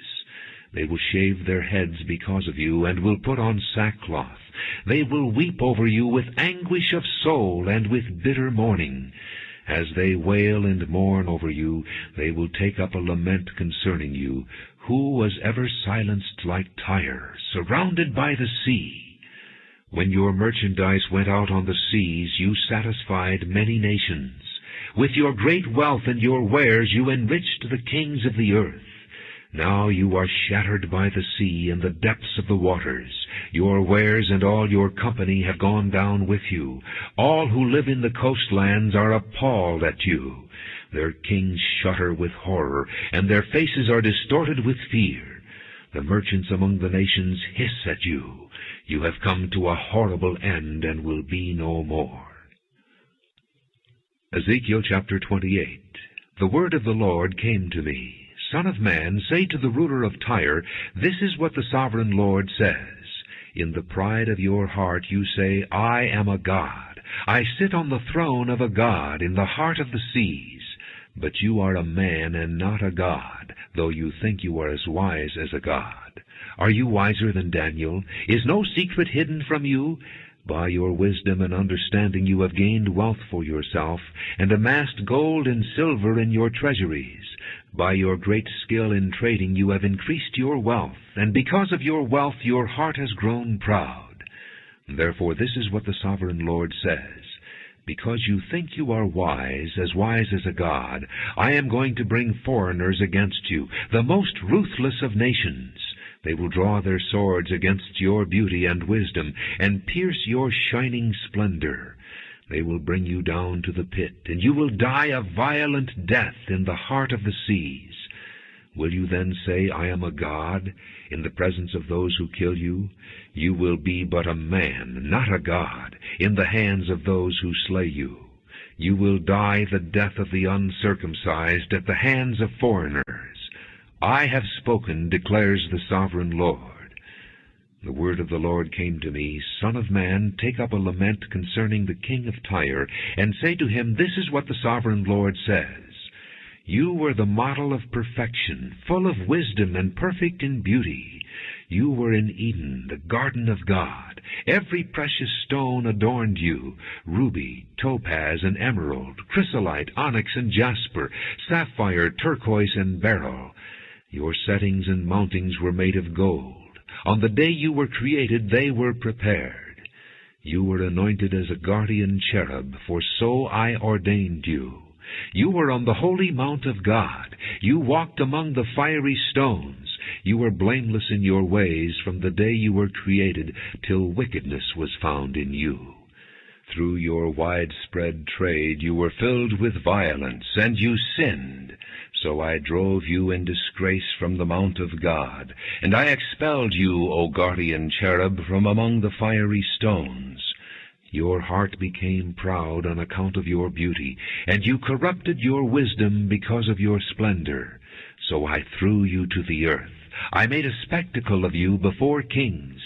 They will shave their heads because of you and will put on sackcloth. They will weep over you with anguish of soul and with bitter mourning. As they wail and mourn over you, they will take up a lament concerning you. Who was ever silenced like Tyre, surrounded by the sea? When your merchandise went out on the seas, you satisfied many nations. With your great wealth and your wares you enriched the kings of the earth. Now you are shattered by the sea in the depths of the waters. Your wares and all your company have gone down with you. All who live in the coastlands are appalled at you. Their kings shudder with horror, and their faces are distorted with fear. The merchants among the nations hiss at you. You have come to a horrible end and will be no more. Ezekiel chapter 28. The word of the Lord came to me. Son of man, say to the ruler of Tyre, This is what the sovereign Lord says. In the pride of your heart you say, I am a god. I sit on the throne of a god in the heart of the seas. But you are a man and not a god, though you think you are as wise as a god. Are you wiser than Daniel? Is no secret hidden from you? By your wisdom and understanding you have gained wealth for yourself, and amassed gold and silver in your treasuries. By your great skill in trading you have increased your wealth, and because of your wealth your heart has grown proud. Therefore this is what the sovereign Lord says. Because you think you are wise as a god, I am going to bring foreigners against you, the most ruthless of nations. They will draw their swords against your beauty and wisdom, and pierce your shining splendor. They will bring you down to the pit, and you will die a violent death in the heart of the seas. Will you then say, I am a god, in the presence of those who kill you? You will be but a man, not a god, in the hands of those who slay you. You will die the death of the uncircumcised at the hands of foreigners. I have spoken, declares the sovereign Lord. The word of the Lord came to me, Son of man, take up a lament concerning the king of Tyre, and say to him, This is what the sovereign Lord says. You were the model of perfection, full of wisdom and perfect in beauty. You were in Eden, the garden of God. Every precious stone adorned you, ruby, topaz, and emerald, chrysolite, onyx, and jasper, sapphire, turquoise, and beryl. Your settings and mountings were made of gold. On the day you were created, they were prepared. You were anointed as a guardian cherub, for so I ordained you. You were on the holy mount of God. You walked among the fiery stones. You were blameless in your ways from the day you were created till wickedness was found in you. Through your widespread trade you were filled with violence, and you sinned. So I drove you in disgrace from the mount of God, and I expelled you, O guardian cherub, from among the fiery stones. Your heart became proud on account of your beauty, and you corrupted your wisdom because of your splendor. So I threw you to the earth. I made a spectacle of you before kings.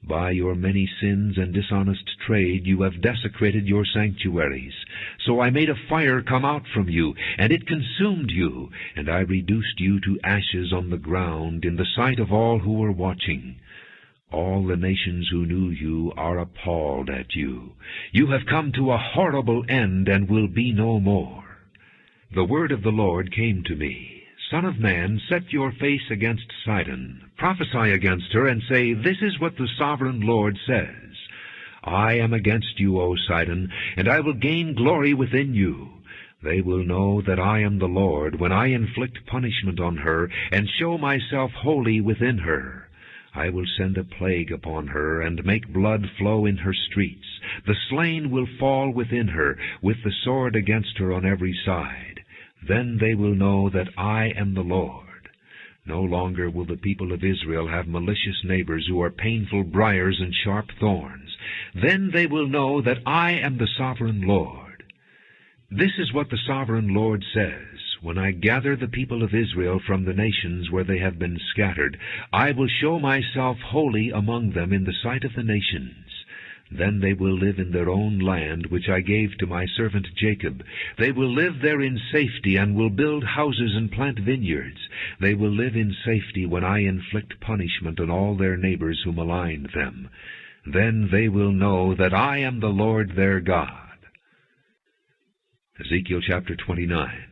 By your many sins and dishonest trade you have desecrated your sanctuaries. So I made a fire come out from you, and it consumed you, and I reduced you to ashes on the ground in the sight of all who were watching. All the nations who knew you are appalled at you. You have come to a horrible end and will be no more. The word of the Lord came to me. Son of man, set your face against Sidon. Prophesy against her, and say, This is what the sovereign Lord says. I am against you, O Sidon, and I will gain glory within you. They will know that I am the Lord when I inflict punishment on her, and show myself holy within her. I will send a plague upon her, and make blood flow in her streets. The slain will fall within her, with the sword against her on every side. Then they will know that I am the Lord. No longer will the people of Israel have malicious neighbors who are painful briars and sharp thorns. Then they will know that I am the sovereign Lord. This is what the sovereign Lord says. When I gather the people of Israel from the nations where they have been scattered, I will show myself holy among them in the sight of the nations. Then they will live in their own land, which I gave to my servant Jacob. They will live there in safety, and will build houses and plant vineyards. They will live in safety when I inflict punishment on all their neighbors who maligned them. Then they will know that I am the Lord their God. Ezekiel chapter 29.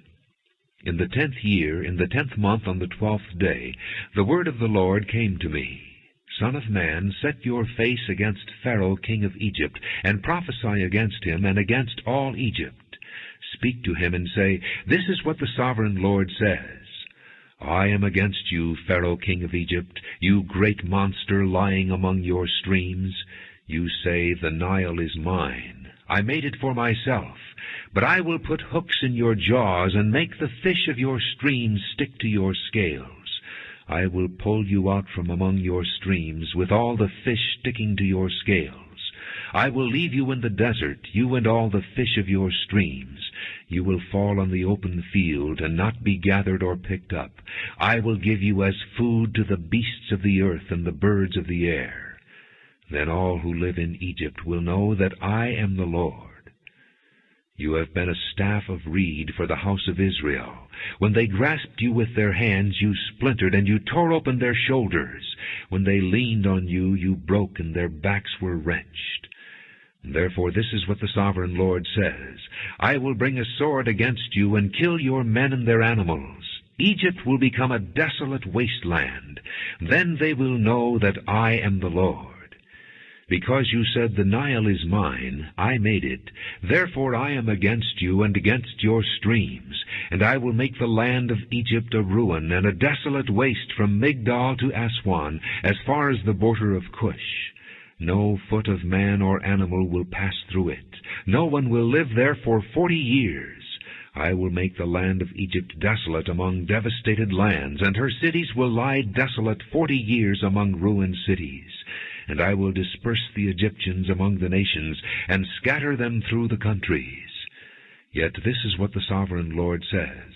In the 10th year, in the 10th month, on the 12th day, the word of the Lord came to me. Son of man, set your face against Pharaoh king of Egypt, and prophesy against him and against all Egypt. Speak to him and say, This is what the sovereign Lord says. I am against you, Pharaoh king of Egypt, you great monster lying among your streams. You say, The Nile is mine. I made it for myself. But I will put hooks in your jaws, and make the fish of your streams stick to your scales. I will pull you out from among your streams, with all the fish sticking to your scales. I will leave you in the desert, you and all the fish of your streams. You will fall on the open field, and not be gathered or picked up. I will give you as food to the beasts of the earth and the birds of the air. Then all who live in Egypt will know that I am the Lord. You have been a staff of reed for the house of Israel. When they grasped you with their hands, you splintered, and you tore open their shoulders. When they leaned on you, you broke, and their backs were wrenched. Therefore this is what the sovereign Lord says. I will bring a sword against you, and kill your men and their animals. Egypt will become a desolate wasteland. Then they will know that I am the Lord. Because you said, the Nile is mine, I made it. Therefore I am against you and against your streams, and I will make the land of Egypt a ruin and a desolate waste from Migdol to Aswan, as far as the border of Cush. No foot of man or animal will pass through it. No one will live there for 40 years. I will make the land of Egypt desolate among devastated lands, and her cities will lie desolate 40 years among ruined cities. And I will disperse the Egyptians among the nations, and scatter them through the countries. Yet this is what the sovereign Lord says.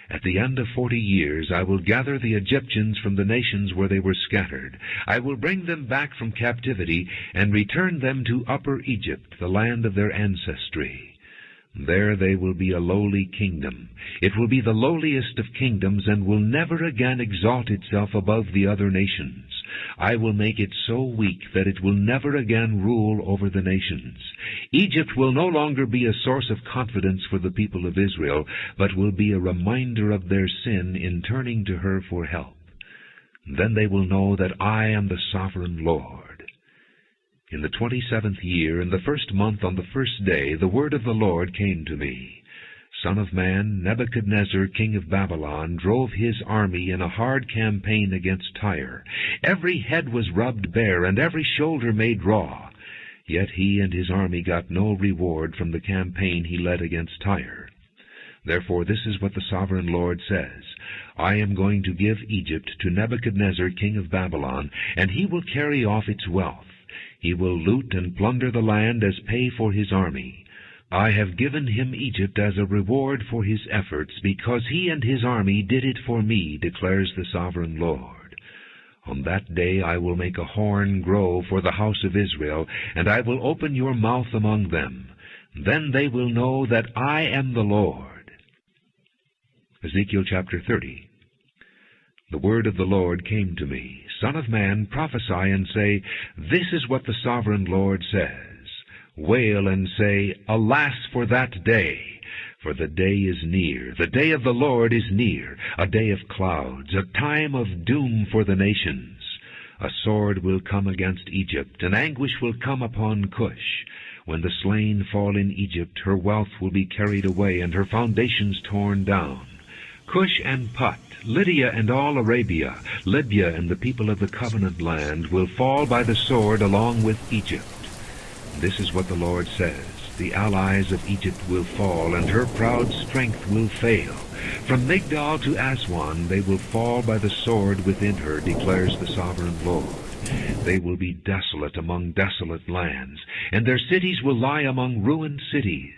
At the end of 40 years I will gather the Egyptians from the nations where they were scattered. I will bring them back from captivity, and return them to Upper Egypt, the land of their ancestry. There they will be a lowly kingdom. It will be the lowliest of kingdoms, and will never again exalt itself above the other nations. I will make it so weak that it will never again rule over the nations. Egypt will no longer be a source of confidence for the people of Israel, but will be a reminder of their sin in turning to her for help. Then they will know that I am the sovereign Lord. In the 27th year, in the 1st month, on the 1st day, the word of the Lord came to me. Son of man, Nebuchadnezzar, king of Babylon, drove his army in a hard campaign against Tyre. Every head was rubbed bare, and every shoulder made raw. Yet he and his army got no reward from the campaign he led against Tyre. Therefore this is what the sovereign Lord says. I am going to give Egypt to Nebuchadnezzar, king of Babylon, and he will carry off its wealth. He will loot and plunder the land as pay for his army. I have given him Egypt as a reward for his efforts, because he and his army did it for me, declares the sovereign Lord. On that day I will make a horn grow for the house of Israel, and I will open your mouth among them. Then they will know that I am the Lord. Ezekiel chapter 30. The word of the Lord came to me. Son of man, prophesy and say, This is what the sovereign Lord says. Wail and say, Alas for that day! For the day is near, the day of the Lord is near, a day of clouds, a time of doom for the nations. A sword will come against Egypt, and anguish will come upon Cush. When the slain fall in Egypt, her wealth will be carried away, and her foundations torn down. Cush and Put, Lydia and all Arabia, Libya and the people of the covenant land will fall by the sword along with Egypt. This is what the Lord says. The allies of Egypt will fall, and her proud strength will fail. From Migdol to Aswan they will fall by the sword within her, declares the sovereign Lord. They will be desolate among desolate lands, and their cities will lie among ruined cities.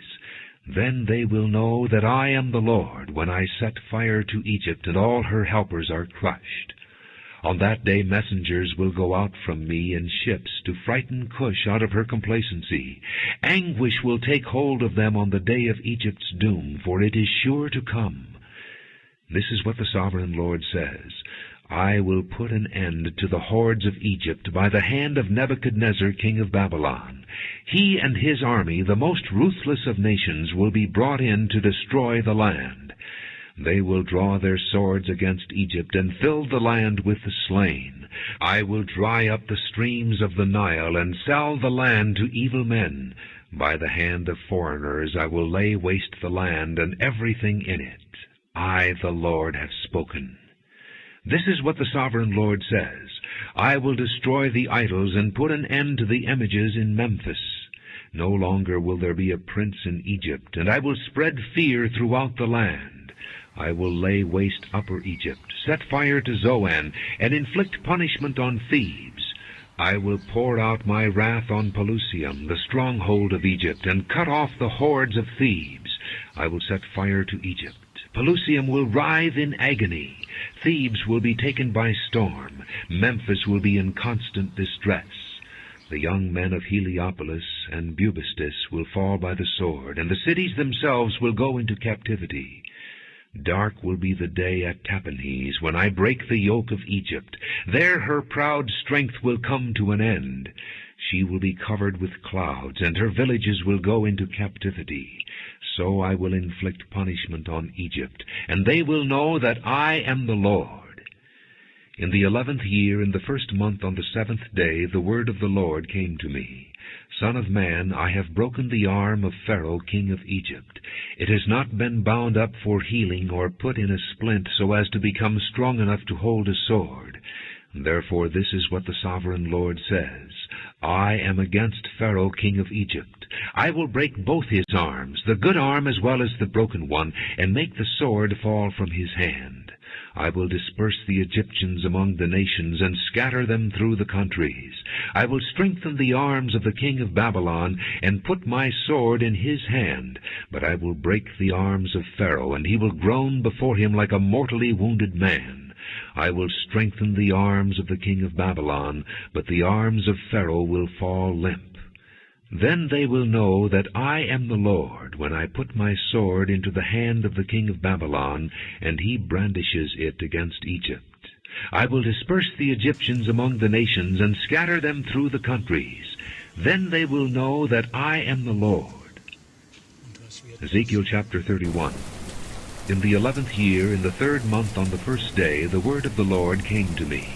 Then they will know that I am the Lord, when I set fire to Egypt, and all her helpers are crushed. On that day messengers will go out from me in ships to frighten Cush out of her complacency. Anguish will take hold of them on the day of Egypt's doom, for it is sure to come. This is what the sovereign Lord says. I will put an end to the hordes of Egypt by the hand of Nebuchadnezzar, king of Babylon. He and his army, the most ruthless of nations, will be brought in to destroy the land. They will draw their swords against Egypt and fill the land with the slain. I will dry up the streams of the Nile and sell the land to evil men. By the hand of foreigners I will lay waste the land and everything in it. I, the Lord, have spoken. This is what the sovereign Lord says. I will destroy the idols and put an end to the images in Memphis. No longer will there be a prince in Egypt, and I will spread fear throughout the land. I will lay waste Upper Egypt, set fire to Zoan, and inflict punishment on Thebes. I will pour out my wrath on Pelusium, the stronghold of Egypt, and cut off the hordes of Thebes. I will set fire to Egypt. Pelusium will writhe in agony. Thebes will be taken by storm. Memphis will be in constant distress. The young men of Heliopolis and Bubastis will fall by the sword, and the cities themselves will go into captivity. Dark will be the day at Tahpanhes, when I break the yoke of Egypt. There her proud strength will come to an end. She will be covered with clouds, and her villages will go into captivity. So I will inflict punishment on Egypt, and they will know that I am the Lord. In the 11th year, in the 1st month, on the 7th day, the word of the Lord came to me. Son of man, I have broken the arm of Pharaoh, king of Egypt. It has not been bound up for healing or put in a splint so as to become strong enough to hold a sword. Therefore this is what the sovereign Lord says. I am against Pharaoh, king of Egypt. I will break both his arms, the good arm as well as the broken one, and make the sword fall from his hand. I will disperse the Egyptians among the nations, and scatter them through the countries. I will strengthen the arms of the king of Babylon, and put my sword in his hand. But I will break the arms of Pharaoh, and he will groan before him like a mortally wounded man. I will strengthen the arms of the king of Babylon, but the arms of Pharaoh will fall limp. Then they will know that I am the Lord, when I put my sword into the hand of the king of Babylon, and he brandishes it against Egypt. I will disperse the Egyptians among the nations, and scatter them through the countries. Then they will know that I am the Lord. Ezekiel chapter 31. In the 11th year, in the 3rd month, on the 1st day, the word of the Lord came to me.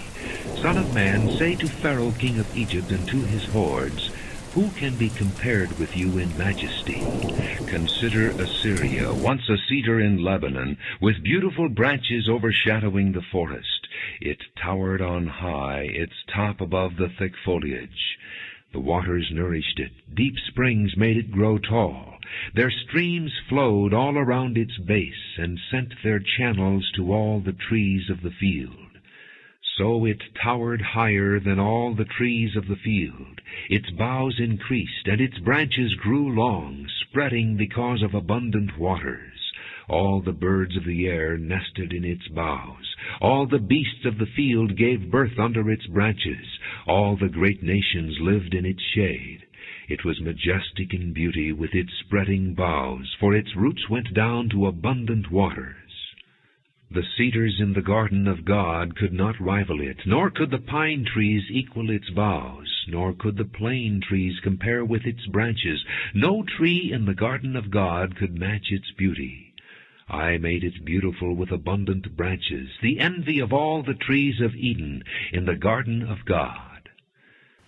Son of man, say to Pharaoh, king of Egypt, and to his hordes, who can be compared with you in majesty? Consider Assyria, once a cedar in Lebanon, with beautiful branches overshadowing the forest. It towered on high, its top above the thick foliage. The waters nourished it. Deep springs made it grow tall. Their streams flowed all around its base, and sent their channels to all the trees of the field. So it towered higher than all the trees of the field. Its boughs increased, and its branches grew long, spreading because of abundant waters. All the birds of the air nested in its boughs. All the beasts of the field gave birth under its branches. All the great nations lived in its shade. It was majestic in beauty with its spreading boughs, for its roots went down to abundant waters. The cedars in the garden of God could not rival it, nor could the pine trees equal its boughs, nor could the plane trees compare with its branches. No tree in the garden of God could match its beauty. I made it beautiful with abundant branches, the envy of all the trees of Eden in the garden of God.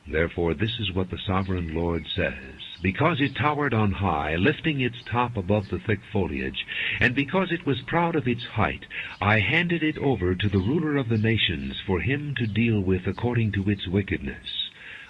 Therefore this is what the sovereign Lord says. Because it towered on high, lifting its top above the thick foliage, and because it was proud of its height, I handed it over to the ruler of the nations for him to deal with according to its wickedness.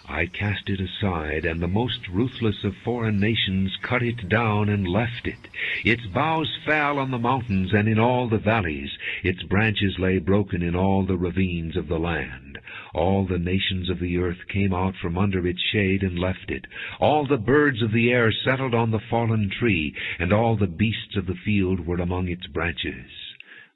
I cast it aside, and the most ruthless of foreign nations cut it down and left it. Its boughs fell on the mountains and in all the valleys. Its branches lay broken in all the ravines of the land. All the nations of the earth came out from under its shade and left it. All the birds of the air settled on the fallen tree, and all the beasts of the field were among its branches.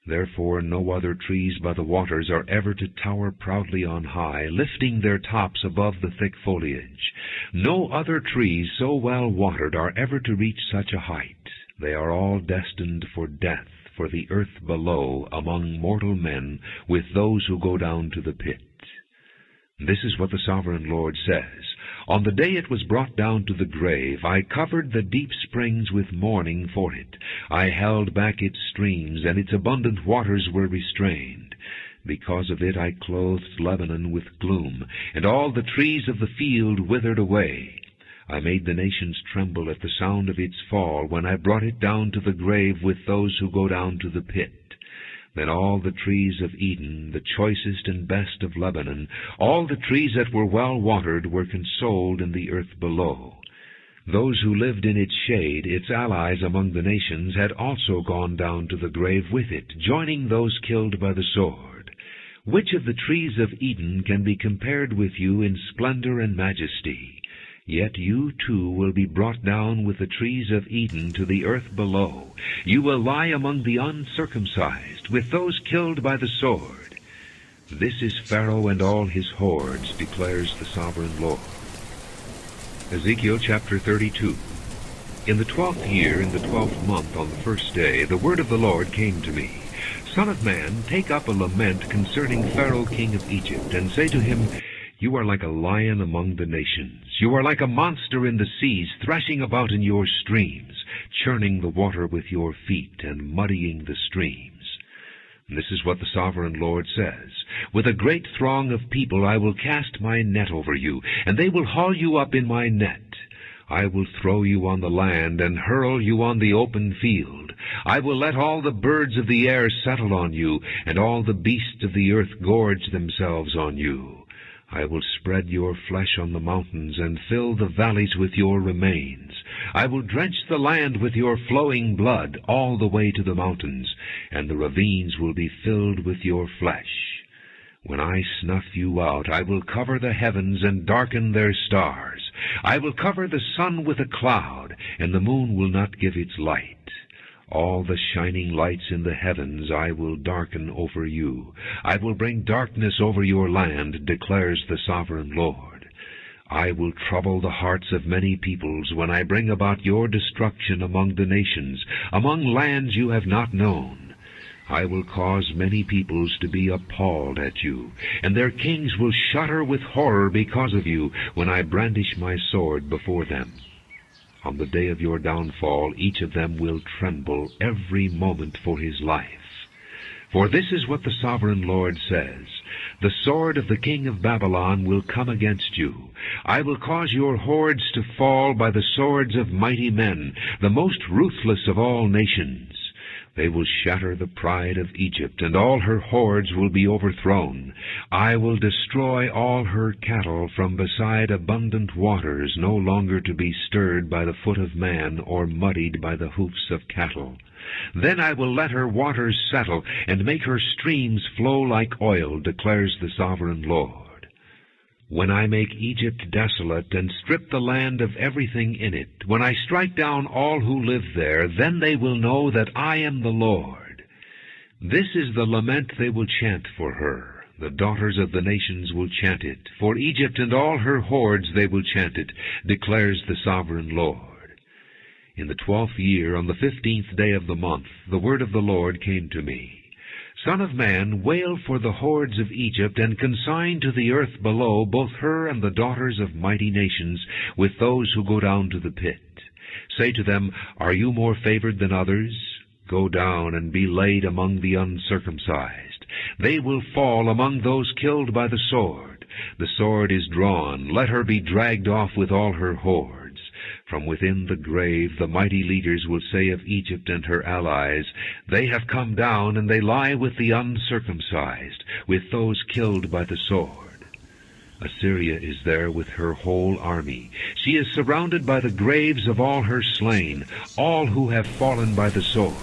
Therefore no other trees by the waters are ever to tower proudly on high, lifting their tops above the thick foliage. No other trees so well watered are ever to reach such a height. They are all destined for death, for the earth below, among mortal men, with those who go down to the pit. This is what the sovereign Lord says. On the day it was brought down to the grave, I covered the deep springs with mourning for it. I held back its streams, and its abundant waters were restrained. Because of it I clothed Lebanon with gloom, and all the trees of the field withered away. I made the nations tremble at the sound of its fall, when I brought it down to the grave with those who go down to the pit. Then all the trees of Eden, the choicest and best of Lebanon, all the trees that were well watered, were consoled in the earth below. Those who lived in its shade, its allies among the nations, had also gone down to the grave with it, joining those killed by the sword. Which of the trees of Eden can be compared with you in splendor and majesty? Yet you too will be brought down with the trees of Eden to the earth below. You will lie among the uncircumcised, with those killed by the sword. This is Pharaoh and all his hordes, declares the sovereign Lord. Ezekiel chapter 32. In the 12th year, in the 12th month, on the first day, the word of the Lord came to me. Son of man, take up a lament concerning Pharaoh king of Egypt, and say to him, You are like a lion among the nations. You are like a monster in the seas, thrashing about in your streams, churning the water with your feet, and muddying the streams. And this is what the sovereign Lord says. With a great throng of people I will cast my net over you, and they will haul you up in my net. I will throw you on the land, and hurl you on the open field. I will let all the birds of the air settle on you, and all the beasts of the earth gorge themselves on you. I will spread your flesh on the mountains, and fill the valleys with your remains. I will drench the land with your flowing blood all the way to the mountains, and the ravines will be filled with your flesh. When I snuff you out, I will cover the heavens and darken their stars. I will cover the sun with a cloud, and the moon will not give its light. All the shining lights in the heavens I will darken over you. I will bring darkness over your land, declares the sovereign Lord. I will trouble the hearts of many peoples when I bring about your destruction among the nations, among lands you have not known. I will cause many peoples to be appalled at you, and their kings will shudder with horror because of you when I brandish my sword before them. On the day of your downfall, each of them will tremble every moment for his life. For this is what the sovereign Lord says, The sword of the king of Babylon will come against you. I will cause your hordes to fall by the swords of mighty men, the most ruthless of all nations. They will shatter the pride of Egypt, and all her hordes will be overthrown. I will destroy all her cattle from beside abundant waters, no longer to be stirred by the foot of man or muddied by the hoofs of cattle. Then I will let her waters settle, and make her streams flow like oil, declares the sovereign Lord. When I make Egypt desolate and strip the land of everything in it, when I strike down all who live there, then they will know that I am the Lord. This is the lament they will chant for her. The daughters of the nations will chant it. For Egypt and all her hordes they will chant it, declares the sovereign Lord. In the 12th year, on the 15th day of the month, the word of the Lord came to me. Son of man, wail for the hordes of Egypt, and consign to the earth below both her and the daughters of mighty nations, with those who go down to the pit. Say to them, Are you more favored than others? Go down and be laid among the uncircumcised. They will fall among those killed by the sword. The sword is drawn. Let her be dragged off with all her hordes. From within the grave the mighty leaders will say of Egypt and her allies, They have come down, and they lie with the uncircumcised, with those killed by the sword. Assyria is there with her whole army. She is surrounded by the graves of all her slain, all who have fallen by the sword.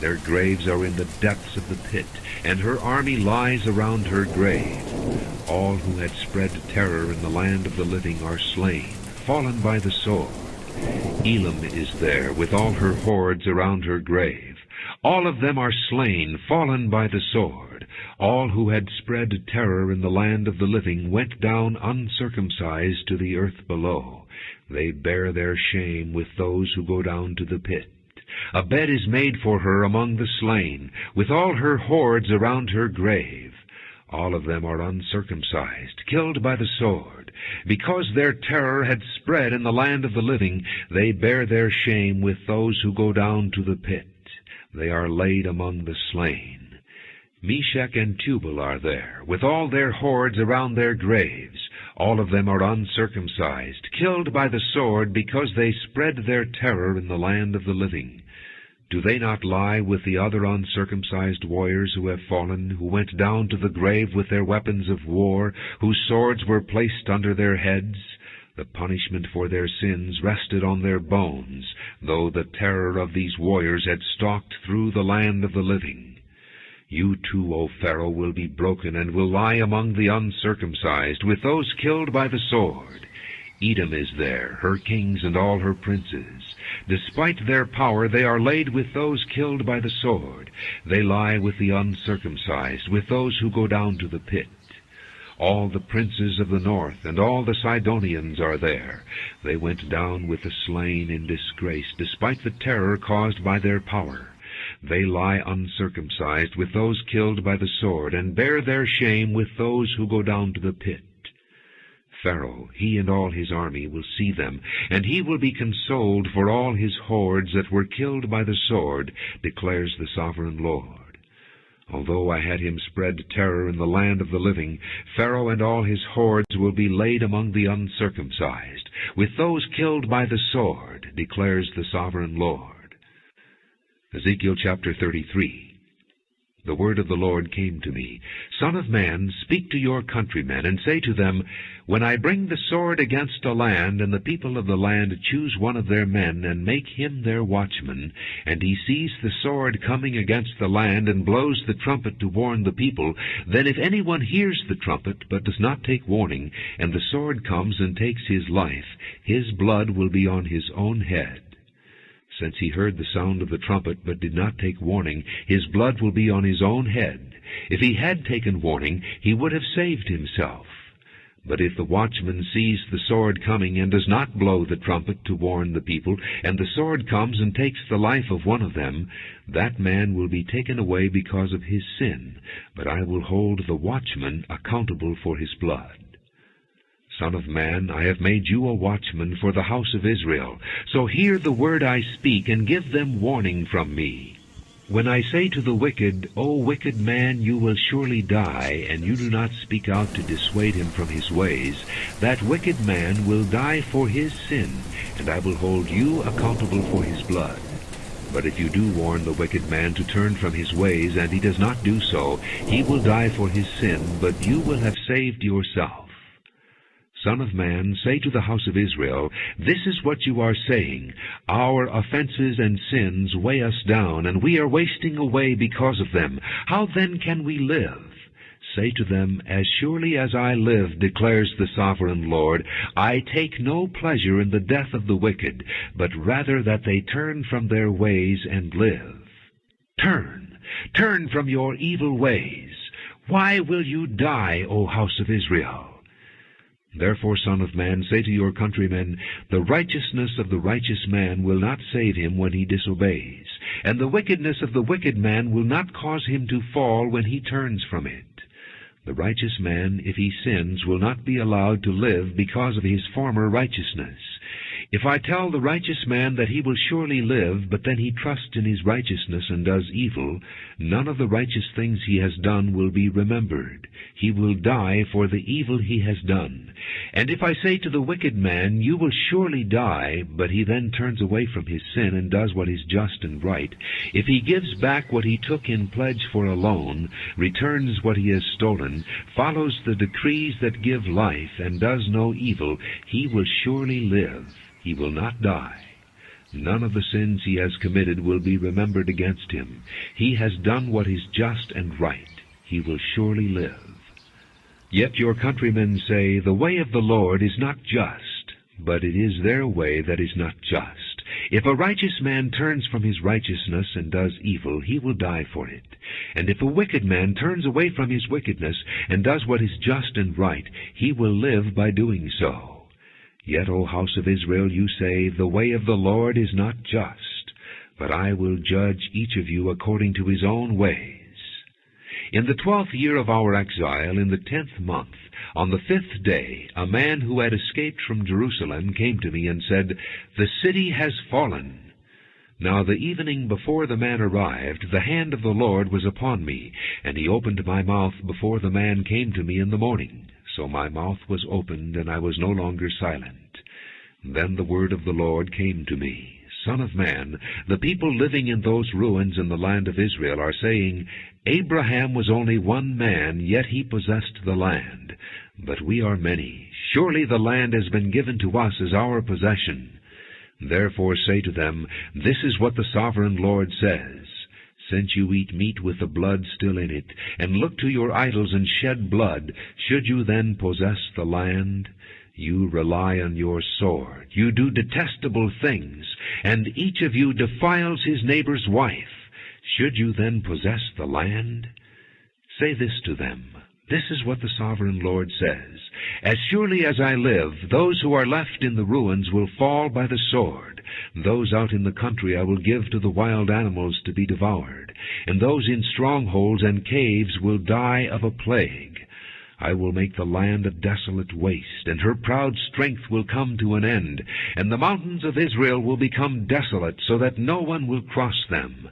Their graves are in the depths of the pit, and her army lies around her grave. All who had spread terror in the land of the living are slain, fallen by the sword. Elam is there with all her hordes around her grave. All of them are slain, fallen by the sword. All who had spread terror in the land of the living went down uncircumcised to the earth below. They bear their shame with those who go down to the pit. A bed is made for her among the slain, with all her hordes around her grave. All of them are uncircumcised, killed by the sword. Because their terror had spread in the land of the living, they bear their shame with those who go down to the pit. They are laid among the slain. Meshech and Tubal are there, with all their hordes around their graves. All of them are uncircumcised, killed by the sword, because they spread their terror in the land of the living. Do they not lie with the other uncircumcised warriors who have fallen, who went down to the grave with their weapons of war, whose swords were placed under their heads? The punishment for their sins rested on their bones, though the terror of these warriors had stalked through the land of the living. You too, O Pharaoh, will be broken, and will lie among the uncircumcised, with those killed by the sword. Edom is there, her kings and all her princes. Despite their power, they are laid with those killed by the sword. They lie with the uncircumcised, with those who go down to the pit. All the princes of the north and all the Sidonians are there. They went down with the slain in disgrace, despite the terror caused by their power. They lie uncircumcised with those killed by the sword, and bear their shame with those who go down to the pit. Pharaoh, he and all his army, will see them, and he will be consoled for all his hordes that were killed by the sword, declares the sovereign Lord. Although I had him spread terror in the land of the living, Pharaoh and all his hordes will be laid among the uncircumcised, with those killed by the sword, declares the sovereign Lord. Ezekiel chapter 33. The word of the Lord came to me, Son of man, speak to your countrymen, and say to them, When I bring the sword against a land, and the people of the land choose one of their men, and make him their watchman, and he sees the sword coming against the land, and blows the trumpet to warn the people, then if anyone hears the trumpet, but does not take warning, and the sword comes and takes his life, his blood will be on his own head. Since he heard the sound of the trumpet, but did not take warning, his blood will be on his own head. If he had taken warning, he would have saved himself. But if the watchman sees the sword coming, and does not blow the trumpet to warn the people, and the sword comes and takes the life of one of them, that man will be taken away because of his sin, but I will hold the watchman accountable for his blood. Son of man, I have made you a watchman for the house of Israel. So hear the word I speak, and give them warning from me. When I say to the wicked, O wicked man, you will surely die, and you do not speak out to dissuade him from his ways, that wicked man will die for his sin, and I will hold you accountable for his blood. But if you do warn the wicked man to turn from his ways, and he does not do so, he will die for his sin, but you will have saved yourself. Son of man, say to the house of Israel, This is what you are saying, Our offenses and sins weigh us down, and we are wasting away because of them. How then can we live? Say to them, As surely as I live, declares the sovereign Lord, I take no pleasure in the death of the wicked, but rather that they turn from their ways and live. Turn from your evil ways. Why will you die, O house of Israel? Therefore, Son of man, say to your countrymen, The righteousness of the righteous man will not save him when he disobeys, and the wickedness of the wicked man will not cause him to fall when he turns from it. The righteous man, if he sins, will not be allowed to live because of his former righteousness. If I tell the righteous man that he will surely live, but then he trusts in his righteousness and does evil, none of the righteous things he has done will be remembered. He will die for the evil he has done. And if I say to the wicked man, You will surely die, but he then turns away from his sin and does what is just and right, if he gives back what he took in pledge for a loan, returns what he has stolen, follows the decrees that give life, and does no evil, he will surely live. He will not die. None of the sins he has committed will be remembered against him. He has done what is just and right. He will surely live. Yet your countrymen say, The way of the Lord is not just, but it is their way that is not just. If a righteous man turns from his righteousness and does evil, he will die for it. And if a wicked man turns away from his wickedness and does what is just and right, he will live by doing so. Yet, O house of Israel, you say, The way of the Lord is not just, but I will judge each of you according to his own ways. In the 12th year of our exile, in the 10th month, on the 5th day, a man who had escaped from Jerusalem came to me and said, The city has fallen. Now the evening before the man arrived, the hand of the Lord was upon me, and he opened my mouth before the man came to me in the morning. So my mouth was opened, and I was no longer silent. Then the word of the Lord came to me, Son of man, the people living in those ruins in the land of Israel are saying, Abraham was only one man, yet he possessed the land. But we are many. Surely the land has been given to us as our possession. Therefore say to them, This is what the sovereign Lord says. Since you eat meat with the blood still in it, and look to your idols and shed blood, should you then possess the land? You rely on your sword. You do detestable things, and each of you defiles his neighbor's wife. Should you then possess the land? Say this to them, This is what the sovereign Lord says. As surely as I live, those who are left in the ruins will fall by the sword. Those out in the country I will give to the wild animals to be devoured, and those in strongholds and caves will die of a plague. I will make the land a desolate waste, and her proud strength will come to an end, and the mountains of Israel will become desolate, so that no one will cross them.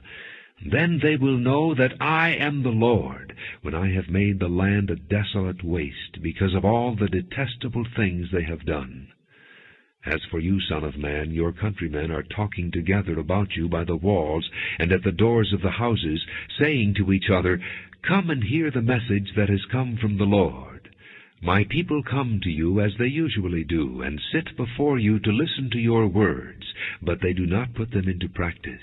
Then they will know that I am the Lord, when I have made the land a desolate waste, because of all the detestable things they have done. As for you, Son of man, your countrymen are talking together about you by the walls and at the doors of the houses, saying to each other, Come and hear the message that has come from the Lord. My people come to you as they usually do, and sit before you to listen to your words, but they do not put them into practice.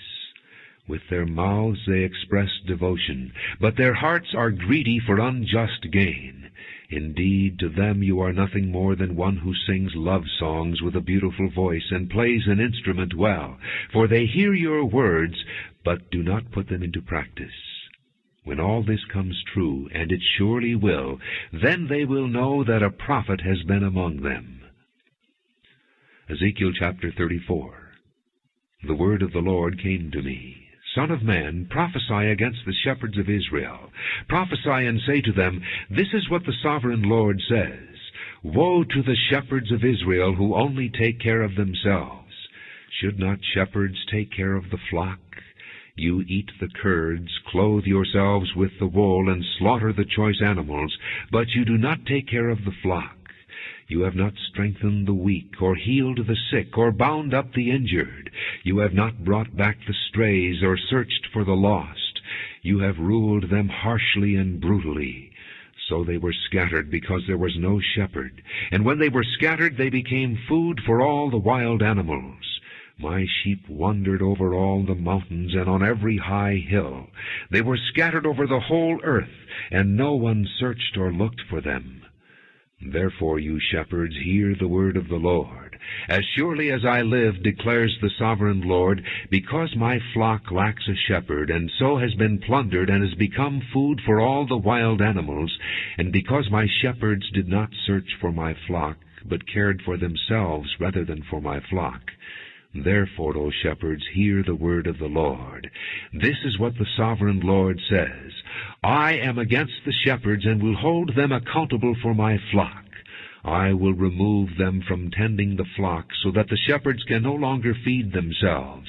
With their mouths they express devotion, but their hearts are greedy for unjust gain. Indeed, to them you are nothing more than one who sings love songs with a beautiful voice and plays an instrument well, for they hear your words, but do not put them into practice. When all this comes true, and it surely will, then they will know that a prophet has been among them. Ezekiel chapter 34. The word of the Lord came to me. Son of man, prophesy against the shepherds of Israel. Prophesy and say to them, This is what the sovereign Lord says. Woe to the shepherds of Israel who only take care of themselves. Should not shepherds take care of the flock? You eat the curds, clothe yourselves with the wool, and slaughter the choice animals, but you do not take care of the flock. You have not strengthened the weak, or healed the sick, or bound up the injured. You have not brought back the strays, or searched for the lost. You have ruled them harshly and brutally. So they were scattered because there was no shepherd. And when they were scattered, they became food for all the wild animals. My sheep wandered over all the mountains and on every high hill. They were scattered over the whole earth, and no one searched or looked for them. Therefore, you shepherds, hear the word of the Lord. As surely as I live, declares the sovereign Lord, because my flock lacks a shepherd, and so has been plundered and has become food for all the wild animals, and because my shepherds did not search for my flock, but cared for themselves rather than for my flock, therefore, O shepherds, hear the word of the Lord. This is what the sovereign Lord says. I am against the shepherds, and will hold them accountable for my flock. I will remove them from tending the flock, so that the shepherds can no longer feed themselves.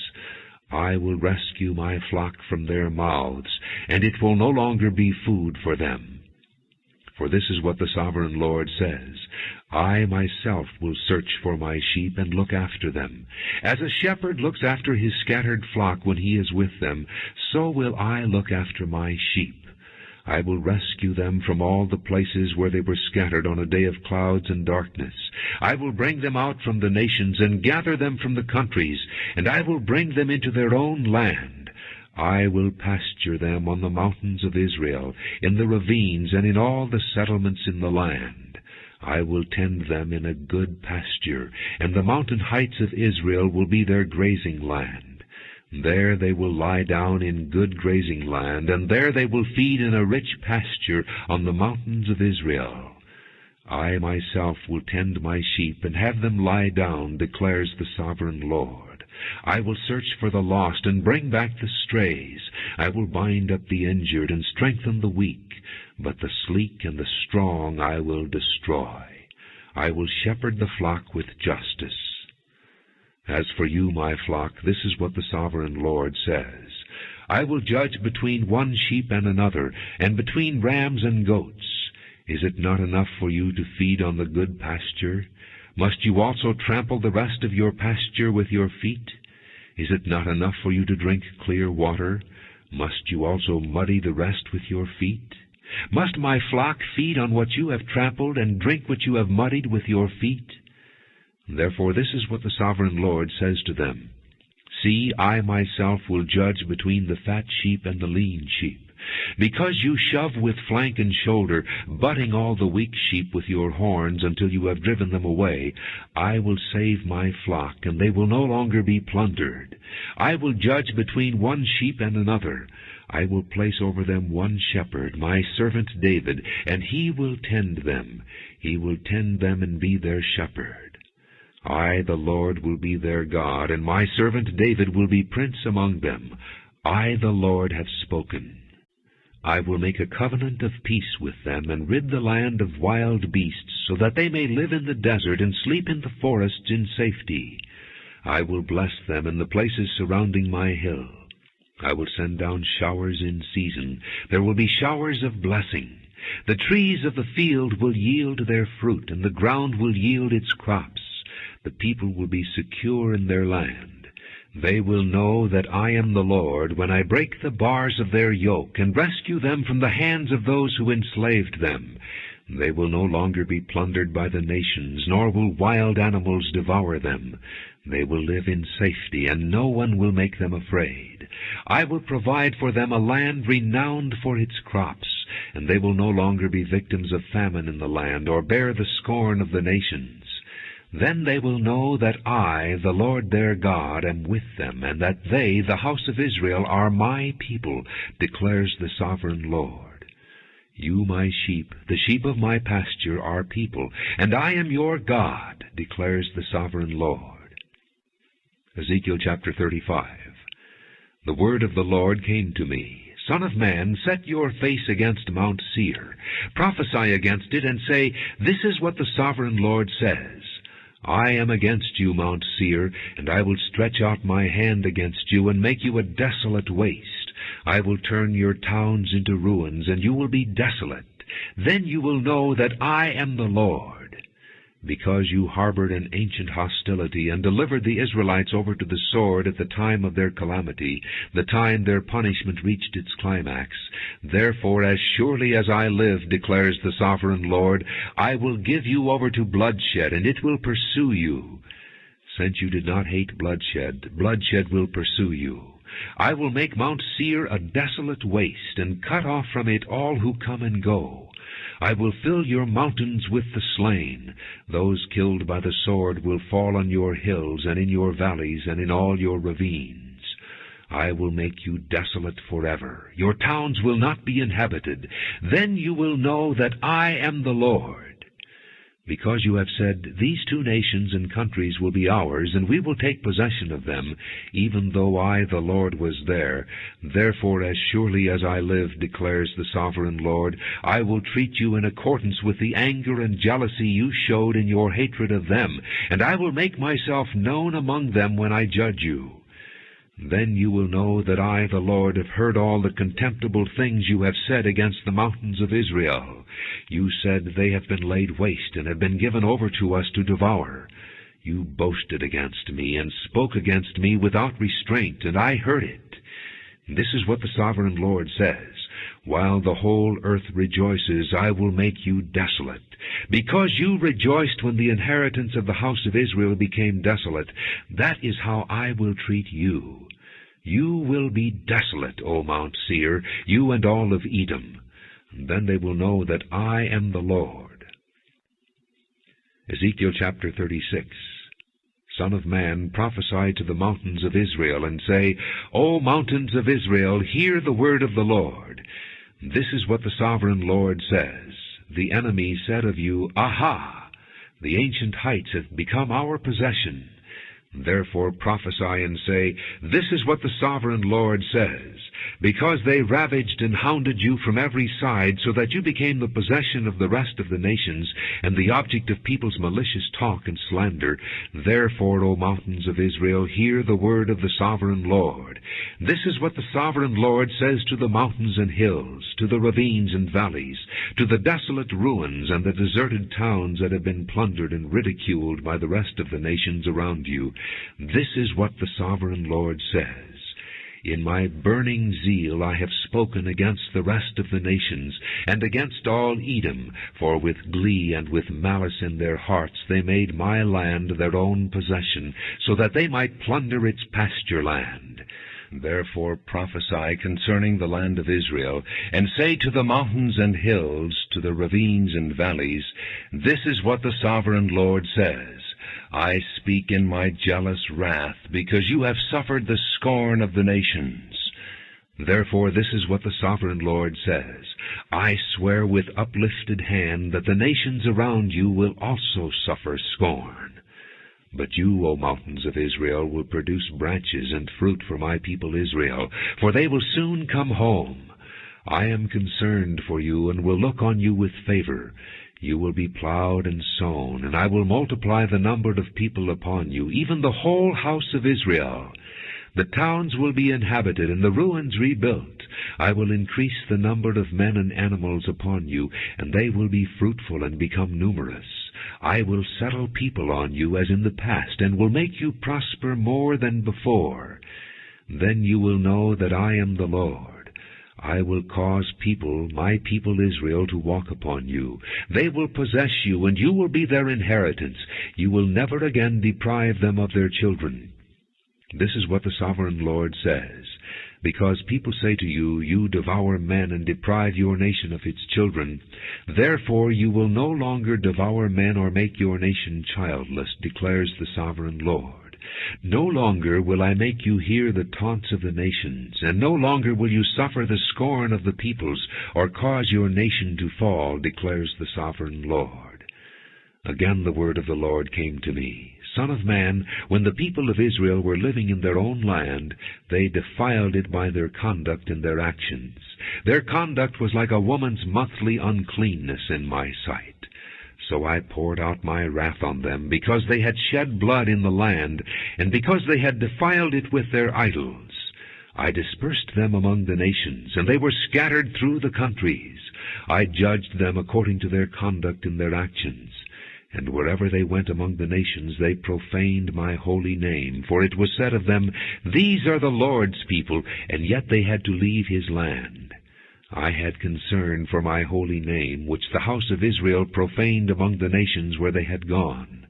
I will rescue my flock from their mouths, and it will no longer be food for them. For this is what the sovereign Lord says. I myself will search for my sheep and look after them. As a shepherd looks after his scattered flock when he is with them, so will I look after my sheep. I will rescue them from all the places where they were scattered on a day of clouds and darkness. I will bring them out from the nations and gather them from the countries, and I will bring them into their own land. I will pasture them on the mountains of Israel, in the ravines, and in all the settlements in the land. I will tend them in a good pasture, and the mountain heights of Israel will be their grazing land. There they will lie down in good grazing land, and there they will feed in a rich pasture on the mountains of Israel. I myself will tend my sheep and have them lie down, declares the sovereign Lord. I will search for the lost and bring back the strays. I will bind up the injured and strengthen the weak, but the sleek and the strong I will destroy. I will shepherd the flock with justice. As for you, my flock, this is what the sovereign Lord says. I will judge between one sheep and another, and between rams and goats. Is it not enough for you to feed on the good pasture? Must you also trample the rest of your pasture with your feet? Is it not enough for you to drink clear water? Must you also muddy the rest with your feet? Must my flock feed on what you have trampled, and drink what you have muddied with your feet? Therefore this is what the Sovereign Lord says to them. See, I myself will judge between the fat sheep and the lean sheep. Because you shove with flank and shoulder, butting all the weak sheep with your horns until you have driven them away, I will save my flock, and they will no longer be plundered. I will judge between one sheep and another. I will place over them one shepherd, my servant David, and he will tend them. He will tend them and be their shepherd. I, the Lord, will be their God, and my servant David will be prince among them. I, the Lord, have spoken. I will make a covenant of peace with them, and rid the land of wild beasts, so that they may live in the desert and sleep in the forests in safety. I will bless them in the places surrounding my hill. I will send down showers in season. There will be showers of blessing. The trees of the field will yield their fruit, and the ground will yield its crops. The people will be secure in their land. They will know that I am the Lord when I break the bars of their yoke and rescue them from the hands of those who enslaved them. They will no longer be plundered by the nations, nor will wild animals devour them. They will live in safety, and no one will make them afraid. I will provide for them a land renowned for its crops, and they will no longer be victims of famine in the land, or bear the scorn of the nations. Then they will know that I, the Lord their God, am with them, and that they, the house of Israel, are my people, declares the Sovereign Lord. You, my sheep, the sheep of my pasture, are people, and I am your God, declares the Sovereign Lord. Ezekiel chapter 35. The word of the Lord came to me. Son of man, set your face against Mount Seir. Prophesy against it, and say, This is what the Sovereign Lord says. I am against you, Mount Seir, and I will stretch out my hand against you, and make you a desolate waste. I will turn your towns into ruins, and you will be desolate. Then you will know that I am the Lord. Because you harbored an ancient hostility, and delivered the Israelites over to the sword at the time of their calamity, the time their punishment reached its climax. Therefore, as surely as I live, declares the Sovereign Lord, I will give you over to bloodshed, and it will pursue you. Since you did not hate bloodshed, bloodshed will pursue you. I will make Mount Seir a desolate waste, and cut off from it all who come and go. I will fill your mountains with the slain. Those killed by the sword will fall on your hills, and in your valleys, and in all your ravines. I will make you desolate forever. Your towns will not be inhabited. Then you will know that I am the Lord. Because you have said, These two nations and countries will be ours, and we will take possession of them, even though I, the Lord, was there. Therefore, as surely as I live, declares the Sovereign Lord, I will treat you in accordance with the anger and jealousy you showed in your hatred of them, and I will make myself known among them when I judge you. Then you will know that I, the Lord, have heard all the contemptible things you have said against the mountains of Israel. You said, They have been laid waste, and have been given over to us to devour. You boasted against me, and spoke against me without restraint, and I heard it. This is what the Sovereign Lord says, While the whole earth rejoices, I will make you desolate. Because you rejoiced when the inheritance of the house of Israel became desolate, that is how I will treat you. You will be desolate, O Mount Seir, you and all of Edom. Then they will know that I am the Lord. Ezekiel chapter 36. Son of man, prophesy to the mountains of Israel, and say, O mountains of Israel, hear the word of the Lord. This is what the Sovereign Lord says. The enemy said of you, Aha! The ancient heights have become our possession. Therefore prophesy and say, This is what the Sovereign Lord says. Because they ravaged and hounded you from every side, so that you became the possession of the rest of the nations, and the object of people's malicious talk and slander, therefore, O mountains of Israel, hear the word of the Sovereign Lord. This is what the Sovereign Lord says to the mountains and hills, to the ravines and valleys, to the desolate ruins and the deserted towns that have been plundered and ridiculed by the rest of the nations around you. This is what the sovereign Lord says. In my burning zeal I have spoken against the rest of the nations, and against all Edom, for with glee and with malice in their hearts they made my land their own possession, so that they might plunder its pasture land. Therefore prophesy concerning the land of Israel, and say to the mountains and hills, to the ravines and valleys, This is what the sovereign Lord says. I speak in my jealous wrath, because you have suffered the scorn of the nations. Therefore this is what the sovereign Lord says. I swear with uplifted hand that the nations around you will also suffer scorn. But you, O mountains of Israel, will produce branches and fruit for my people Israel, for they will soon come home. I am concerned for you, and will look on you with favor. You will be plowed and sown, and I will multiply the number of people upon you, even the whole house of Israel. The towns will be inhabited, and the ruins rebuilt. I will increase the number of men and animals upon you, and they will be fruitful and become numerous. I will settle people on you as in the past, and will make you prosper more than before. Then you will know that I am the Lord. I will cause people, my people Israel, to walk upon you. They will possess you, and you will be their inheritance. You will never again deprive them of their children. This is what the sovereign Lord says. Because people say to you, You devour men and deprive your nation of its children, therefore you will no longer devour men or make your nation childless, declares the sovereign Lord. No longer will I make you hear the taunts of the nations, and no longer will you suffer the scorn of the peoples, or cause your nation to fall, declares the sovereign Lord. Again the word of the Lord came to me. Son of man, when the people of Israel were living in their own land, they defiled it by their conduct and their actions. Their conduct was like a woman's monthly uncleanness in my sight. So I poured out my wrath on them, because they had shed blood in the land, and because they had defiled it with their idols. I dispersed them among the nations, and they were scattered through the countries. I judged them according to their conduct and their actions. And wherever they went among the nations, they profaned my holy name. For it was said of them, These are the Lord's people, and yet they had to leave his land. I had concern for my holy name, which the house of Israel profaned among the nations where they had gone.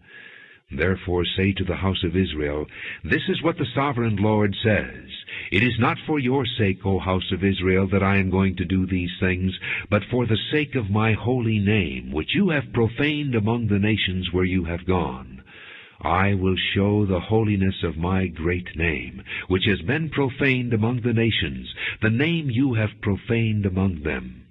Therefore say to the house of Israel, This is what the sovereign Lord says. It is not for your sake, O house of Israel, that I am going to do these things, but for the sake of my holy name, which you have profaned among the nations where you have gone. I will show the holiness of my great name, which has been profaned among the nations, the name you have profaned among them.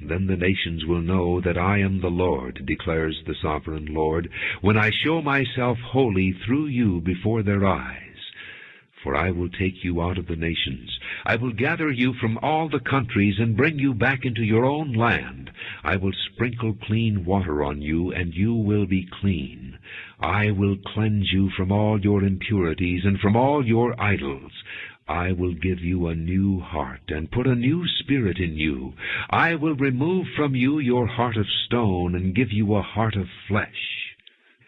Then the nations will know that I am the Lord, declares the sovereign Lord, when I show myself holy through you before their eyes. For I will take you out of the nations. I will gather you from all the countries and bring you back into your own land. I will sprinkle clean water on you, and you will be clean. I will cleanse you from all your impurities and from all your idols. I will give you a new heart, and put a new spirit in you. I will remove from you your heart of stone, and give you a heart of flesh.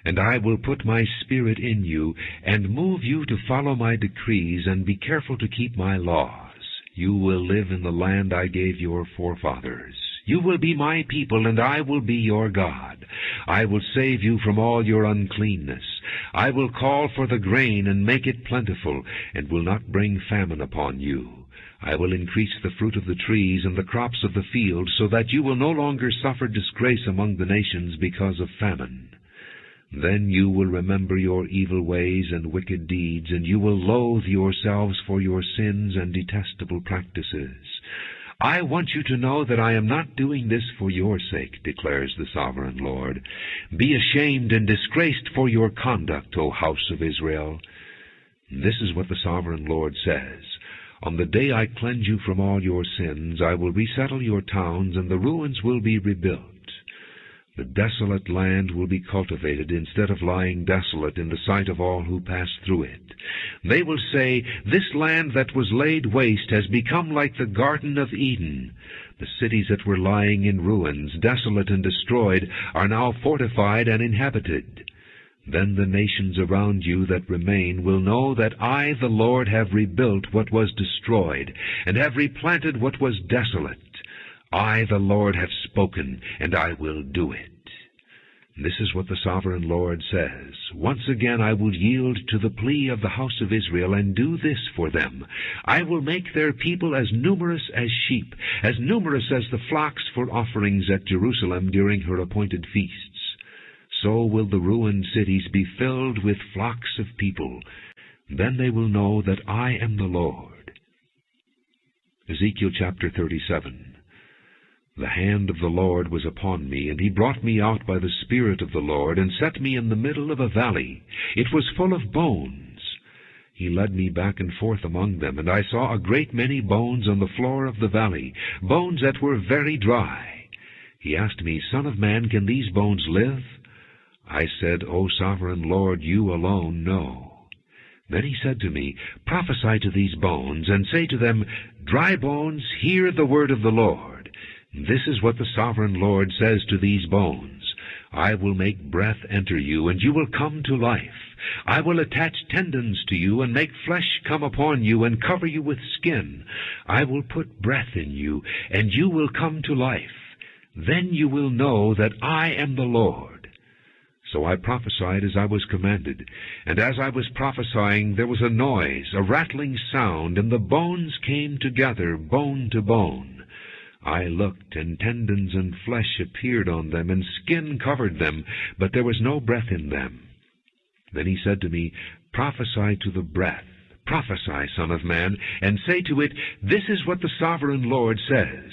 And I will put my spirit in you, and move you to follow my decrees, and be careful to keep my laws. You will live in the land I gave your forefathers. You will be my people, and I will be your God. I will save you from all your uncleanness. I will call for the grain and make it plentiful, and will not bring famine upon you. I will increase the fruit of the trees and the crops of the field, so that you will no longer suffer disgrace among the nations because of famine. Then you will remember your evil ways and wicked deeds, and you will loathe yourselves for your sins and detestable practices. I want you to know that I am not doing this for your sake, declares the sovereign Lord. Be ashamed and disgraced for your conduct, O house of Israel. This is what the sovereign Lord says. On the day I cleanse you from all your sins, I will resettle your towns, and the ruins will be rebuilt. The desolate land will be cultivated instead of lying desolate in the sight of all who pass through it. They will say, This land that was laid waste has become like the Garden of Eden. The cities that were lying in ruins, desolate and destroyed, are now fortified and inhabited. Then the nations around you that remain will know that I, the Lord, have rebuilt what was destroyed, and have replanted what was desolate. I, the Lord, have spoken, and I will do it. This is what the sovereign Lord says. Once again I will yield to the plea of the house of Israel, and do this for them. I will make their people as numerous as sheep, as numerous as the flocks for offerings at Jerusalem during her appointed feasts. So will the ruined cities be filled with flocks of people. Then they will know that I am the Lord. Ezekiel chapter 37. The hand of the Lord was upon me, and he brought me out by the Spirit of the Lord, and set me in the middle of a valley. It was full of bones. He led me back and forth among them, and I saw a great many bones on the floor of the valley, bones that were very dry. He asked me, Son of man, can these bones live? I said, O sovereign Lord, you alone know. Then he said to me, Prophesy to these bones, and say to them, Dry bones, hear the word of the Lord. This is what the sovereign Lord says to these bones. I will make breath enter you, and you will come to life. I will attach tendons to you, and make flesh come upon you, and cover you with skin. I will put breath in you, and you will come to life. Then you will know that I am the Lord. So I prophesied as I was commanded, and as I was prophesying there was a noise, a rattling sound, and the bones came together, bone to bone. I looked, and tendons and flesh appeared on them, and skin covered them, but there was no breath in them. Then he said to me, Prophesy to the breath. Prophesy, Son of man, and say to it, This is what the sovereign Lord says.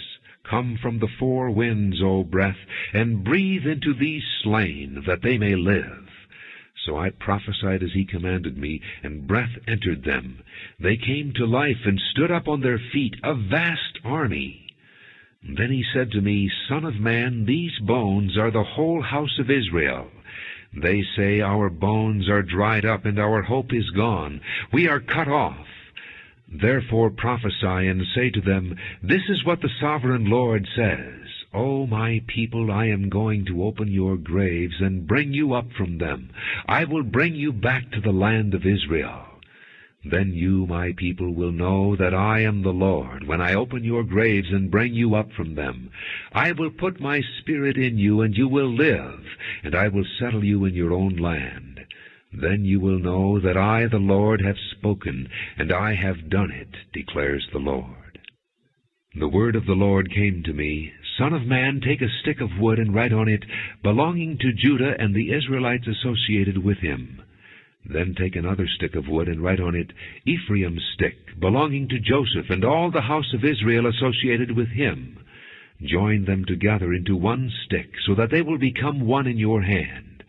Come from the four winds, O breath, and breathe into these slain, that they may live. So I prophesied as he commanded me, and breath entered them. They came to life and stood up on their feet, a vast army. Then he said to me, Son of man, these bones are the whole house of Israel. They say, Our bones are dried up, and our hope is gone. We are cut off. Therefore prophesy, and say to them, This is what the sovereign Lord says. O my people, I am going to open your graves, and bring you up from them. I will bring you back to the land of Israel. Then you, my people, will know that I am the Lord, when I open your graves and bring you up from them. I will put my spirit in you, and you will live, and I will settle you in your own land. Then you will know that I, the Lord, have spoken, and I have done it, declares the Lord. The word of the Lord came to me, Son of man, take a stick of wood and write on it, belonging to Judah and the Israelites associated with him. Then take another stick of wood and write on it, Ephraim's stick, belonging to Joseph and all the house of Israel associated with him. Join them together into one stick, so that they will become one in your hand.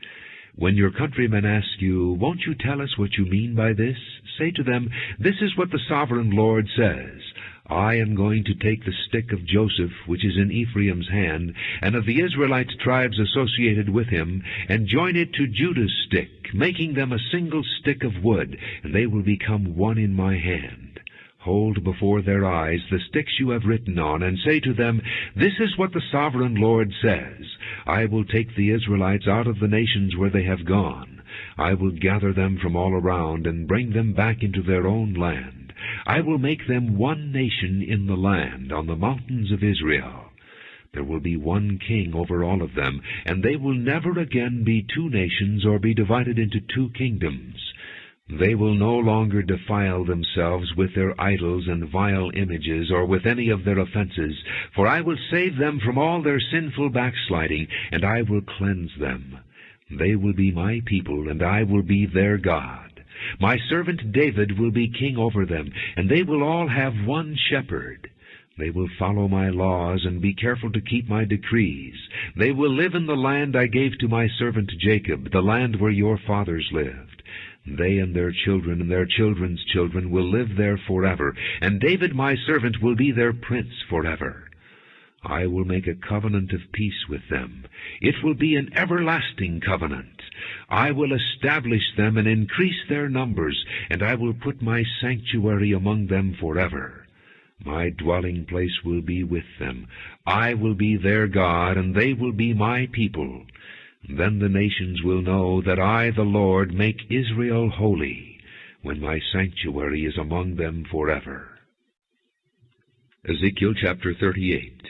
When your countrymen ask you, Won't you tell us what you mean by this? Say to them, This is what the sovereign Lord says. I am going to take the stick of Joseph, which is in Ephraim's hand, and of the Israelite tribes associated with him, and join it to Judah's stick, making them a single stick of wood, and they will become one in my hand. Hold before their eyes the sticks you have written on, and say to them, This is what the sovereign Lord says. I will take the Israelites out of the nations where they have gone. I will gather them from all around, and bring them back into their own land. I will make them one nation in the land, on the mountains of Israel. There will be one king over all of them, and they will never again be two nations, or be divided into two kingdoms. They will no longer defile themselves with their idols and vile images, or with any of their offenses, for I will save them from all their sinful backsliding, and I will cleanse them. They will be my people, and I will be their God. My servant David will be king over them, and they will all have one shepherd. They will follow my laws and be careful to keep my decrees. They will live in the land I gave to my servant Jacob, the land where your fathers lived. They and their children and their children's children will live there forever, and David my servant will be their prince forever. I will make a covenant of peace with them. It will be an everlasting covenant. I will establish them and increase their numbers, and I will put my sanctuary among them forever. My dwelling place will be with them. I will be their God, and they will be my people. Then the nations will know that I, the Lord, make Israel holy, when my sanctuary is among them forever. Ezekiel chapter 38.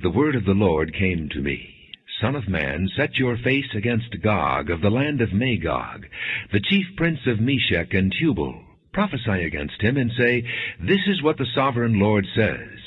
The word of the Lord came to me. Son of man, set your face against Gog of the land of Magog, the chief prince of Meshech and Tubal. Prophesy against him, and say, This is what the sovereign Lord says.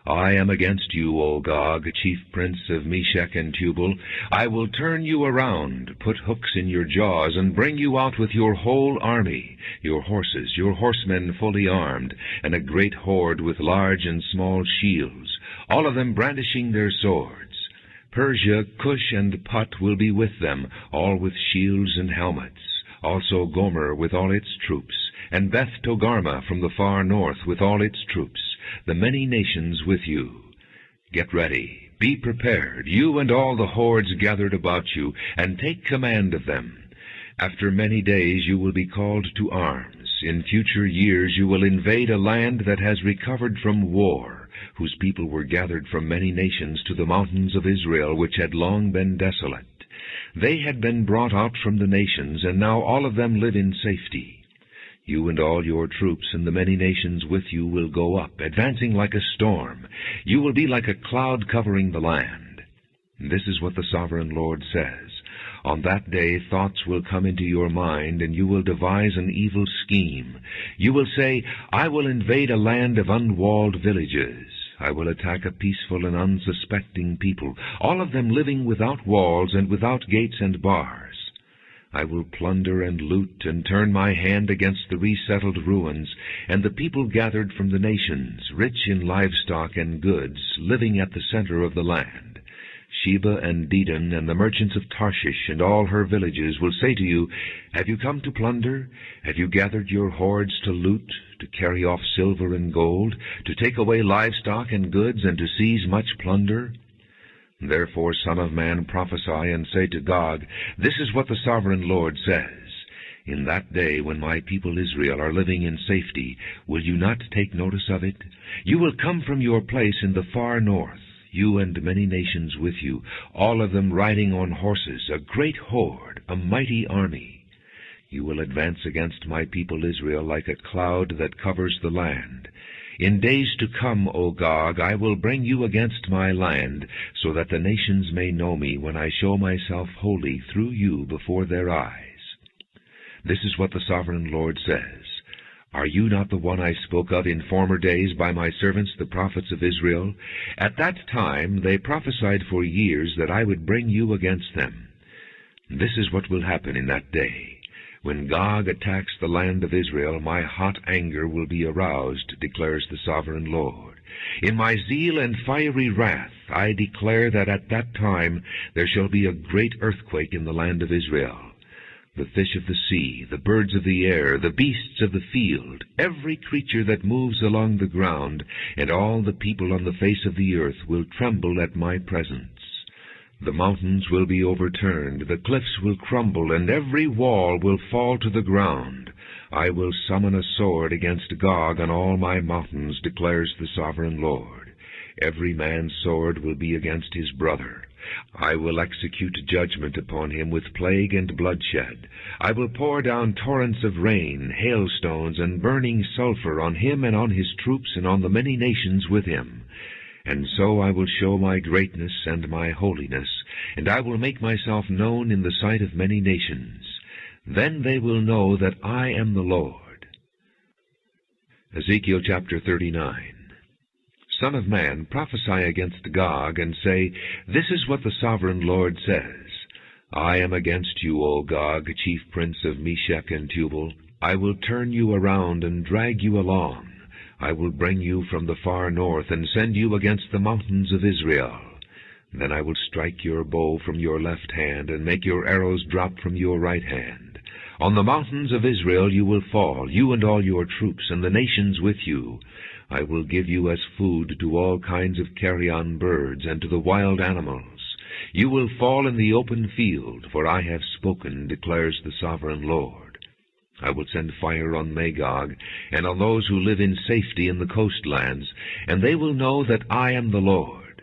I am against you, O Gog, chief prince of Meshech and Tubal. I will turn you around, put hooks in your jaws, and bring you out with your whole army, your horses, your horsemen fully armed, and a great horde with large and small shields, all of them brandishing their swords. Persia, Cush, and Put will be with them, all with shields and helmets. Also Gomer with all its troops, and Beth Togarmah from the far north with all its troops, the many nations with you. Get ready, be prepared, you and all the hordes gathered about you, and take command of them. After many days you will be called to arms. In future years you will invade a land that has recovered from war, whose people were gathered from many nations to the mountains of Israel, which had long been desolate. They had been brought out from the nations, and now all of them live in safety. You and all your troops and the many nations with you will go up, advancing like a storm. You will be like a cloud covering the land. This is what the sovereign Lord says. On that day thoughts will come into your mind, and you will devise an evil scheme. You will say, I will invade a land of unwalled villages. I will attack a peaceful and unsuspecting people, all of them living without walls and without gates and bars. I will plunder and loot and turn my hand against the resettled ruins, and the people gathered from the nations, rich in livestock and goods, living at the center of the land. Sheba and Dedan and the merchants of Tarshish and all her villages will say to you, Have you come to plunder? Have you gathered your hordes to loot, to carry off silver and gold, to take away livestock and goods, and to seize much plunder? Therefore, Son of man, prophesy and say to Gog, This is what the sovereign Lord says. In that day, when my people Israel are living in safety, will you not take notice of it? You will come from your place in the far north, you and many nations with you, all of them riding on horses, a great horde, a mighty army. You will advance against my people Israel like a cloud that covers the land. In days to come, O Gog, I will bring you against my land, so that the nations may know me when I show myself holy through you before their eyes. This is what the sovereign Lord says. Are you not the one I spoke of in former days by my servants the prophets of Israel? At that time they prophesied for years that I would bring you against them. This is what will happen in that day. When Gog attacks the land of Israel, my hot anger will be aroused, declares the sovereign Lord. In my zeal and fiery wrath I declare that at that time there shall be a great earthquake in the land of Israel. The fish of the sea, the birds of the air, the beasts of the field, every creature that moves along the ground, and all the people on the face of the earth will tremble at my presence. The mountains will be overturned, the cliffs will crumble, and every wall will fall to the ground. I will summon a sword against Gog on all my mountains, declares the sovereign Lord. Every man's sword will be against his brother. I will execute judgment upon him with plague and bloodshed. I will pour down torrents of rain, hailstones, and burning sulfur on him and on his troops and on the many nations with him. And so I will show my greatness and my holiness, and I will make myself known in the sight of many nations. Then they will know that I am the Lord. Ezekiel chapter 39. Son of man, prophesy against Gog, and say, This is what the sovereign Lord says. I am against you, O Gog, chief prince of Meshech and Tubal. I will turn you around and drag you along. I will bring you from the far north and send you against the mountains of Israel. Then I will strike your bow from your left hand and make your arrows drop from your right hand. On the mountains of Israel you will fall, you and all your troops and the nations with you. I will give you as food to all kinds of carrion birds and to the wild animals. You will fall in the open field, for I have spoken, declares the sovereign Lord. I will send fire on Magog, and on those who live in safety in the coastlands, and they will know that I am the Lord.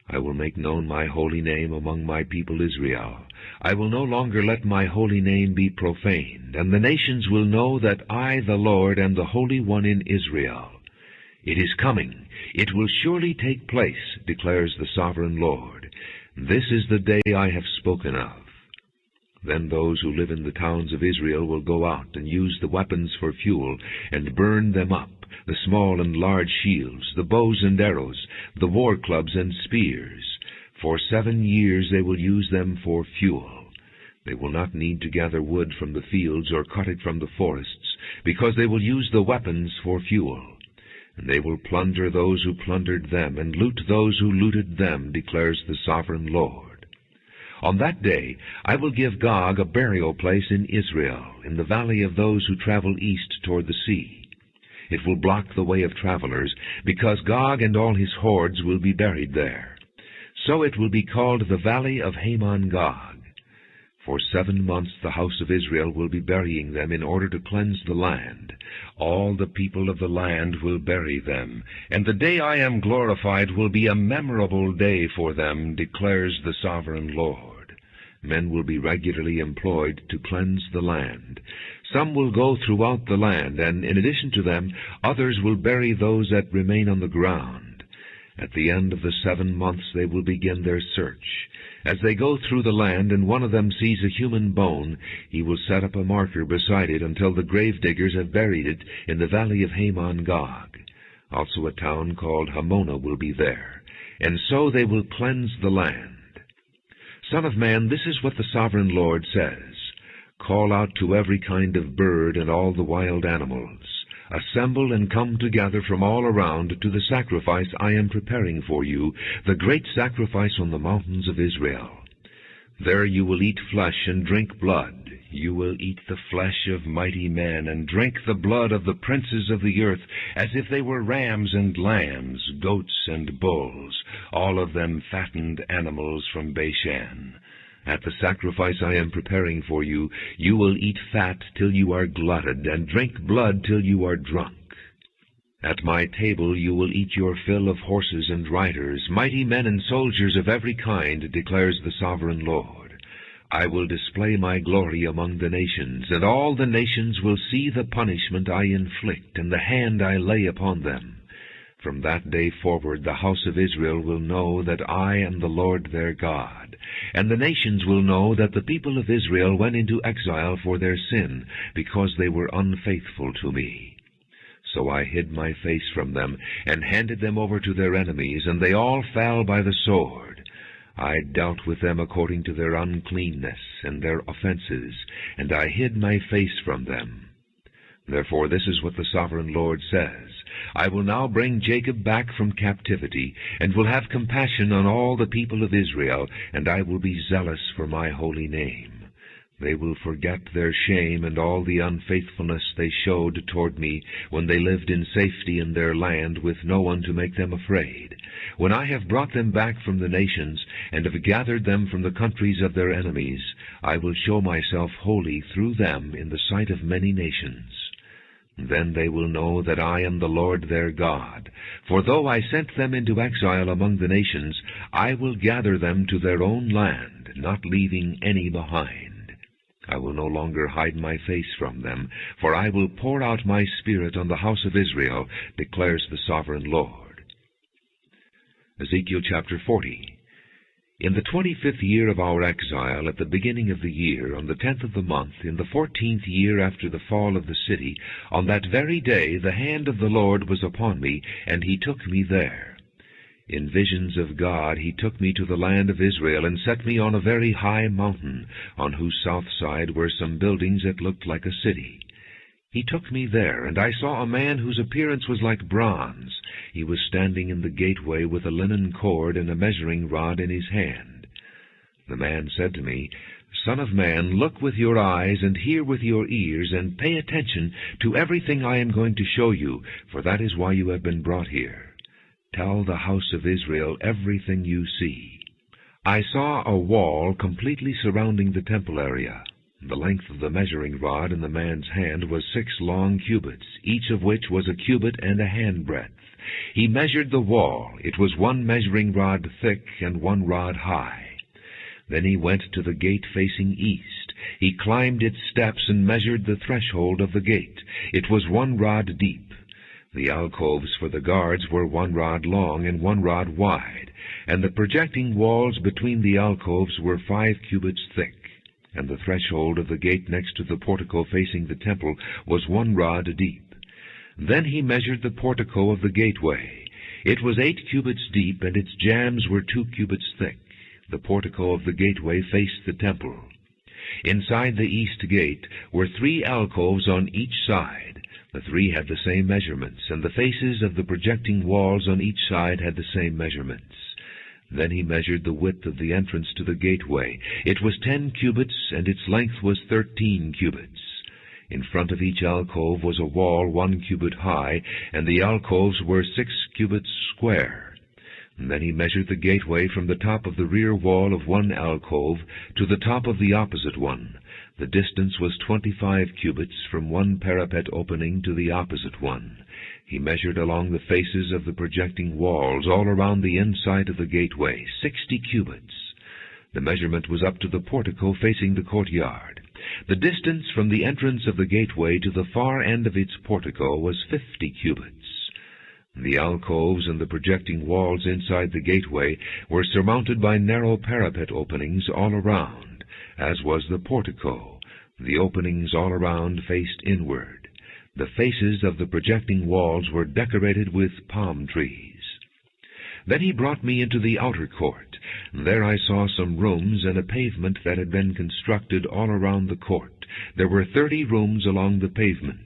I will make known my holy name among my people Israel. I will no longer let my holy name be profaned, and the nations will know that I, the Lord, am the Holy One in Israel. It is coming. It will surely take place, declares the sovereign Lord. This is the day I have spoken of. Then those who live in the towns of Israel will go out and use the weapons for fuel, and burn them up, the small and large shields, the bows and arrows, the war clubs and spears. For 7 years they will use them for fuel. They will not need to gather wood from the fields or cut it from the forests, because they will use the weapons for fuel. And they will plunder those who plundered them, and loot those who looted them, declares the sovereign Lord. On that day I will give Gog a burial place in Israel, in the valley of those who travel east toward the sea. It will block the way of travelers, because Gog and all his hordes will be buried there. So it will be called the Valley of Hamon-Gog. For 7 months the house of Israel will be burying them in order to cleanse the land. All the people of the land will bury them, and the day I am glorified will be a memorable day for them, declares the sovereign Lord. Men will be regularly employed to cleanse the land. Some will go throughout the land, and in addition to them, others will bury those that remain on the ground. At the end of the 7 months they will begin their search. As they go through the land, and one of them sees a human bone, he will set up a marker beside it until the grave-diggers have buried it in the valley of Hamon-Gog. Also a town called Hamona will be there, and so they will cleanse the land. Son of man, this is what the sovereign Lord says. Call out to every kind of bird and all the wild animals. Assemble and come together from all around to the sacrifice I am preparing for you, the great sacrifice on the mountains of Israel. There you will eat flesh and drink blood. You will eat the flesh of mighty men, and drink the blood of the princes of the earth, as if they were rams and lambs, goats and bulls, all of them fattened animals from Bashan. At the sacrifice I am preparing for you, you will eat fat till you are glutted, and drink blood till you are drunk. At my table you will eat your fill of horses and riders, mighty men and soldiers of every kind, declares the sovereign Lord. I will display my glory among the nations, and all the nations will see the punishment I inflict, and the hand I lay upon them. From that day forward the house of Israel will know that I am the Lord their God, and the nations will know that the people of Israel went into exile for their sin, because they were unfaithful to me. So I hid my face from them, and handed them over to their enemies, and they all fell by the sword. I dealt with them according to their uncleanness and their offenses, and I hid my face from them. Therefore this is what the sovereign Lord says. I will now bring Jacob back from captivity, and will have compassion on all the people of Israel, and I will be zealous for my holy name. They will forget their shame and all the unfaithfulness they showed toward me when they lived in safety in their land with no one to make them afraid. When I have brought them back from the nations, and have gathered them from the countries of their enemies, I will show myself holy through them in the sight of many nations. Then they will know that I am the Lord their God. For though I sent them into exile among the nations, I will gather them to their own land, not leaving any behind. I will no longer hide my face from them, for I will pour out my Spirit on the house of Israel, declares the sovereign Lord. Ezekiel chapter 40. In the 25th year of our exile, at the beginning of the year, on the 10th of the month, in the 14th year after the fall of the city, on that very day the hand of the Lord was upon me, and he took me there. In visions of God he took me to the land of Israel, and set me on a very high mountain, on whose south side were some buildings that looked like a city. He took me there, and I saw a man whose appearance was like bronze. He was standing in the gateway with a linen cord and a measuring rod in his hand. The man said to me, Son of man, look with your eyes and hear with your ears, and pay attention to everything I am going to show you, for that is why you have been brought here. Tell the house of Israel everything you see. I saw a wall completely surrounding the temple area. The length of the measuring rod in the man's hand was 6 long cubits, each of which was a cubit and a handbreadth. He measured the wall. It was 1 measuring rod thick and 1 rod high. Then he went to the gate facing east. He climbed its steps and measured the threshold of the gate. It was 1 rod deep. The alcoves for the guards were 1 rod long and 1 rod wide, and the projecting walls between the alcoves were 5 cubits thick. And the threshold of the gate next to the portico facing the temple was 1 rod deep. Then he measured the portico of the gateway. It was 8 cubits deep, and its jambs were 2 cubits thick. The portico of the gateway faced the temple. Inside the east gate were 3 alcoves on each side. The 3 had the same measurements, and the faces of the projecting walls on each side had the same measurements. Then he measured the width of the entrance to the gateway. It was 10 cubits, and its length was 13 cubits. In front of each alcove was a wall 1 cubit high, and the alcoves were 6 cubits square. And then he measured the gateway from the top of the rear wall of 1 alcove to the top of the opposite one. The distance was 25 cubits from 1 parapet opening to the opposite one. He measured along the faces of the projecting walls all around the inside of the gateway, 60 cubits. The measurement was up to the portico facing the courtyard. The distance from the entrance of the gateway to the far end of its portico was 50 cubits. The alcoves and the projecting walls inside the gateway were surmounted by narrow parapet openings all around, as was the portico. The openings all around faced inward. The faces of the projecting walls were decorated with palm trees. Then he brought me into the outer court. There I saw some rooms and a pavement that had been constructed all around the court. There were 30 rooms along the pavement.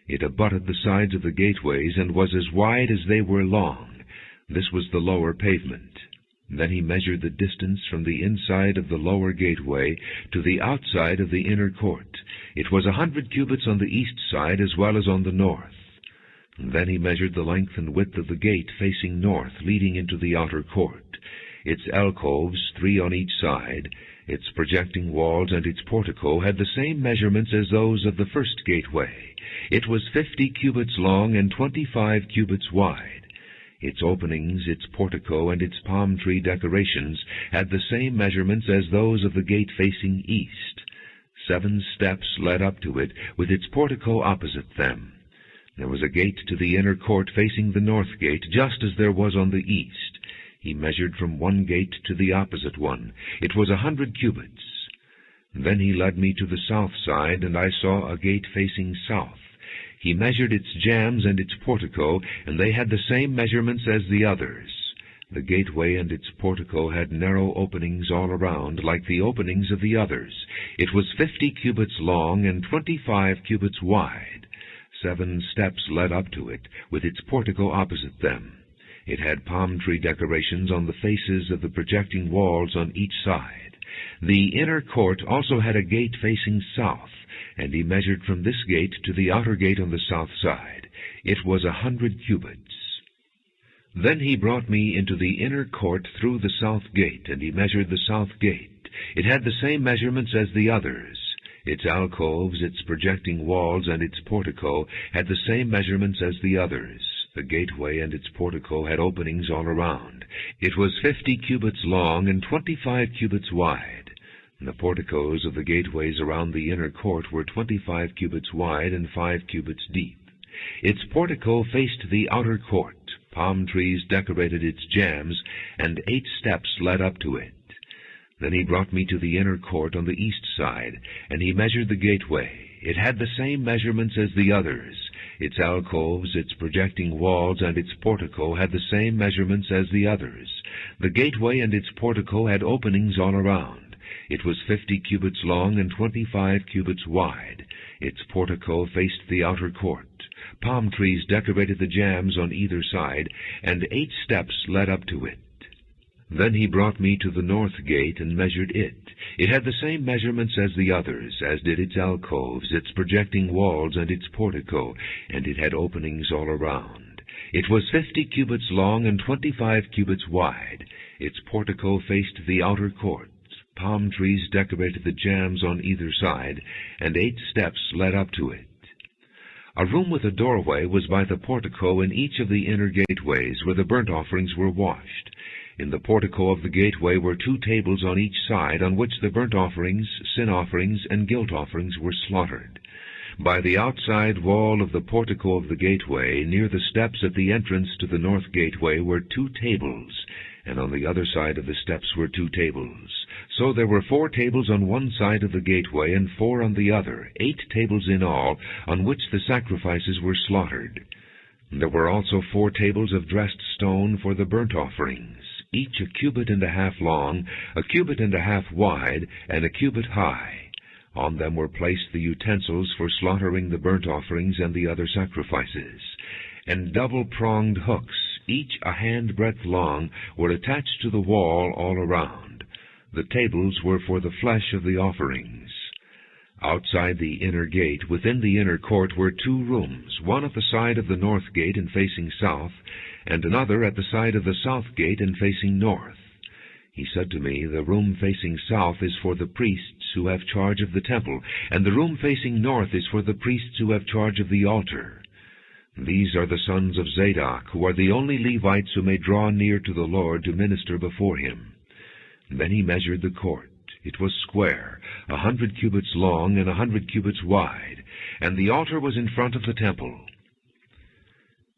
It abutted the sides of the gateways and was as wide as they were long. This was the lower pavement. Then he measured the distance from the inside of the lower gateway to the outside of the inner court. It was 100 cubits on the east side as well as on the north. And then he measured the length and width of the gate facing north, leading into the outer court. Its alcoves, 3 on each side, its projecting walls, and its portico had the same measurements as those of the first gateway. It was 50 cubits long and 25 cubits wide. Its openings, its portico, and its palm tree decorations had the same measurements as those of the gate facing east. 7 steps led up to it, with its portico opposite them. There was a gate to the inner court facing the north gate, just as there was on the east. He measured from 1 gate to the opposite one. It was 100 cubits. Then he led me to the south side, and I saw a gate facing south. He measured its jambs and its portico, and they had the same measurements as the others. The gateway and its portico had narrow openings all around, like the openings of the others. It was 50 cubits long and 25 cubits wide. 7 steps led up to it, with its portico opposite them. It had palm tree decorations on the faces of the projecting walls on each side. The inner court also had a gate facing south, and he measured from this gate to the outer gate on the south side. It was 100 cubits. Then he brought me into the inner court through the south gate, and he measured the south gate. It had the same measurements as the others. Its alcoves, its projecting walls, and its portico had the same measurements as the others. The gateway and its portico had openings all around. It was 50 cubits long and 25 cubits wide. And the porticos of the gateways around the inner court were 25 cubits wide and 5 cubits deep. Its portico faced the outer court. Palm trees decorated its jambs, and 8 steps led up to it. Then he brought me to the inner court on the east side, and he measured the gateway. It had the same measurements as the others. Its alcoves, its projecting walls, and its portico had the same measurements as the others. The gateway and its portico had openings all around. It was 50 cubits long and 25 cubits wide. Its portico faced the outer court. Palm trees decorated the jambs on either side, and 8 steps led up to it. Then he brought me to the north gate and measured it. It had the same measurements as the others, as did its alcoves, its projecting walls, and its portico, and it had openings all around. It was 50 cubits long and 25 cubits wide. Its portico faced the outer court. Palm trees decorated the jambs on either side, and 8 steps led up to it. A room with a doorway was by the portico in each of the inner gateways, where the burnt offerings were washed. In the portico of the gateway were 2 tables on each side, on which the burnt offerings, sin offerings, and guilt offerings were slaughtered. By the outside wall of the portico of the gateway, near the steps at the entrance to the north gateway, were 2 tables, and on the other side of the steps were 2 tables. So there were 4 tables on one side of the gateway and 4 on the other, 8 tables in all, on which the sacrifices were slaughtered. There were also 4 tables of dressed stone for the burnt offerings, each a cubit and a half long, a cubit and a half wide, and a cubit high. On them were placed the utensils for slaughtering the burnt offerings and the other sacrifices. And double-pronged hooks, each a handbreadth long, were attached to the wall all around. The tables were for the flesh of the offerings. Outside the inner gate, within the inner court, were 2 rooms, one at the side of the north gate and facing south, and another at the side of the south gate and facing north. He said to me, "The room facing south is for the priests who have charge of the temple, and the room facing north is for the priests who have charge of the altar. These are the sons of Zadok, who are the only Levites who may draw near to the Lord to minister before him." Then he measured the court. It was square, 100 cubits long and 100 cubits wide, and the altar was in front of the temple.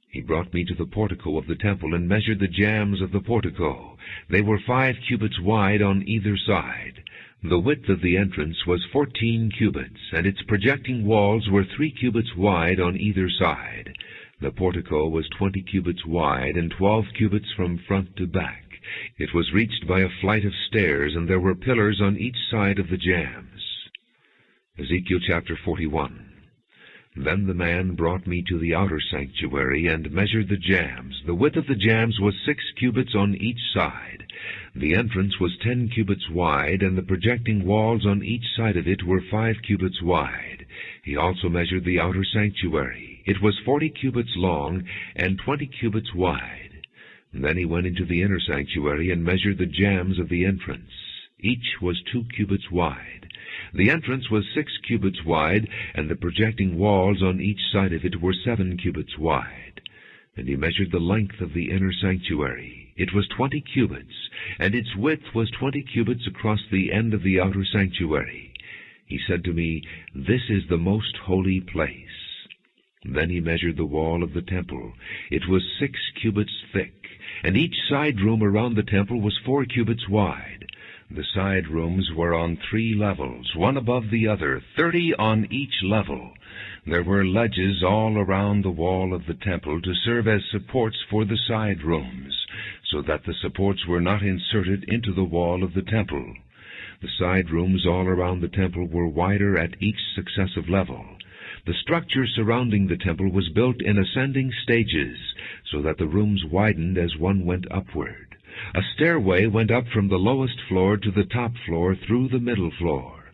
He brought me to the portico of the temple and measured the jambs of the portico. They were 5 cubits wide on either side. The width of the entrance was 14 cubits, and its projecting walls were 3 cubits wide on either side. The portico was 20 cubits wide and 12 cubits from front to back. It was reached by a flight of stairs, and there were pillars on each side of the jambs. Ezekiel chapter 41. Then the man brought me to the outer sanctuary and measured the jambs. The width of the jambs was 6 cubits on each side. The entrance was 10 cubits wide, and the projecting walls on each side of it were 5 cubits wide. He also measured the outer sanctuary. It was 40 cubits long and 20 cubits wide. Then he went into the inner sanctuary and measured the jambs of the entrance. Each was 2 cubits wide. The entrance was 6 cubits wide, and the projecting walls on each side of it were 7 cubits wide. And he measured the length of the inner sanctuary. It was 20 cubits, and its width was 20 cubits across the end of the outer sanctuary. He said to me, "This is the most holy place." Then he measured the wall of the temple. It was 6 cubits thick, and each side room around the temple was 4 cubits wide. The side rooms were on 3 levels, one above the other, 30 on each level. There were ledges all around the wall of the temple to serve as supports for the side rooms, so that the supports were not inserted into the wall of the temple. The side rooms all around the temple were wider at each successive level. The structure surrounding the temple was built in ascending stages, so that the rooms widened as one went upward. A stairway went up from the lowest floor to the top floor through the middle floor.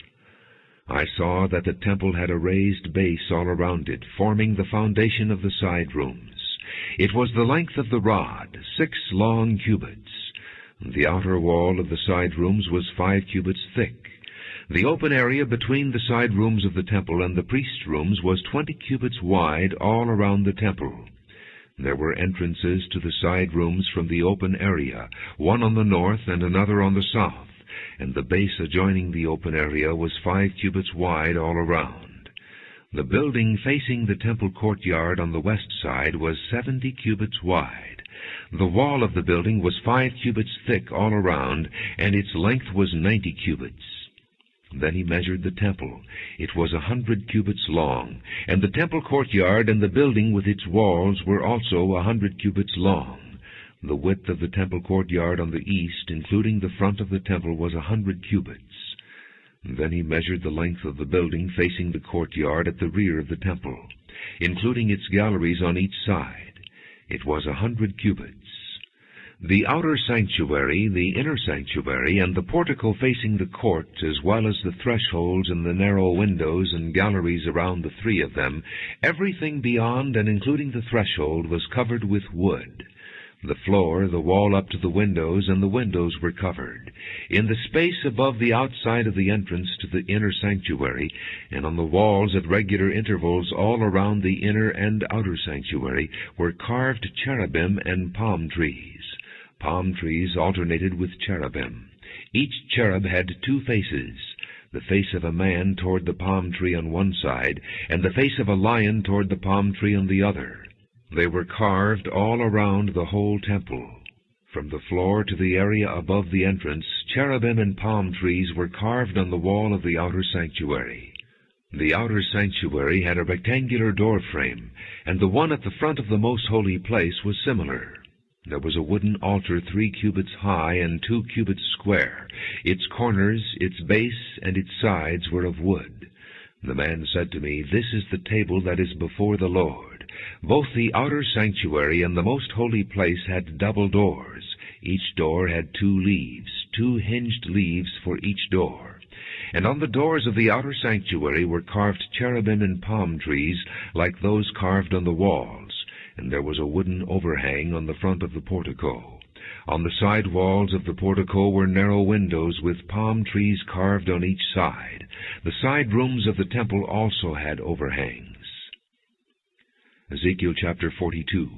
I saw that the temple had a raised base all around it, forming the foundation of the side rooms. It was the length of the rod, 6 long cubits. The outer wall of the side rooms was 5 cubits thick. The open area between the side rooms of the temple and the priest's rooms was 20 cubits wide all around the temple. There were entrances to the side rooms from the open area, one on the north and another on the south, and the base adjoining the open area was 5 cubits wide all around. The building facing the temple courtyard on the west side was 70 cubits wide. The wall of the building was 5 cubits thick all around, and its length was 90 cubits. Then he measured the temple. It was 100 cubits long, and the temple courtyard and the building with its walls were also 100 cubits long. The width of the temple courtyard on the east, including the front of the temple, was 100 cubits. Then he measured the length of the building facing the courtyard at the rear of the temple, including its galleries on each side. It was 100 cubits. The outer sanctuary, the inner sanctuary, and the portico facing the court, as well as the thresholds and the narrow windows and galleries around the 3 of them, everything beyond and including the threshold was covered with wood. The floor, the wall up to the windows, and the windows were covered. In the space above the outside of the entrance to the inner sanctuary, and on the walls at regular intervals all around the inner and outer sanctuary, were carved cherubim and palm trees. Palm trees alternated with cherubim. Each cherub had two faces, the face of a man toward the palm tree on one side, and the face of a lion toward the palm tree on the other. They were carved all around the whole temple. From the floor to the area above the entrance, cherubim and palm trees were carved on the wall of the outer sanctuary. The outer sanctuary had a rectangular door frame, and the one at the front of the most holy place was similar. There was a wooden altar 3 cubits high and 2 cubits square. Its corners, its base, and its sides were of wood. The man said to me, "This is the table that is before the Lord." Both the outer sanctuary and the most holy place had double doors. Each door had 2 leaves, 2 hinged leaves for each door. And on the doors of the outer sanctuary were carved cherubim and palm trees like those carved on the walls, and there was a wooden overhang on the front of the portico. On the side walls of the portico were narrow windows with palm trees carved on each side. The side rooms of the temple also had overhangs. Ezekiel chapter 42.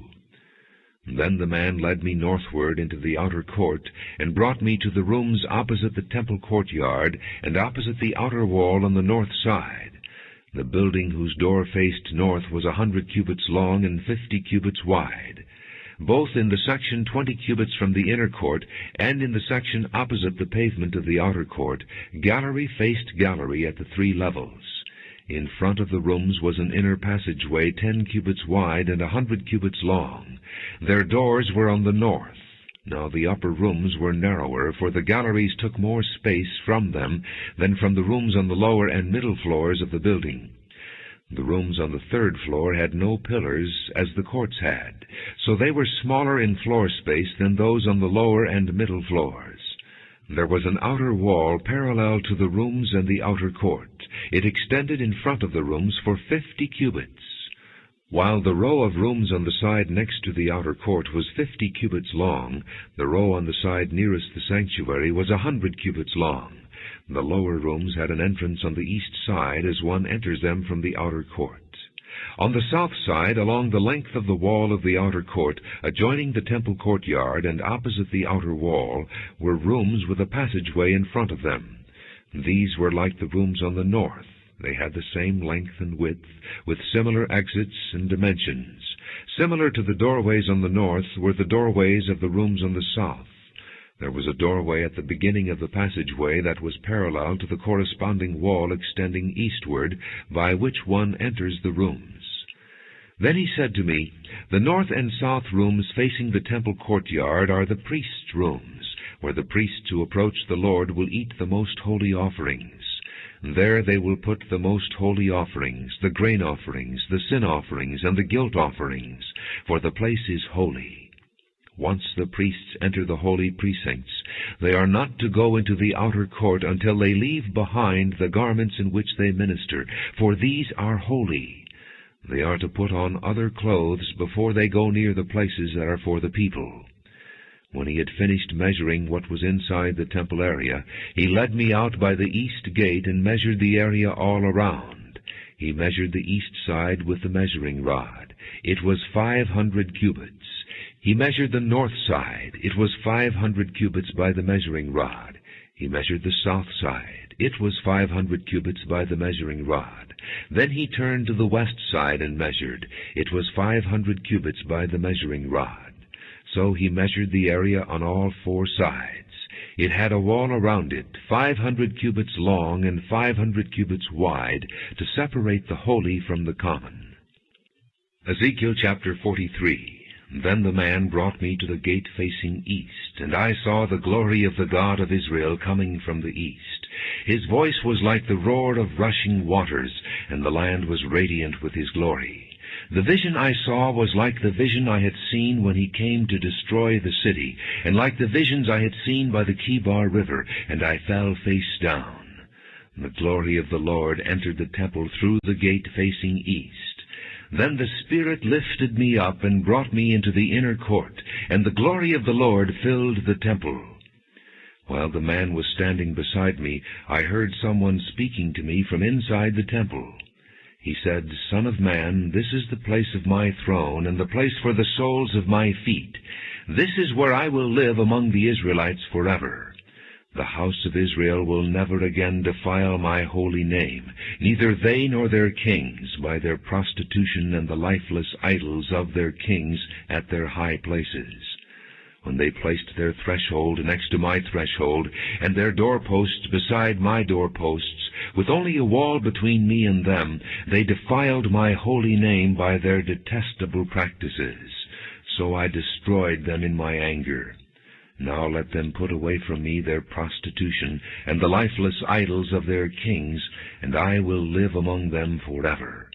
Then the man led me northward into the outer court, and brought me to the rooms opposite the temple courtyard, and opposite the outer wall on the north side. The building whose door faced north was 100 cubits long and 50 cubits wide. Both in the section 20 cubits from the inner court, and in the section opposite the pavement of the outer court, gallery faced gallery at the 3 levels. In front of the rooms was an inner passageway 10 cubits wide and 100 cubits long. Their doors were on the north. Now the upper rooms were narrower, for the galleries took more space from them than from the rooms on the lower and middle floors of the building. The rooms on the 3rd floor had no pillars, as the courts had, so they were smaller in floor space than those on the lower and middle floors. There was an outer wall parallel to the rooms and the outer court. It extended in front of the rooms for 50 cubits. While the row of rooms on the side next to the outer court was 50 cubits long, the row on the side nearest the sanctuary was 100 cubits long. The lower rooms had an entrance on the east side as one enters them from the outer court. On the south side, along the length of the wall of the outer court, adjoining the temple courtyard and opposite the outer wall, were rooms with a passageway in front of them. These were like the rooms on the north. They had the same length and width, with similar exits and dimensions. Similar to the doorways on the north were the doorways of the rooms on the south. There was a doorway at the beginning of the passageway that was parallel to the corresponding wall extending eastward, by which one enters the rooms. Then he said to me, "The north and south rooms facing the temple courtyard are the priests' rooms, where the priests who approach the Lord will eat the most holy offerings. There they will put the most holy offerings, the grain offerings, the sin offerings, and the guilt offerings, for the place is holy. Once the priests enter the holy precincts, they are not to go into the outer court until they leave behind the garments in which they minister, for these are holy. They are to put on other clothes before they go near the places that are for the people." When he had finished measuring what was inside the temple area, he led me out by the east gate and measured the area all around. He measured the east side with the measuring rod. It was 500 cubits. He measured the north side. It was 500 cubits by the measuring rod. He measured the south side. It was 500 cubits by the measuring rod. Then he turned to the west side and measured. It was 500 cubits by the measuring rod. So he measured the area on all 4 sides. It had a wall around it, 500 cubits long and 500 cubits wide, to separate the holy from the common. Ezekiel chapter 43. Then the man brought me to the gate facing east, and I saw the glory of the God of Israel coming from the east. His voice was like the roar of rushing waters, and the land was radiant with his glory. The vision I saw was like the vision I had seen when he came to destroy the city, and like the visions I had seen by the Chebar River, and I fell face down. The glory of the Lord entered the temple through the gate facing east. Then the Spirit lifted me up and brought me into the inner court, and the glory of the Lord filled the temple. While the man was standing beside me, I heard someone speaking to me from inside the temple. He said, "Son of man, this is the place of my throne, and the place for the soles of my feet. This is where I will live among the Israelites forever. The house of Israel will never again defile my holy name, neither they nor their kings, by their prostitution and the lifeless idols of their kings at their high places. When they placed their threshold next to my threshold, and their doorposts beside my doorposts, with only a wall between me and them, they defiled my holy name by their detestable practices. So I destroyed them in my anger. Now let them put away from me their prostitution and the lifeless idols of their kings, and I will live among them forever.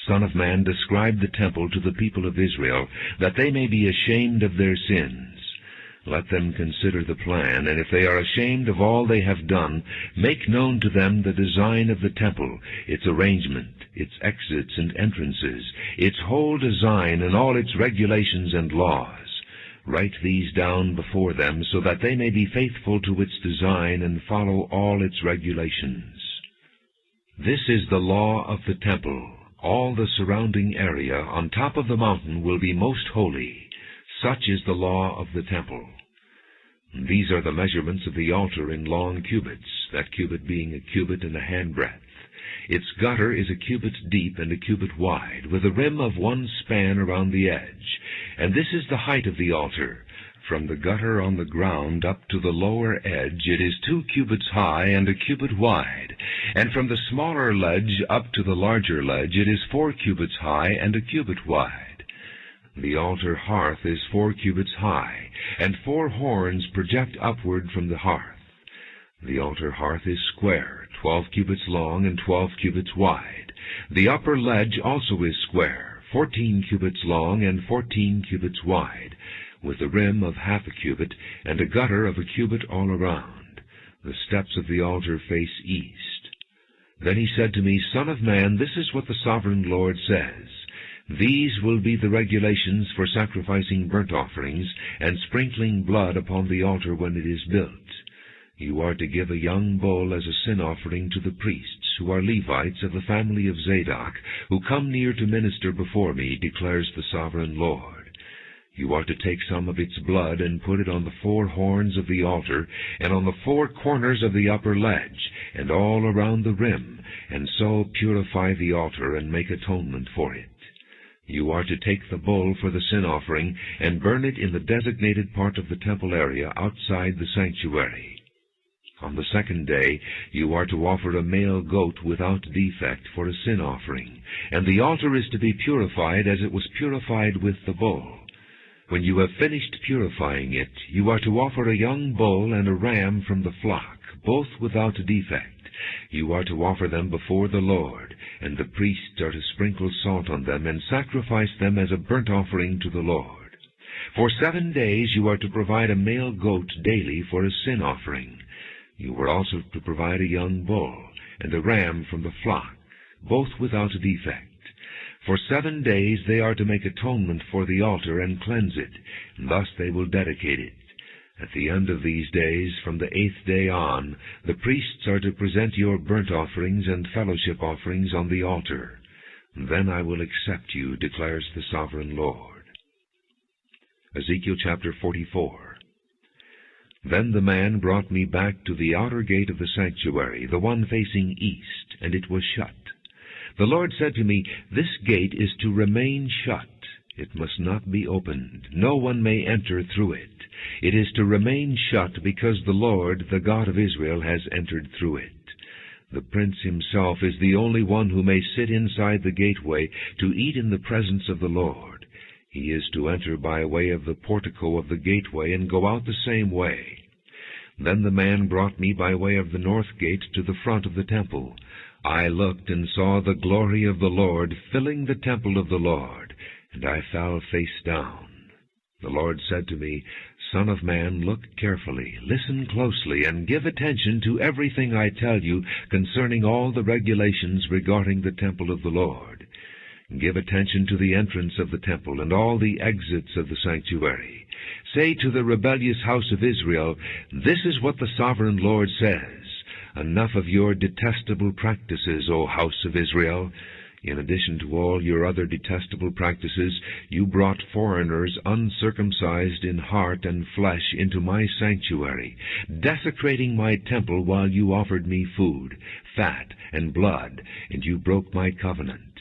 Son of man, describe the temple to the people of Israel, that they may be ashamed of their sins. Let them consider the plan, and if they are ashamed of all they have done, make known to them the design of the temple, its arrangement, its exits and entrances, its whole design and all its regulations and laws. Write these down before them, so that they may be faithful to its design and follow all its regulations. This is the law of the temple. All the surrounding area on top of the mountain will be most holy. Such is the law of the temple. These are the measurements of the altar in long cubits, that cubit being a cubit and a handbreadth. Its gutter is a cubit deep and a cubit wide, with a rim of 1 span around the edge. And this is the height of the altar. From the gutter on the ground up to the lower edge it is 2 cubits high and a cubit wide. And from the smaller ledge up to the larger ledge it is 4 cubits high and a cubit wide. The altar hearth is 4 cubits high, and 4 horns project upward from the hearth. The altar hearth is square, 12 cubits long and 12 cubits wide. The upper ledge also is square, 14 cubits long and 14 cubits wide, with a rim of half a cubit and a gutter of a cubit all around. The steps of the altar face east. Then he said to me, Son of man, this is what the sovereign Lord says. These will be the regulations for sacrificing burnt offerings and sprinkling blood upon the altar when it is built. You are to give a young bull as a sin offering to the priests, who are Levites of the family of Zadok, who come near to minister before me, declares the sovereign Lord. You are to take some of its blood and put it on the 4 horns of the altar, and on the 4 corners of the upper ledge, and all around the rim, and so purify the altar and make atonement for it. You are to take the bull for the sin offering and burn it in the designated part of the temple area outside the sanctuary. On the 2nd day you are to offer a male goat without defect for a sin offering, and the altar is to be purified as it was purified with the bull. When you have finished purifying it, you are to offer a young bull and a ram from the flock, both without defect. You are to offer them before the Lord, and the priests are to sprinkle salt on them and sacrifice them as a burnt offering to the Lord. For 7 days you are to provide a male goat daily for a sin offering. You are also to provide a young bull and a ram from the flock, both without defect. For 7 days they are to make atonement for the altar and cleanse it, and thus they will dedicate it. At the end of these days, from the 8th day on, the priests are to present your burnt offerings and fellowship offerings on the altar. Then I will accept you, declares the sovereign Lord. Ezekiel chapter 44. Then the man brought me back to the outer gate of the sanctuary, the one facing east, and it was shut. The Lord said to me, This gate is to remain shut. It must not be opened. No one may enter through it. It is to remain shut because the Lord, the God of Israel, has entered through it. The prince himself is the only one who may sit inside the gateway to eat in the presence of the Lord. He is to enter by way of the portico of the gateway and go out the same way. Then the man brought me by way of the north gate to the front of the temple. I looked and saw the glory of the Lord filling the temple of the Lord, and I fell face down. The Lord said to me, Son of man, look carefully, listen closely, and give attention to everything I tell you concerning all the regulations regarding the temple of the Lord. Give attention to the entrance of the temple and all the exits of the sanctuary. Say to the rebellious house of Israel, This is what the sovereign Lord says. Enough of your detestable practices, O house of Israel. In addition to all your other detestable practices, you brought foreigners uncircumcised in heart and flesh into my sanctuary, desecrating my temple while you offered me food, fat, and blood, and you broke my covenant.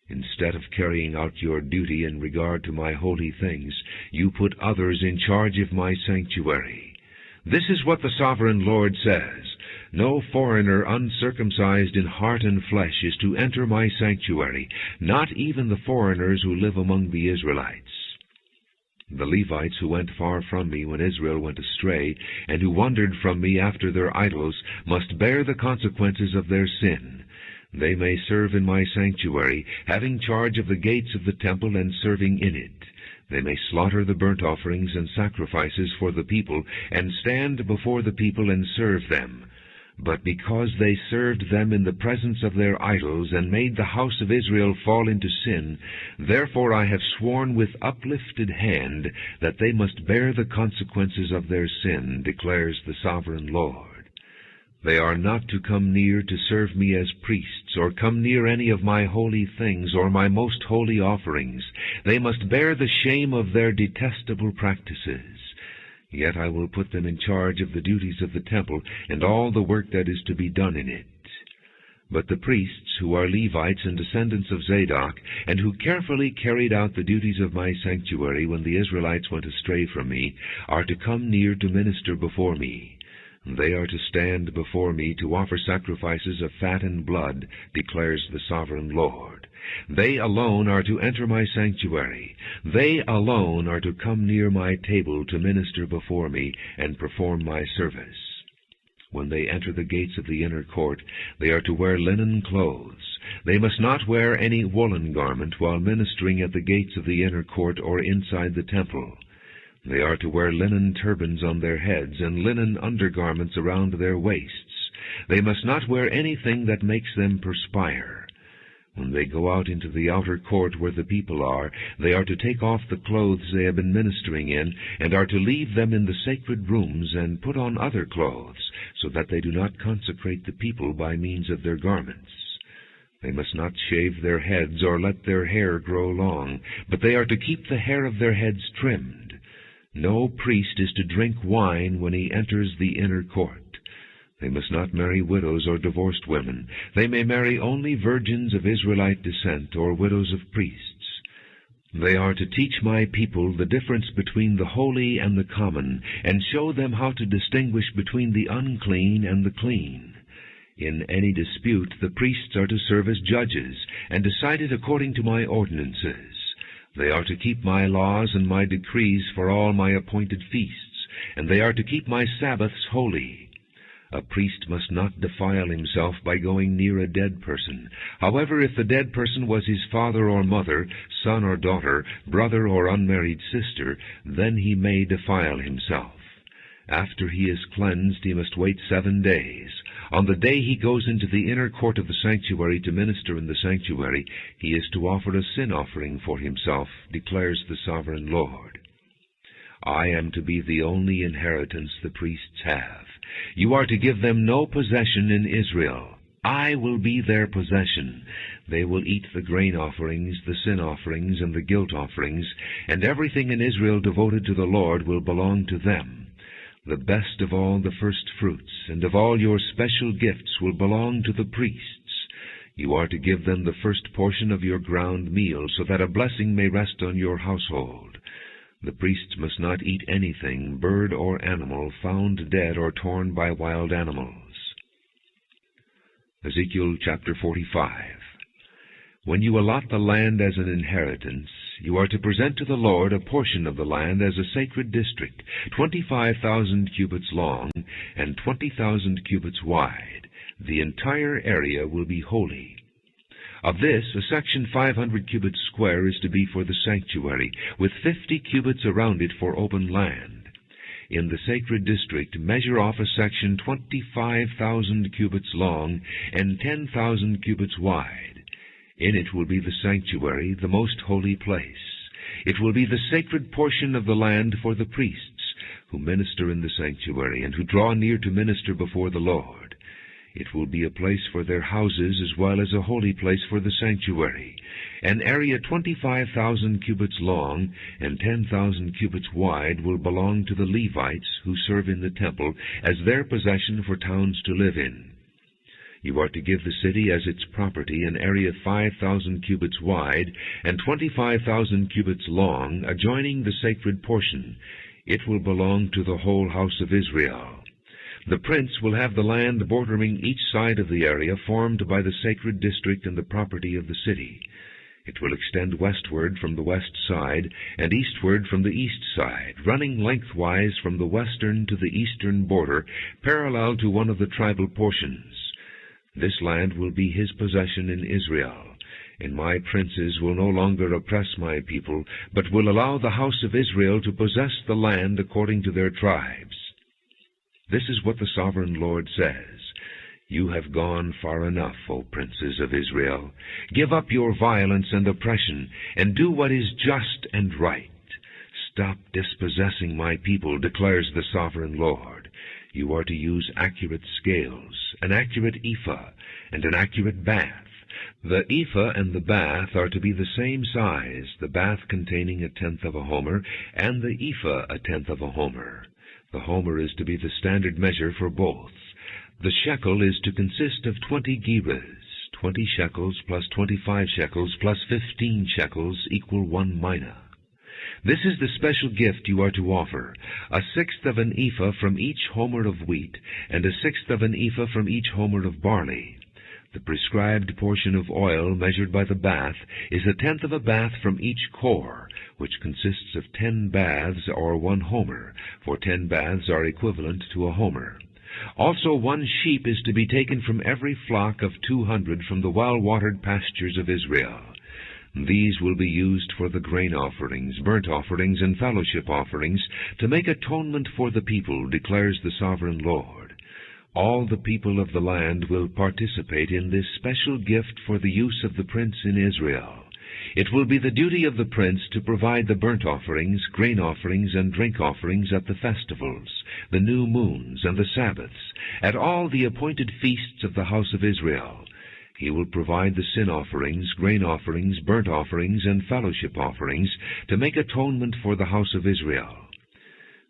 Instead of carrying out your duty in regard to my holy things, you put others in charge of my sanctuary. This is what the sovereign Lord says. No foreigner uncircumcised in heart and flesh is to enter my sanctuary, not even the foreigners who live among the Israelites. The Levites who went far from me when Israel went astray, and who wandered from me after their idols, must bear the consequences of their sin. They may serve in my sanctuary, having charge of the gates of the temple and serving in it. They may slaughter the burnt offerings and sacrifices for the people, and stand before the people and serve them. But because they served them in the presence of their idols, and made the house of Israel fall into sin, therefore I have sworn with uplifted hand that they must bear the consequences of their sin, declares the sovereign Lord. They are not to come near to serve me as priests, or come near any of my holy things, or my most holy offerings. They must bear the shame of their detestable practices. Yet I will put them in charge of the duties of the temple, and all the work that is to be done in it. But the priests, who are Levites and descendants of Zadok, and who carefully carried out the duties of my sanctuary when the Israelites went astray from me, are to come near to minister before me. They are to stand before me to offer sacrifices of fat and blood, declares the sovereign Lord. They alone are to enter my sanctuary. They alone are to come near my table to minister before me and perform my service. When they enter the gates of the inner court, they are to wear linen clothes. They must not wear any woolen garment while ministering at the gates of the inner court or inside the temple. They are to wear linen turbans on their heads and linen undergarments around their waists. They must not wear anything that makes them perspire. When they go out into the outer court where the people are, they are to take off the clothes they have been ministering in, and are to leave them in the sacred rooms and put on other clothes, so that they do not consecrate the people by means of their garments. They must not shave their heads or let their hair grow long, but they are to keep the hair of their heads trimmed. No priest is to drink wine when he enters the inner court. They must not marry widows or divorced women. They may marry only virgins of Israelite descent or widows of priests. They are to teach my people the difference between the holy and the common, and show them how to distinguish between the unclean and the clean. In any dispute, the priests are to serve as judges, and decide it according to my ordinances. They are to keep my laws and my decrees for all my appointed feasts, and they are to keep my Sabbaths holy. A priest must not defile himself by going near a dead person. However, if the dead person was his father or mother, son or daughter, brother or unmarried sister, then he may defile himself. After he is cleansed, he must wait 7 days. On the day he goes into the inner court of the sanctuary to minister in the sanctuary, he is to offer a sin offering for himself, declares the sovereign Lord. I am to be the only inheritance the priests have. You are to give them no possession in Israel. I will be their possession. They will eat the grain offerings, the sin offerings, and the guilt offerings, and everything in Israel devoted to the Lord will belong to them. The best of all the first fruits and of all your special gifts will belong to the priests. You are to give them the first portion of your ground meal, so that a blessing may rest on your household. The priests must not eat anything, bird or animal, found dead or torn by wild animals. Ezekiel chapter 45. When you allot the land as an inheritance, you are to present to the Lord a portion of the land as a sacred district, 25,000 cubits long and 20,000 cubits wide. The entire area will be holy. Of this, a section 500 cubits square is to be for the sanctuary, with 50 cubits around it for open land. In the sacred district, measure off a section 25,000 cubits long and 10,000 cubits wide. In it will be the sanctuary, the most holy place. It will be the sacred portion of the land for the priests, who minister in the sanctuary, and who draw near to minister before the Lord. It will be a place for their houses, as well as a holy place for the sanctuary. An area 25,000 cubits long and 10,000 cubits wide will belong to the Levites who serve in the temple as their possession for towns to live in. You are to give the city as its property an area 5,000 cubits wide and 25,000 cubits long, adjoining the sacred portion. It will belong to the whole house of Israel. The prince will have the land bordering each side of the area formed by the sacred district and the property of the city. It will extend westward from the west side and eastward from the east side, running lengthwise from the western to the eastern border, parallel to one of the tribal portions. This land will be his possession in Israel, and my princes will no longer oppress my people, but will allow the house of Israel to possess the land according to their tribes. This is what the sovereign Lord says. You have gone far enough, O princes of Israel. Give up your violence and oppression, and do what is just and right. Stop dispossessing my people, declares the sovereign Lord. You are to use accurate scales, an accurate ephah, and an accurate bath. The ephah and the bath are to be the same size, the bath containing 1/10 of a homer, and the ephah 1/10 of a homer. The homer is to be the standard measure for both. The shekel is to consist of 20 gerahs, 20 shekels plus 25 shekels plus 15 shekels equal 1 mina. This is the special gift you are to offer, 1/6 of an ephah from each homer of wheat, and 1/6 of an ephah from each homer of barley. The prescribed portion of oil measured by the bath is 1/10 of a bath from each core, which consists of 10 baths or 1 homer, for 10 baths are equivalent to a homer. Also 1 sheep is to be taken from every flock of 200 from the well-watered pastures of Israel. These will be used for the grain offerings, burnt offerings, and fellowship offerings, to make atonement for the people, declares the sovereign Lord. All the people of the land will participate in this special gift for the use of the prince in Israel. It will be the duty of the prince to provide the burnt offerings, grain offerings, and drink offerings at the festivals, the new moons, and the Sabbaths, at all the appointed feasts of the house of Israel. He will provide the sin offerings, grain offerings, burnt offerings, and fellowship offerings, to make atonement for the house of Israel.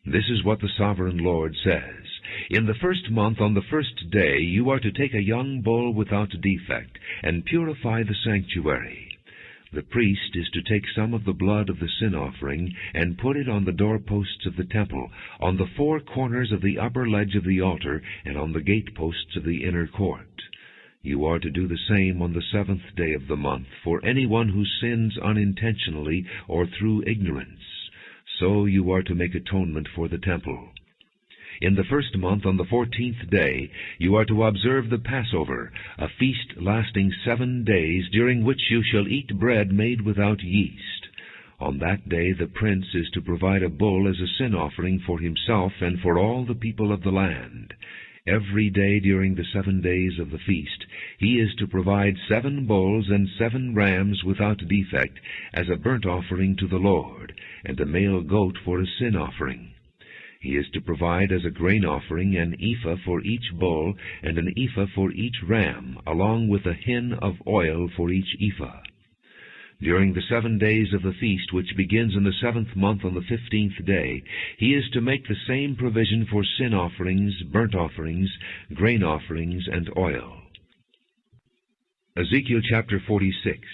This is what the sovereign Lord says. In the first month, on the first day, you are to take a young bull without defect, and purify the sanctuary. The priest is to take some of the blood of the sin offering, and put it on the doorposts of the temple, on the 4 corners of the upper ledge of the altar, and on the gateposts of the inner court. You are to do the same on the 7th day of the month, for anyone who sins unintentionally or through ignorance. So you are to make atonement for the temple. In the first month, on the 14th day, you are to observe the Passover, a feast lasting 7 days, during which you shall eat bread made without yeast. On that day the prince is to provide a bull as a sin offering for himself and for all the people of the land. Every day during the 7 days of the feast, he is to provide 7 bulls and 7 rams without defect as a burnt offering to the Lord, and a male goat for a sin offering. He is to provide as a grain offering an ephah for each bull and an ephah for each ram, along with a hin of oil for each ephah. During the 7 days of the feast, which begins in the 7th month on the 15th day, he is to make the same provision for sin offerings, burnt offerings, grain offerings, and oil. Ezekiel chapter 46.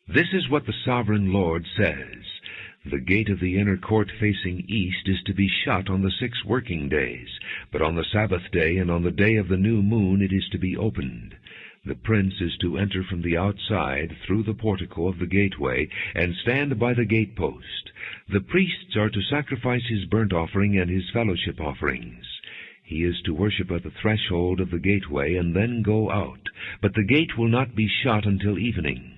This is what the sovereign Lord says. The gate of the inner court facing east is to be shut on the 6 working days, but on the Sabbath day and on the day of the new moon it is to be opened. The prince is to enter from the outside through the portico of the gateway and stand by the gatepost. The priests are to sacrifice his burnt offering and his fellowship offerings. He is to worship at the threshold of the gateway and then go out, but the gate will not be shut until evening.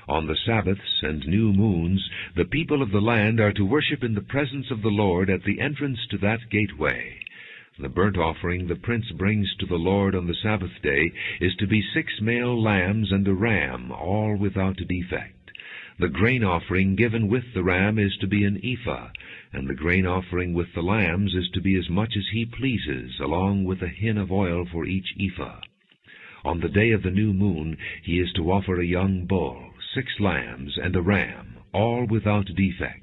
On the Sabbaths and new moons, the people of the land are to worship in the presence of the Lord at the entrance to that gateway. The burnt offering the prince brings to the Lord on the Sabbath day is to be 6 male lambs and a ram, all without defect. The grain offering given with the ram is to be an ephah, and the grain offering with the lambs is to be as much as he pleases, along with a hin of oil for each ephah. On the day of the new moon he is to offer a young bull, 6 lambs, and a ram, all without defect.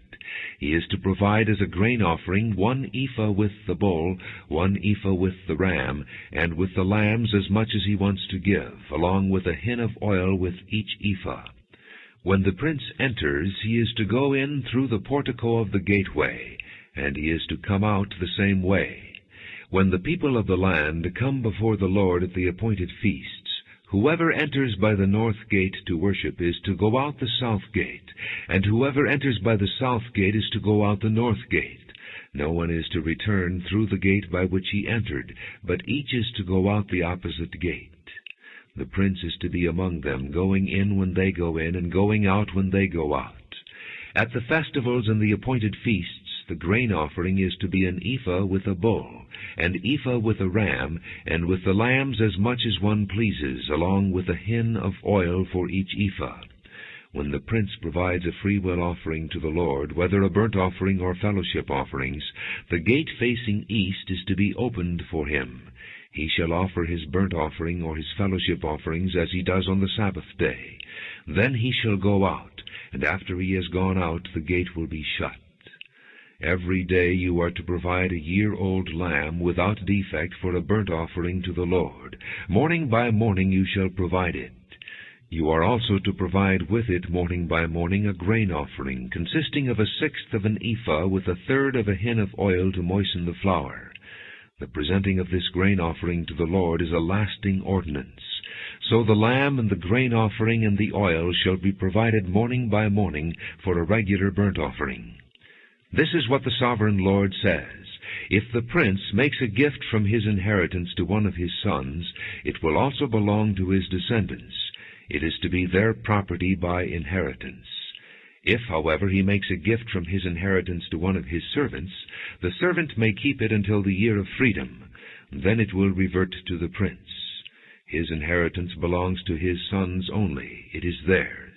He is to provide as a grain offering 1 ephah with the bull, 1 ephah with the ram, and with the lambs as much as he wants to give, along with a hin of oil with each ephah. When the prince enters, he is to go in through the portico of the gateway, and he is to come out the same way. When the people of the land come before the Lord at the appointed feasts, whoever enters by the north gate to worship is to go out the south gate, and whoever enters by the south gate is to go out the north gate. No one is to return through the gate by which he entered, but each is to go out the opposite gate. The prince is to be among them, going in when they go in, and going out when they go out. At the festivals and the appointed feasts, the grain offering is to be an ephah with a bull, and ephah with a ram, and with the lambs as much as one pleases, along with a hin of oil for each ephah. When the prince provides a freewill offering to the Lord, whether a burnt offering or fellowship offerings, the gate facing east is to be opened for him. He shall offer his burnt offering or his fellowship offerings as he does on the Sabbath day. Then he shall go out, and after he has gone out, the gate will be shut. Every day you are to provide a year-old lamb without defect for a burnt offering to the Lord. Morning by morning you shall provide it. You are also to provide with it morning by morning a grain offering, consisting of 1/6 of an ephah with 1/3 of a hin of oil to moisten the flour. The presenting of this grain offering to the Lord is a lasting ordinance. So the lamb and the grain offering and the oil shall be provided morning by morning for a regular burnt offering. This is what the sovereign Lord says. If the prince makes a gift from his inheritance to one of his sons, it will also belong to his descendants. It is to be their property by inheritance. If, however, he makes a gift from his inheritance to one of his servants, the servant may keep it until the year of freedom. Then it will revert to the prince. His inheritance belongs to his sons only. It is theirs.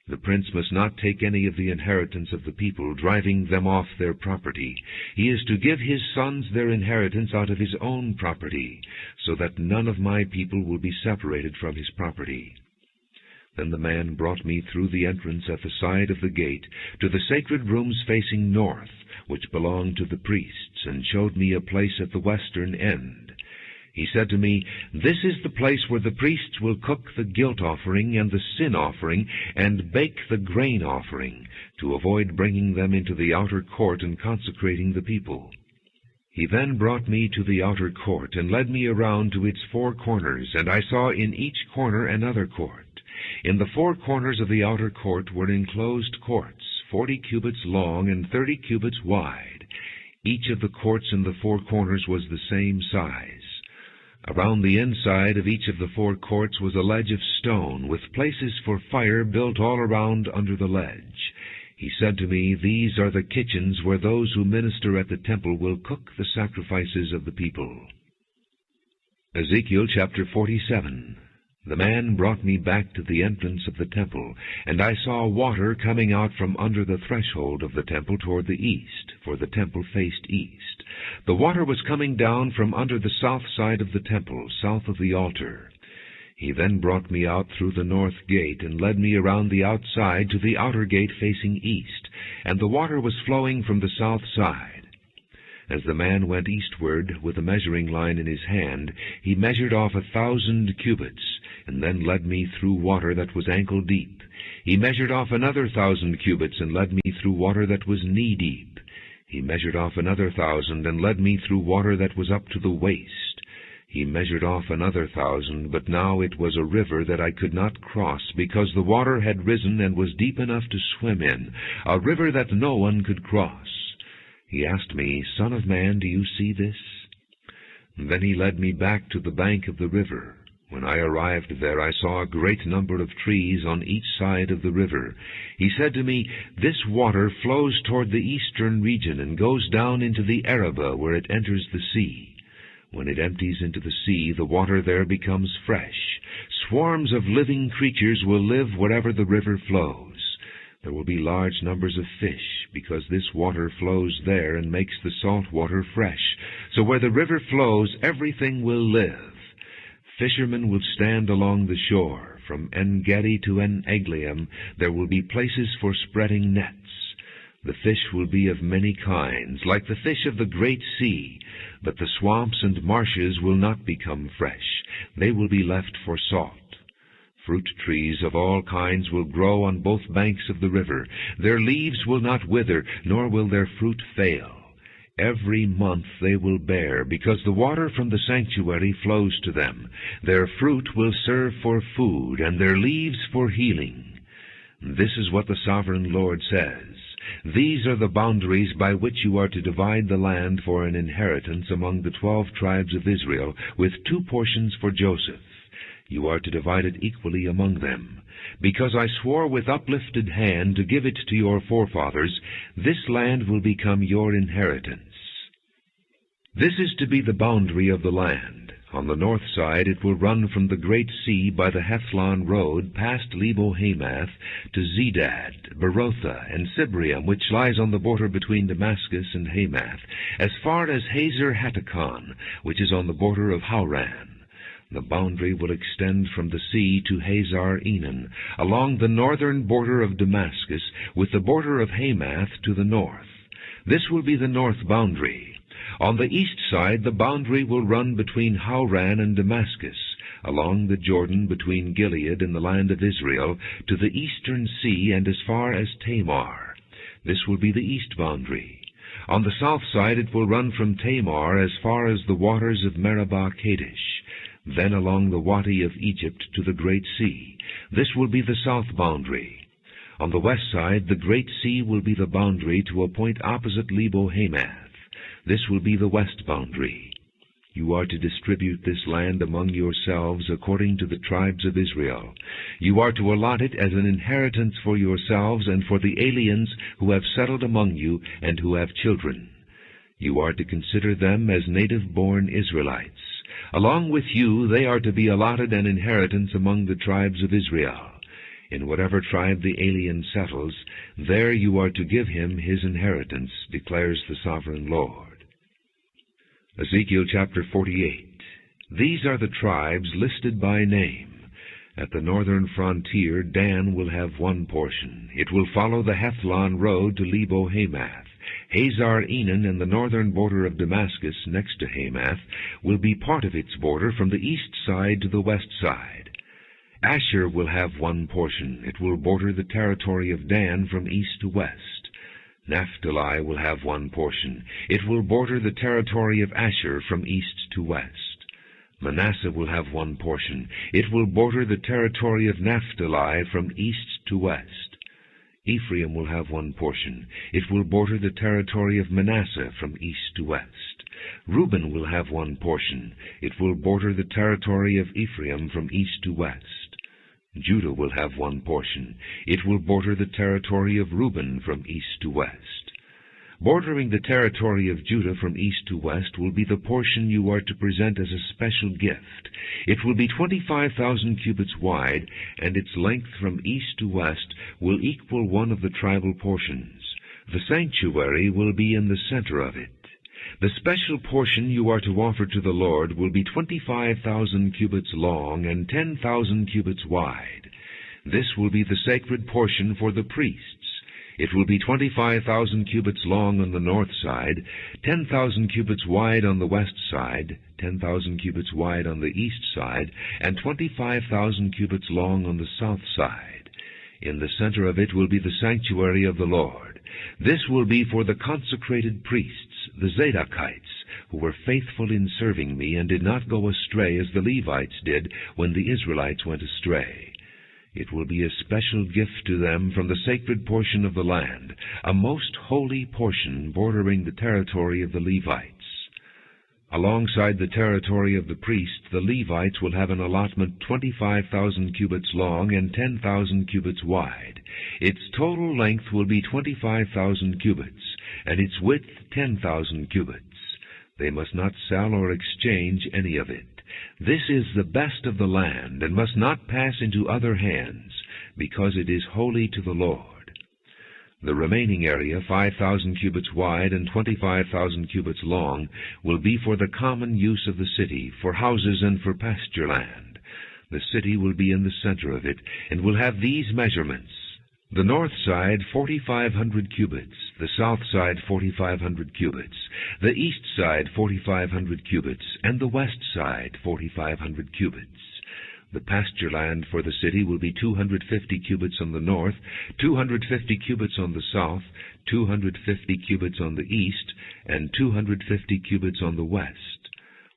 The prince must not take any of the inheritance of the people, driving them off their property. He is to give his sons their inheritance out of his own property, so that none of my people will be separated from his property. Then the man brought me through the entrance at the side of the gate to the sacred rooms facing north, which belonged to the priests, and showed me a place at the western end. He said to me, "This is the place where the priests will cook the guilt offering and the sin offering, and bake the grain offering, to avoid bringing them into the outer court and consecrating the people." He then brought me to the outer court, and led me around to its 4 corners, and I saw in each corner another court. In the 4 corners of the outer court were enclosed courts, 40 cubits long and 30 cubits wide. Each of the courts in the 4 corners was the same size. Around the inside of each of the 4 courts was a ledge of stone, with places for fire built all around under the ledge. He said to me, "These are the kitchens where those who minister at the temple will cook the sacrifices of the people." Ezekiel chapter 47. The man brought me back to the entrance of the temple, and I saw water coming out from under the threshold of the temple toward the east, for the temple faced east. The water was coming down from under the south side of the temple, south of the altar. He then brought me out through the north gate, and led me around the outside to the outer gate facing east, and the water was flowing from the south side. As the man went eastward with a measuring line in his hand, he measured off 1,000 cubits, and then led me through water that was ankle deep. He measured off another 1,000 cubits, and led me through water that was knee deep. He measured off another 1,000, and led me through water that was up to the waist. He measured off another 1,000, but now it was a river that I could not cross, because the water had risen and was deep enough to swim in, a river that no one could cross. He asked me, "Son of man, do you see this?" Then he led me back to the bank of the river. When I arrived there, I saw a great number of trees on each side of the river. He said to me, "This water flows toward the eastern region and goes down into the Arabah, where it enters the sea. When it empties into the sea, the water there becomes fresh. Swarms of living creatures will live wherever the river flows. There will be large numbers of fish, because this water flows there and makes the salt water fresh. So where the river flows, everything will live. Fishermen will stand along the shore. From En-Gedi to En-Eglaim there will be places for spreading nets. The fish will be of many kinds, like the fish of the great sea, but the swamps and marshes will not become fresh. They will be left for salt. Fruit trees of all kinds will grow on both banks of the river. Their leaves will not wither, nor will their fruit fail. Every month they will bear, because the water from the sanctuary flows to them. Their fruit will serve for food, and their leaves for healing. This is what the Sovereign Lord says. These are the boundaries by which you are to divide the land for an inheritance among the 12 tribes of Israel, with 2 portions for Joseph. You are to divide it equally among them. Because I swore with uplifted hand to give it to your forefathers, this land will become your inheritance. This is to be the boundary of the land. On the north side it will run from the great sea by the Hethlon road past Lebo-Hamath to Zedad, Berotha, and Sibrium, which lies on the border between Damascus and Hamath, as far as Hazer-Hatticon, which is on the border of Hauran. The boundary will extend from the sea to Hazar-Enan, along the northern border of Damascus, with the border of Hamath to the north. This will be the north boundary. On the east side the boundary will run between Hauran and Damascus, along the Jordan between Gilead and the land of Israel, to the eastern sea and as far as Tamar. This will be the east boundary. On the south side it will run from Tamar as far as the waters of Meribah Kadesh, then along the Wadi of Egypt to the Great Sea. This will be the south boundary. On the west side the Great Sea will be the boundary to a point opposite Lebo-Hamath. This will be the west boundary. You are to distribute this land among yourselves according to the tribes of Israel. You are to allot it as an inheritance for yourselves and for the aliens who have settled among you and who have children. You are to consider them as native-born Israelites. Along with you they are to be allotted an inheritance among the tribes of Israel. In whatever tribe the alien settles, there you are to give him his inheritance, declares the Sovereign Lord. Ezekiel chapter 48. These are the tribes listed by name. At the northern frontier Dan will have 1 portion. It will follow the Hethlon road to Lebo-Hamath. Hazar-Enan and the northern border of Damascus next to Hamath will be part of its border from the east side to the west side. Asher will have 1 portion. It will border the territory of Dan from east to west. Naphtali will have 1 portion. It will border the territory of Asher from east to west. Manasseh will have 1 portion. It will border the territory of Naphtali from east to west. Ephraim will have 1 portion. It will border the territory of Manasseh from east to west. Reuben will have 1 portion. It will border the territory of Ephraim from east to west. Judah will have 1 portion. It will border the territory of Reuben from east to west. Bordering the territory of Judah from east to west will be the portion you are to present as a special gift. It will be 25,000 cubits wide, and its length from east to west will equal 1 of the tribal portions. The sanctuary will be in the center of it. The special portion you are to offer to the Lord will be 25,000 cubits long and 10,000 cubits wide. This will be the sacred portion for the priests. It will be 25,000 cubits long on the north side, 10,000 cubits wide on the west side, 10,000 cubits wide on the east side, and 25,000 cubits long on the south side. In the center of it will be the sanctuary of the Lord. This will be for the consecrated priests, the Zadokites, who were faithful in serving me and did not go astray as the Levites did when the Israelites went astray. It will be a special gift to them from the sacred portion of the land, a most holy portion bordering the territory of the Levites. Alongside the territory of the priests, the Levites will have an allotment 25,000 cubits long and 10,000 cubits wide. Its total length will be 25,000 cubits, and its width 10,000 cubits. They must not sell or exchange any of it. This is the best of the land, and must not pass into other hands, because it is holy to the Lord. The remaining area, 5,000 cubits wide and 25,000 cubits long, will be for the common use of the city, for houses and for pasture land. The city will be in the center of it, and will have these measurements: the north side 4,500 cubits, the south side 4,500 cubits, the east side 4,500 cubits, and the west side 4,500 cubits. The pasture land for the city will be 250 cubits on the north, 250 cubits on the south, 250 cubits on the east, and 250 cubits on the west.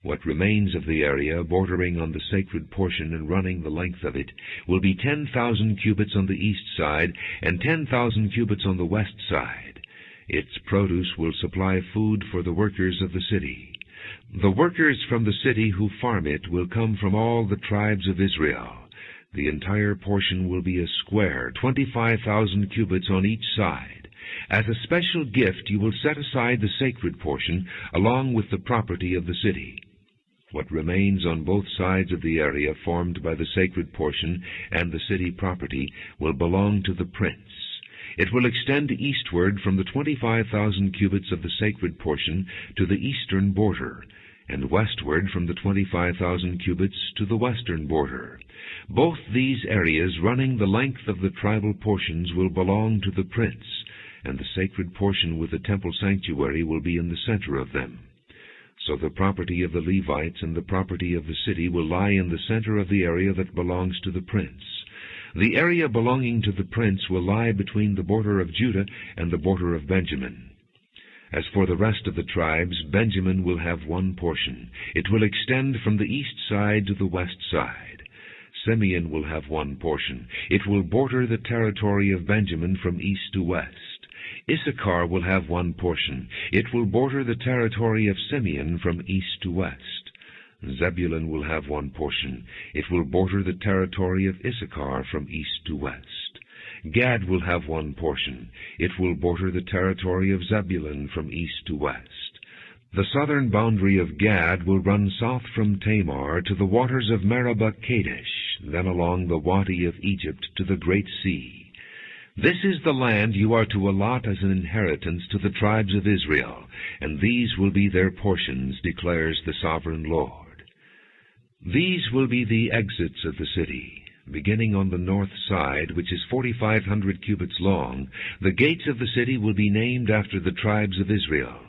What remains of the area bordering on the sacred portion and running the length of it will be 10,000 cubits on the east side and 10,000 cubits on the west side. Its produce will supply food for the workers of the city. The workers from the city who farm it will come from all the tribes of Israel. The entire portion will be a square, 25,000 cubits on each side. As a special gift you will set aside the sacred portion along with the property of the city. What remains on both sides of the area formed by the sacred portion and the city property will belong to the prince. It will extend eastward from the 25,000 cubits of the sacred portion to the eastern border, and westward from the 25,000 cubits to the western border. Both these areas running the length of the tribal portions will belong to the prince, and the sacred portion with the temple sanctuary will be in the center of them. So the property of the Levites and the property of the city will lie in the center of the area that belongs to the prince. The area belonging to the prince will lie between the border of Judah and the border of Benjamin. As for the rest of the tribes, Benjamin will have one portion. It will extend from the east side to the west side. Simeon will have one portion. It will border the territory of Benjamin from east to west. Issachar will have one portion. It will border the territory of Simeon from east to west. Zebulun will have one portion. It will border the territory of Issachar from east to west. Gad will have one portion. It will border the territory of Zebulun from east to west. The southern boundary of Gad will run south from Tamar to the waters of Meribah Kadesh, then along the Wadi of Egypt to the Great Sea. This is the land you are to allot as an inheritance to the tribes of Israel, and these will be their portions, declares the sovereign Lord. These will be the exits of the city. Beginning on the north side, which is 4,500 cubits long, the gates of the city will be named after the tribes of Israel.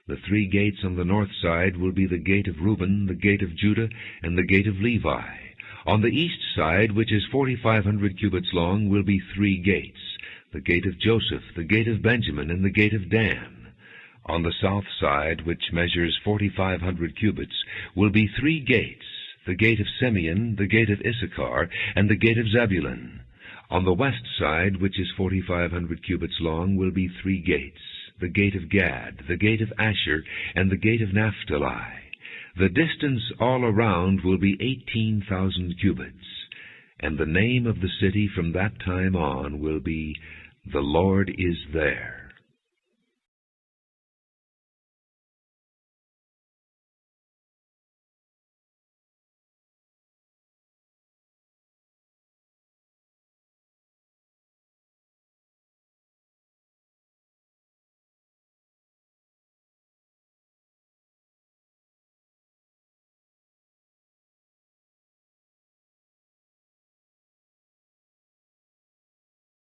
The 3 gates on the north side will be the gate of Reuben, the gate of Judah, and the gate of Levi. On the east side, which is 4,500 cubits long, will be 3 gates: the gate of Joseph, the gate of Benjamin, and the gate of Dan. On the south side, which measures 4,500 cubits, will be 3 gates: the gate of Simeon, the gate of Issachar, and the gate of Zebulun. On the west side, which is 4,500 cubits long, will be 3 gates: the gate of Gad, the gate of Asher, and the gate of Naphtali. The distance all around will be 18,000 cubits, and the name of the city from that time on will be, "The Lord is there."